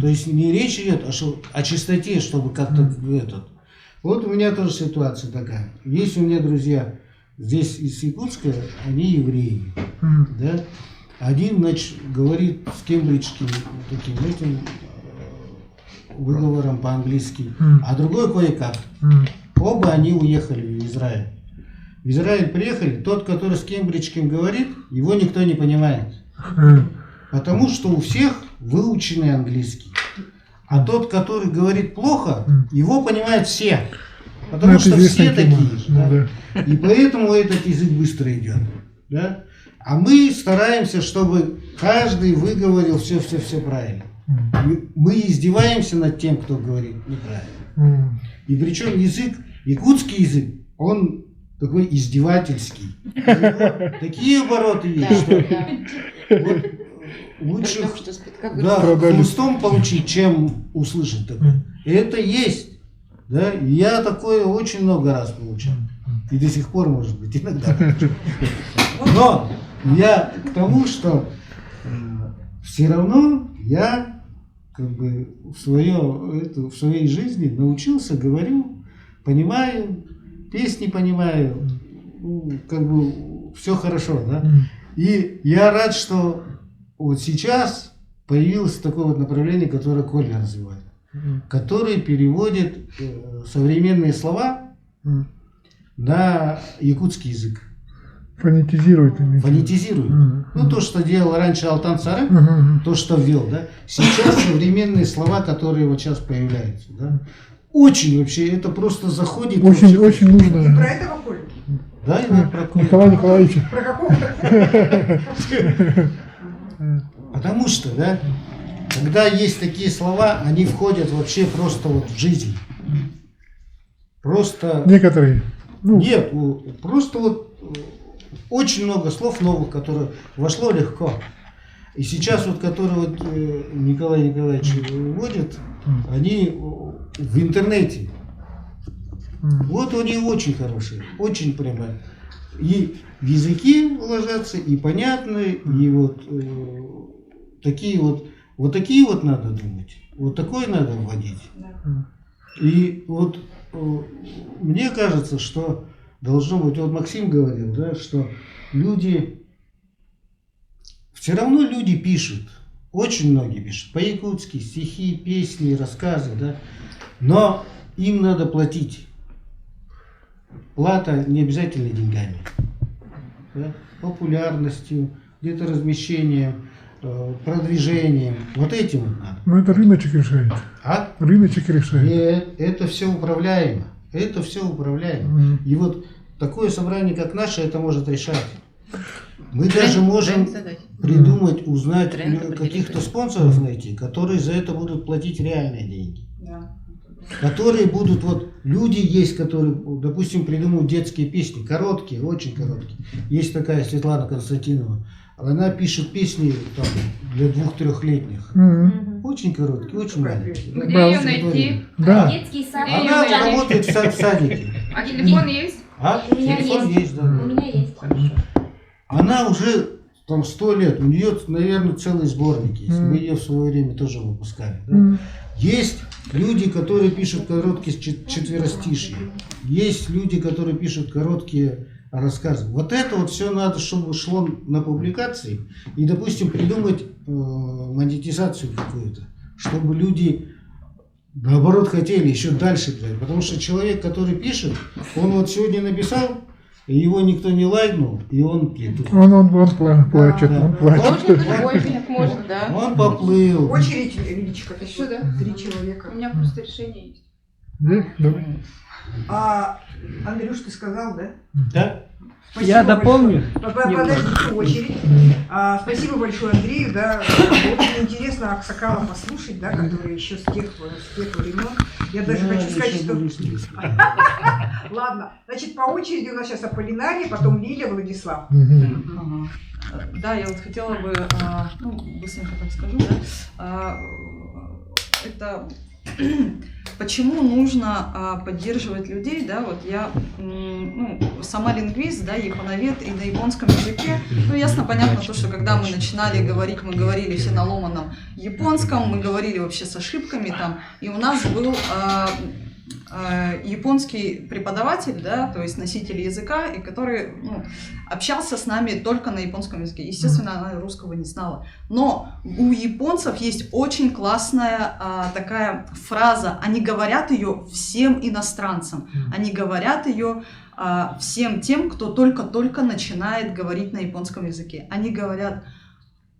То есть не речь идет о чистоте, чтобы как-то этот. Вот у меня тоже ситуация такая. Есть у меня друзья здесь из Якутска, они евреи. Да? Один, значит, говорит с кембриджским таким этим выговором по-английски, а другой кое-как. Оба они уехали в Израиль. В Израиль приехали, тот, который с кембриджским говорит, его никто не понимает. Потому что у всех выученный английский. А тот, который говорит плохо, его понимают все. Потому что все такие. Да. И поэтому этот язык быстро идет. Да? А мы стараемся, чтобы каждый выговорил все правильно. И мы издеваемся над тем, кто говорит неправильно. И причем язык, якутский язык, он такой издевательский. Такие обороты есть, что вот лучше хлыстом получить, чем услышать такое. Это есть. Да? И я такое очень много раз получал. И до сих пор, может быть, иногда получу. Но я к тому, что все равно я как бы в своей жизни научился, говорю, понимаю, песни понимаю, как бы все хорошо, да. И я рад, что вот сейчас появилось такое вот направление, которое Коля развивает, который переводит современные слова на якутский язык. Фонетизирует. Фонетизирует. Ну, то, что делал раньше Алтан Цары, то, что ввел, да. Сейчас современные слова, которые вот сейчас появляются, да. Очень вообще, это просто заходит. Очень, очень нужно. Ты про этого Коля? Да, я про Коля. Николая Николаевича. Про какого-то? Потому что, да, когда есть такие слова, они входят вообще просто вот в жизнь. Просто... Некоторые. Нет, просто вот очень много слов новых, которые вошло легко. И сейчас вот, которые вот Николай Николаевич вводит, они в интернете. Вот они очень хорошие, очень прямо. И в языки ложатся, и понятные, и вот такие вот такие вот надо думать. Вот такое надо вводить. И вот мне кажется, что должно быть, вот Максим говорил, да, что люди, все равно люди пишут, очень многие пишут, по-якутски, стихи, песни, рассказы, да, но им надо платить. Плата не обязательно деньгами, да, популярностью, где-то размещением, продвижением, вот этим вот надо. Но это рыночек решает. А? Рыночек решает. Нет, это все управляемо. Это все управляемо. И вот такое собрание, как наше, это может решать. Мы даже можем придумать, узнать, каких-то спонсоров найти, которые за это будут платить реальные деньги. Которые будут, вот люди есть, которые, допустим, придумывают детские песни, короткие, очень короткие. Есть такая Светлана Константинова. Она пишет песни там, для 2-3-летних. Очень короткие, очень маленькие. Где ее найти? Да. Детский сад. Она работает в садике. А телефон есть? А? У меня Телефон есть, да. У меня есть. Она уже там 100 лет, у нее, наверное, целый сборник есть. Мы ее в свое время тоже выпускали. Да? Есть люди, которые пишут короткие четверостишья. Есть люди, которые пишут короткие рассказы. Вот это вот все надо, чтобы шло на публикации. И, допустим, придумать монетизацию какую-то, чтобы люди, наоборот, хотели еще дальше брать. Потому что человек, который пишет, он вот сегодня написал, и его никто не лайкнул, и он плетет. Он плачет, он плачет. Может, да. Он поплыл. Очередь, Лилечка, ты Сюда. 3 человека. У меня просто решение есть. А, Андрюш, ты сказал, да? Да. Спасибо Я дополню. Подождите очередь. Спасибо большое Андрею, да. Очень интересно Аксакала послушать, да, который еще с тех времен. Я даже хочу сказать, что... Ладно, значит, по очереди у нас сейчас Аполлинарий, потом Лилия, Владислав. Да, я вот хотела бы, быстренько так скажу, да, это почему нужно поддерживать людей, да, вот я сама лингвист, да, японовед, и на японском языке, ясно, понятно то, что когда мы начинали говорить, мы говорили все на ломаном японском, мы говорили вообще с ошибками там, и у нас был японский преподаватель, да, то есть носитель языка, и который общался с нами только на японском языке. Естественно, она русского не знала. Но у японцев есть очень классная такая фраза. Они говорят ее всем иностранцам. Они говорят ее всем тем, кто только-только начинает говорить на японском языке. Они говорят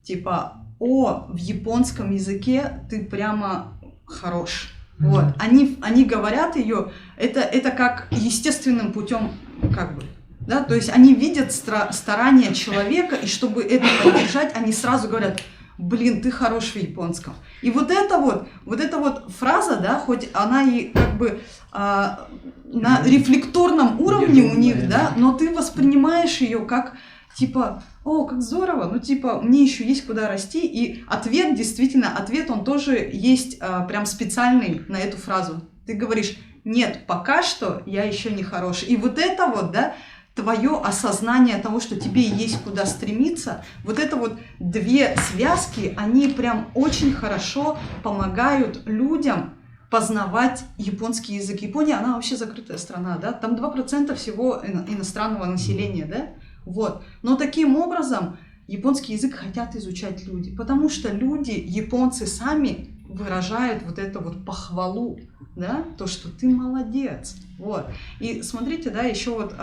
типа: «О, в японском языке ты прямо хорош». Вот. Они говорят ее, это как естественным путем, как бы, да, то есть они видят старания человека, и чтобы это поддержать, они сразу говорят: блин, ты хорош в японском. И вот эта вот фраза, да, хоть она и как бы на рефлекторном уровне у них, да, но ты воспринимаешь ее как типа: о, как здорово, ну типа мне еще есть куда расти. И ответ, действительно, он тоже есть прям специальный на эту фразу. Ты говоришь: нет, пока что я еще не хорош. И вот это вот, да, твое осознание того, что тебе есть куда стремиться, вот это вот две связки, они прям очень хорошо помогают людям познавать японский язык. Япония, она вообще закрытая страна, да, там 2% всего иностранного населения, да. Вот. Но таким образом японский язык хотят изучать люди, потому что люди, японцы сами выражают вот эту вот похвалу, да, то, что ты молодец. Вот. И смотрите, да, еще вот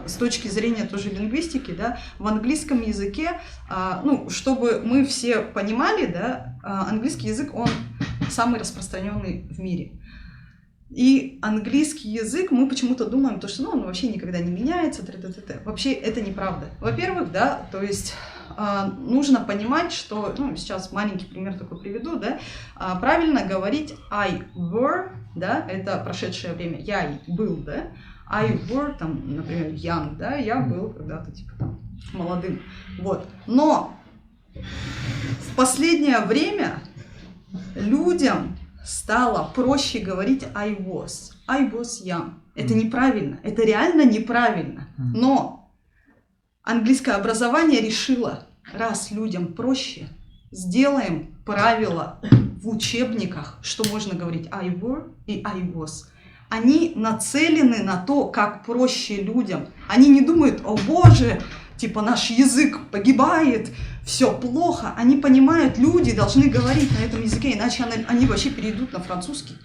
с точки зрения тоже лингвистики, да, в английском языке, чтобы мы все понимали, да, английский язык, он самый распространенный в мире. И английский язык, мы почему-то думаем, что он вообще никогда не меняется, вообще это неправда. Во-первых, да, то есть нужно понимать, что, сейчас маленький пример такой приведу, да, правильно говорить I were, да, это прошедшее время, я был, да, I were, там, например, young, да, я был когда-то, типа, там, молодым, вот. Но в последнее время людям стало проще говорить I was young. Это неправильно, это реально неправильно. Но английское образование решило, раз людям проще, сделаем правила в учебниках, что можно говорить I were и I was. Они нацелены на то, как проще людям. Они не думают: о боже, типа наш язык погибает, все плохо. Они понимают, люди должны говорить на этом языке, иначе они вообще перейдут на французский.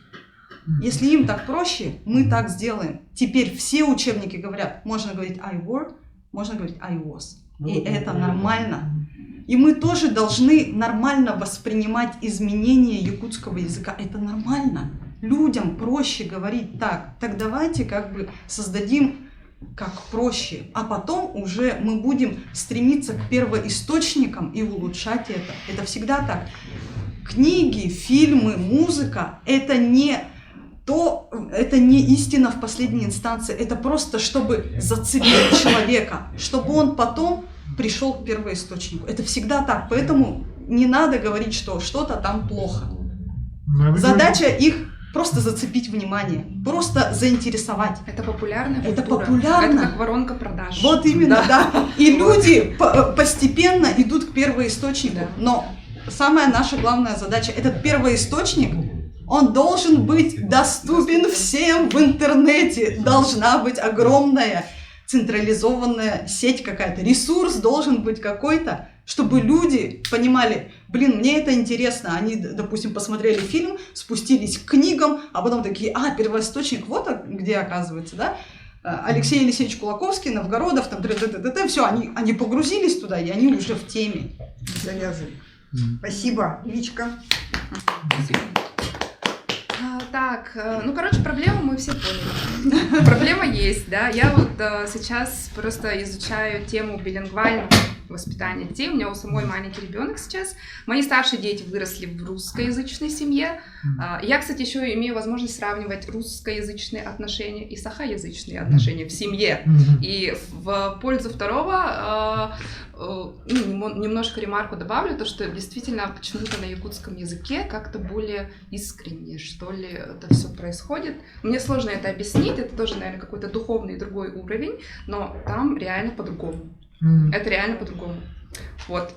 Если им так проще, мы так сделаем. Теперь все учебники говорят: можно говорить I were, можно говорить I was. И это нормально. И мы тоже должны нормально воспринимать изменения якутского языка. Это нормально. Людям проще говорить так. Так давайте как бы создадим как проще, а потом уже мы будем стремиться к первоисточникам и улучшать это. Это всегда так. Книги, фильмы, музыка — это не истина в последней инстанции, это просто чтобы зацепить человека, чтобы он потом пришел к первоисточнику. Это всегда так, поэтому не надо говорить, что что-то там плохо. Задача их просто зацепить внимание, просто заинтересовать. Это популярная культура. Это популярно. Это как воронка продаж. Вот именно, да. И люди постепенно идут к первоисточнику. Да. Но самая наша главная задача — этот первоисточник, он должен быть доступен всем в интернете. Должна быть огромная централизованная сеть какая-то. Ресурс должен быть какой-то, чтобы люди понимали: блин, мне это интересно. Они, допустим, посмотрели фильм, спустились к книгам, а потом такие: первоисточник, вот где оказывается, да? Алексей Елисеевич Кулаковский, Новгородов, там, все, они погрузились туда, и они уже в теме. Завязывай. Спасибо, Личка. Так, проблему мы все поняли. Проблема есть, да. Я вот сейчас просто изучаю тему билингвального воспитания детей. У меня у самой маленький ребенок сейчас. Мои старшие дети выросли в русскоязычной семье. Я, кстати, еще имею возможность сравнивать русскоязычные отношения и сахаязычные отношения в семье. И в пользу второго немножко ремарку добавлю, то, что действительно почему-то на якутском языке как-то более искренне, что ли, это все происходит. Мне сложно это объяснить, это тоже, наверное, какой-то духовный другой уровень, но там реально по-другому. Это реально по-другому. Вот.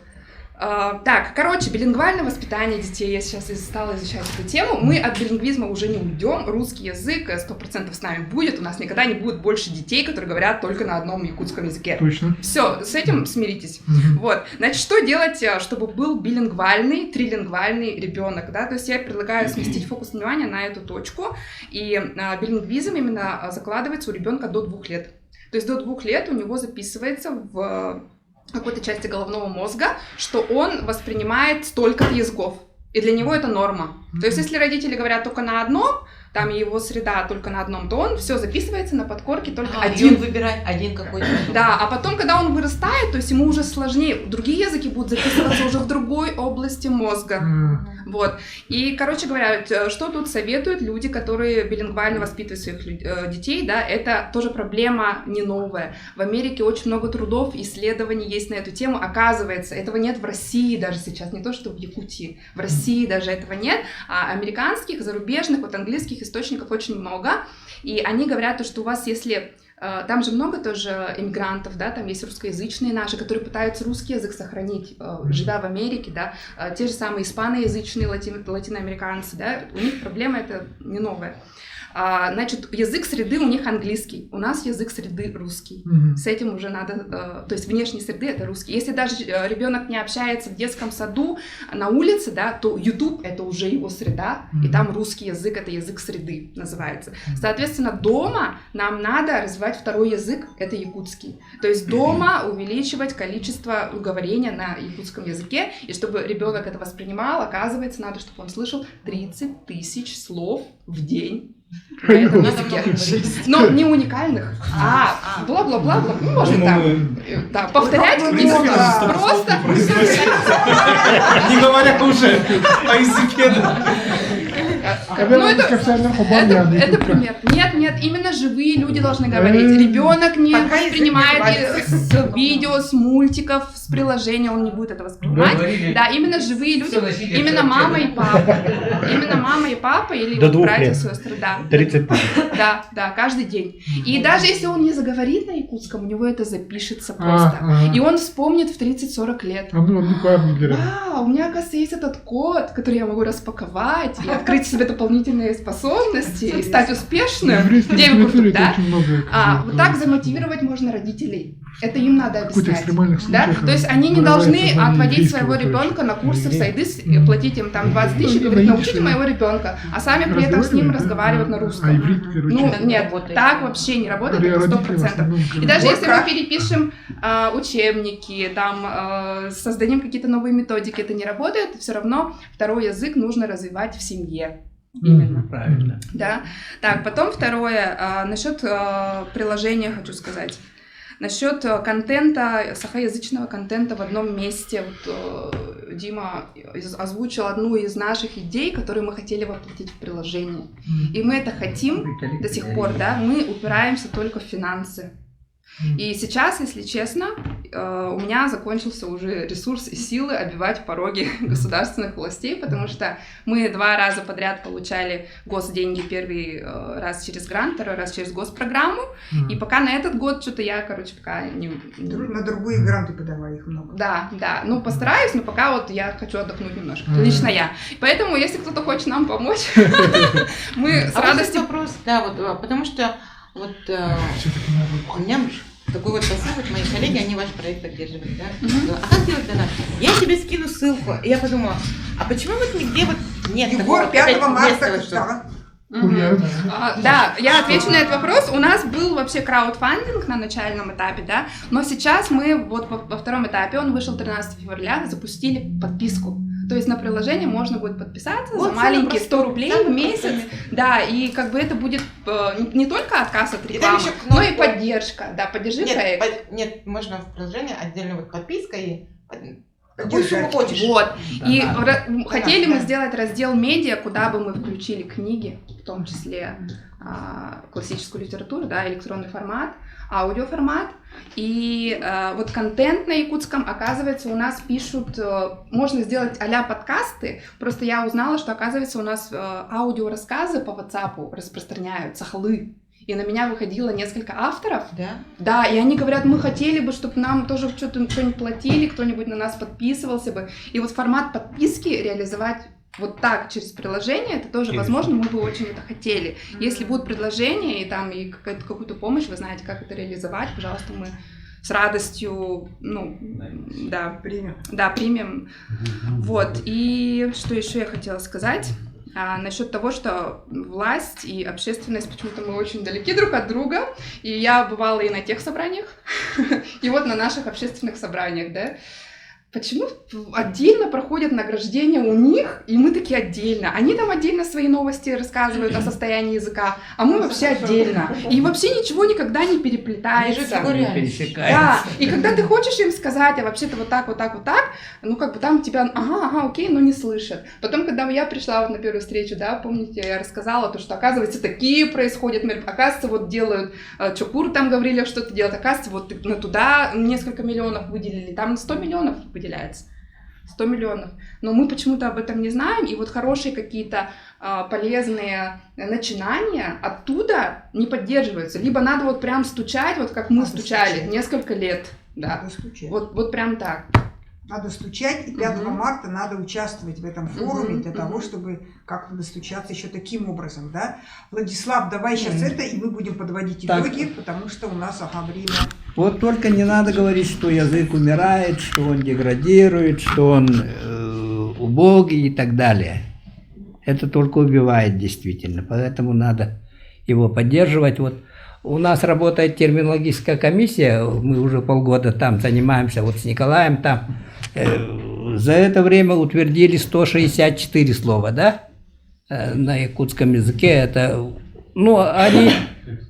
Так, короче, билингвальное воспитание детей. Я сейчас стала изучать эту тему. Мы от билингвизма уже не уйдем. Русский язык 100% с нами будет. У нас никогда не будет больше детей, которые говорят только на одном якутском языке. Точно. Все, с этим смиритесь. Вот. Значит, что делать, чтобы был билингвальный, трилингвальный ребенок, да? То есть я предлагаю сместить фокус внимания на эту точку. И билингвизм именно закладывается у ребенка до 2 лет. То есть до 2 лет у него записывается в какой-то части головного мозга, что он воспринимает столько языков. И для него это норма. То есть если родители говорят только на одном, там его среда только на одном, то он все записывается на подкорке только один. И он выбирает один какой-то. Да, а потом, когда он вырастает, то есть ему уже сложнее, другие языки будут записываться уже в другой области мозга. Вот. И, короче говоря, что тут советуют люди, которые билингвально воспитывают своих детей, да, это тоже проблема не новая. В Америке очень много трудов, исследований есть на эту тему. Оказывается, этого нет в России даже сейчас, не то что в Якутии. В России даже этого нет, а американских, зарубежных, вот английских источников очень много. И они говорят, что у вас, если... Там же много тоже иммигрантов, да, там есть русскоязычные наши, которые пытаются русский язык сохранить, живя в Америке, да, те же самые испаноязычные латиноамериканцы, да, у них проблема это не новая. Значит, язык среды у них английский, у нас язык среды русский. С этим уже надо, то есть внешней среды это русский. Если даже ребенок не общается в детском саду, на улице, да, то YouTube это уже его среда, и там русский язык это язык среды называется. Соответственно, дома нам надо развивать второй язык, это якутский. То есть дома увеличивать количество говорения на якутском языке, и чтобы ребенок это воспринимал, оказывается, надо, чтобы он слышал 30 тысяч слов в день. На этом языке. Но не уникальных, бла-бла-бла-бла. Ну, можно там повторять какие-то просто. Не говоря уже о языке. Ну, это пример. Нет, именно живые люди должны говорить. Ребенок не воспринимает с видео, с мультиков, с приложения, он не будет это воспринимать. Да, именно живые люди, именно мама и папа. Именно мама и папа или братья, сестры, да. 30 тысяч. Да, каждый день. И даже если он не заговорит на якутском, у него это запишется просто. И он вспомнит в 30-40 лет. У меня, оказывается, есть этот код, который я могу распаковать и открыть себе дополнительные способности и стать успешным. Да? Вот так замотивировать можно родителей. Это им надо объяснять. Да? То есть они не должны отводить своего ребенка на курсы в Сайдыс, платить им там 20 тысяч и говорить, научите моего ребенка, а сами при этом с ним разговаривать на русском. Ну, нет, так вообще не работает, это 100%. И даже если мы перепишем учебники, там, создадим какие-то новые методики, это не работает, все равно второй язык нужно развивать в семье. Именно. Правильно. Да. Так, потом второе, насчет приложения хочу сказать. Насчет контента, сахаязычного контента в одном месте. Вот, Дима озвучил одну из наших идей, которую мы хотели воплотить в приложение. И мы это хотим до сих пор, да, мы упираемся только в финансы. И сейчас, если честно, у меня закончился уже ресурс и силы оббивать пороги государственных властей, потому что мы 2 раза подряд получали госденьги, первый раз через грант, второй раз через госпрограмму, и пока на этот год что-то я, пока не... На другие гранты подавай, их много. Да, ну постараюсь, но пока вот я хочу отдохнуть немножко, лично я. Поэтому, если кто-то хочет нам помочь, мы с радостью... вопрос, да, вот, потому что вот у меня такой вот посыл, вот мои коллеги, они ваш проект поддерживают, да? А как делать тогда? Я тебе скину ссылку, и я подумала, а почему вот нигде вот нет Егор, 5 марта, да, я отвечу на этот вопрос. У нас был вообще краудфандинг на начальном этапе, да, но сейчас мы вот во втором этапе, он вышел 13 февраля, запустили подписку. То есть на приложение можно будет подписаться Вот за маленькие самый 100 рублей самый в месяц. простой. Да, и как бы это будет не только отказ от И там рекламы, еще но и кнопка. поддержка. Да, поддержи проект. Нет, можно в приложении отдельно вот подписка и Поддержать. больше хочешь. Вот. И Да. хотели Да. мы сделать раздел медиа, куда бы мы включили книги, в том числе классическую литературу, да, электронный формат, аудиоформат. И вот контент на якутском, оказывается, у нас пишут, можно сделать а-ля подкасты, просто я узнала, что, оказывается, у нас аудиорассказы по WhatsApp распространяют, сахлы. И на меня выходило несколько авторов. Да? Да, и они говорят, мы хотели бы, чтобы нам тоже что-нибудь платили, кто-нибудь на нас подписывался бы. И вот формат подписки реализовать вот так через приложение, это тоже возможно, мы бы очень это хотели. Если будут предложения и там и какую-то помощь, вы знаете, как это реализовать, пожалуйста, мы с радостью, примем. Вот, и что еще я хотела сказать? Насчет того, что власть и общественность, почему-то мы очень далеки друг от друга, и я бывала и на тех собраниях, и вот на наших общественных собраниях, да. Почему отдельно проходят награждения у них, и мы такие отдельно? Они там отдельно свои новости рассказывают о состоянии языка, а мы вообще отдельно. И вообще ничего никогда не переплетается. Да, и когда ты хочешь им сказать, а вообще-то вот так, ну как бы там тебя, ага, окей, но не слышат. Потом, когда я пришла вот на первую встречу, да, помните, я рассказала то, что, оказывается, такие происходят, оказывается, вот делают, Чокур там Гаврилев что-то делает, оказывается, вот на туда несколько миллионов выделили, там 100 миллионов выделяется. 100 миллионов. Но мы почему-то об этом не знаем, и вот хорошие какие-то полезные начинания оттуда не поддерживаются. Либо надо вот прям стучать, вот как мы стучали несколько лет. Да. Вот прям так. Надо стучать, и 5 марта надо участвовать в этом форуме для того, чтобы как-то достучаться еще таким образом, да? Владислав, давай сейчас это, и мы будем подводить итоги, потому что у нас время. Вот только не надо говорить, что язык умирает, что он деградирует, что он убогий и так далее. Это только убивает действительно, поэтому надо его поддерживать. Вот у нас работает терминологическая комиссия, мы уже полгода там занимаемся, вот с Николаем там. За это время утвердили 164 слова, да, на якутском языке. Это, они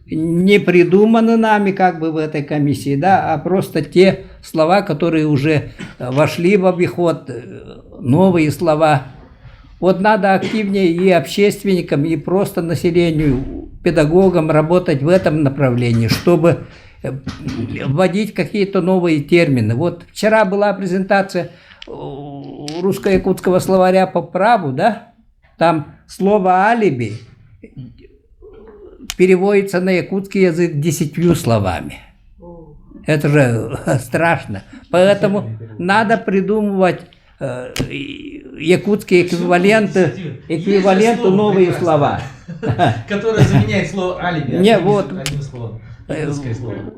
не придуманы нами как бы в этой комиссии, да, а просто те слова, которые уже вошли в обиход, новые слова. Вот надо активнее и общественникам, и просто населению, педагогам работать в этом направлении, чтобы вводить какие-то новые термины. Вот вчера была презентация русско-якутского словаря по праву, да? Там слово «алиби» переводится на якутский язык 10 словами. Это же страшно. Поэтому надо придумывать якутские эквиваленты новые слова. Которые заменяют слово «алиби». Не, вот. Одним словом.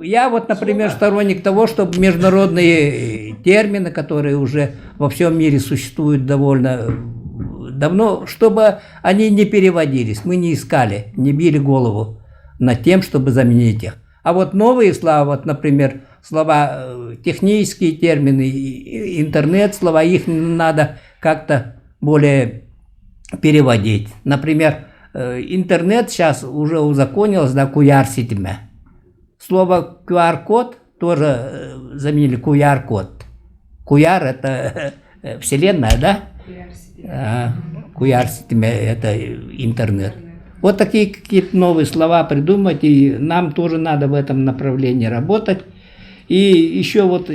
Я вот, например, сторонник того, чтобы международные термины, которые уже во всем мире существуют довольно давно, чтобы они не переводились, мы не искали, не били голову над тем, чтобы заменить их. А вот новые слова, вот, например, слова технические термины, интернет-слова, их надо как-то более переводить. Например, интернет сейчас уже узаконилось, да, QR-сетями. Слово QR-код тоже заменили QR-код. QR – это вселенная, да? QR-сетями – это интернет. Вот такие какие-то новые слова придумать, и нам тоже надо в этом направлении работать. И еще вот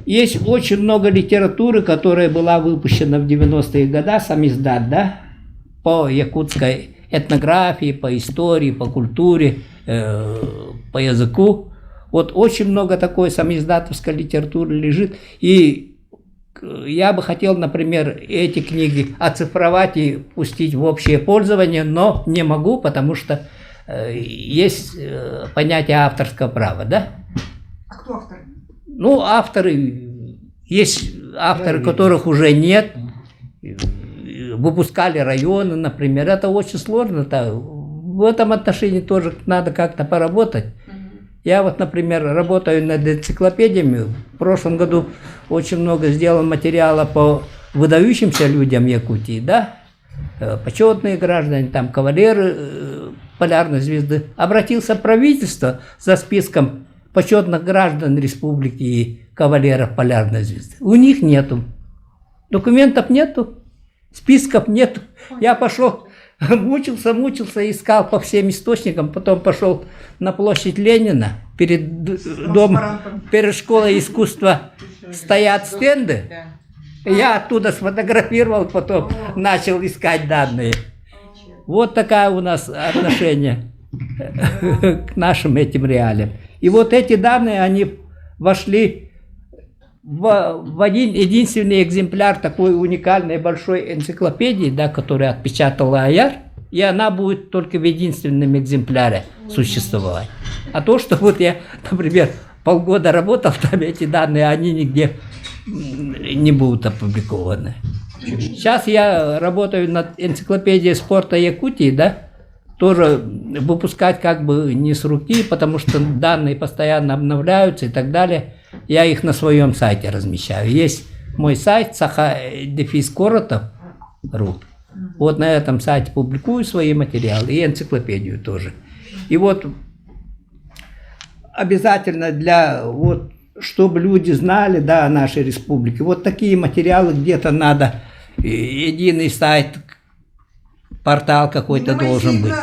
есть очень много литературы, которая была выпущена в 90-е годы, самиздат, да, по якутской этнографии, по истории, по культуре, по языку. Вот очень много такой самиздатовской литературы лежит. И я бы хотел, например, эти книги оцифровать и пустить в общее пользование, но не могу, потому что есть понятие авторского права, да? А кто автор? Ну, авторы, есть авторы, которых уже нет, выпускали районы, например, это очень сложно, в этом отношении тоже надо как-то поработать. Я вот, например, работаю над энциклопедиями, в прошлом году очень много сделал материала по выдающимся людям Якутии, да, почетные граждане, там, кавалеры полярной звезды, обратился правительство за списком почетных граждан республики и кавалеров полярной звезды. У них нету. Документов нету, списков нету. Я пошел, мучился, искал по всем источникам, потом пошел на площадь Ленина, перед домом, перед школой искусства стоят стенды. Я оттуда сфотографировал, потом начал искать данные. Вот такая у нас отношение к нашим этим реалиям. И вот эти данные, они вошли в один единственный экземпляр такой уникальной большой энциклопедии, да, которую отпечатала АЯР, и она будет только в единственном экземпляре существовать. А то, что вот я, например, полгода работал, там эти данные, они нигде не будут опубликованы. Сейчас я работаю над энциклопедией спорта Якутии, да, тоже выпускать как бы не с руки, потому что данные постоянно обновляются и так далее. Я их на своем сайте размещаю. Есть мой сайт saha-korotov.ru. Вот на этом сайте публикую свои материалы и энциклопедию тоже. И вот обязательно для, вот, чтобы люди знали, да, о нашей республике, вот такие материалы где-то надо, единый сайт, портал какой-то должен быть.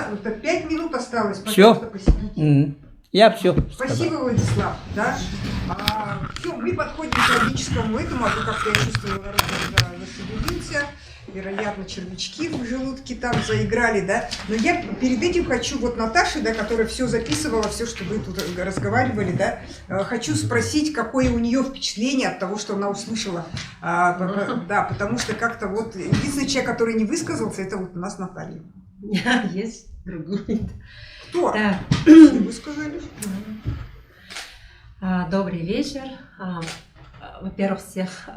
5 минут осталось, Все? пожалуйста, посетите. Я все Спасибо, сказал. Владислав. Да? Все, мы подходим к логическому этому, а то как-то я чувствую, народ зашевелился. Вероятно, червячки в желудке там заиграли, да. Но я перед этим хочу, вот Наташе, да, которая все записывала, все, что вы тут разговаривали, да, хочу спросить, какое у нее впечатление от того, что она услышала. Да, потому что как-то вот единственный человек, который не высказался, это вот у нас Наталья. Есть другой. Кто? Да. Вы сказали. Добрый вечер. Во-первых, всех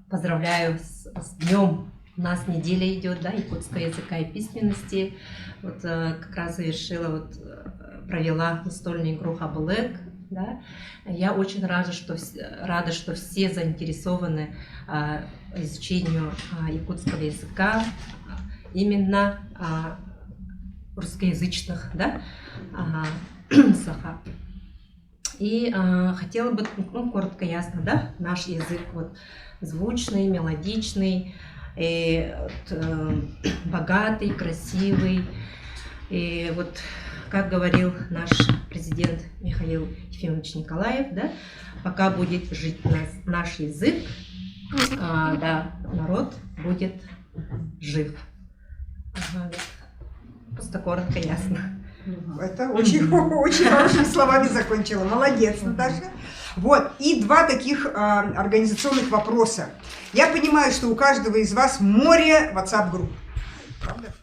поздравляю с днем. У нас неделя идет, да, якутского языка и письменности. Вот как раз завершила, провела настольную игру Хабулек. Да. Я очень рада, что все заинтересованы изучению якутского языка, именно русскоязычных, да, саха. И хотела бы, коротко, ясно, да, наш язык вот звучный, мелодичный, и, богатый, красивый. И вот, как говорил наш президент Михаил Ефимович Николаев, да, пока будет жить наш язык, да, народ будет жив. Просто коротко, ясно. Это очень хорошими словами закончила. Молодец, Наташа. Вот, и два таких организационных вопроса. Я понимаю, что у каждого из вас море WhatsApp-групп. Правда?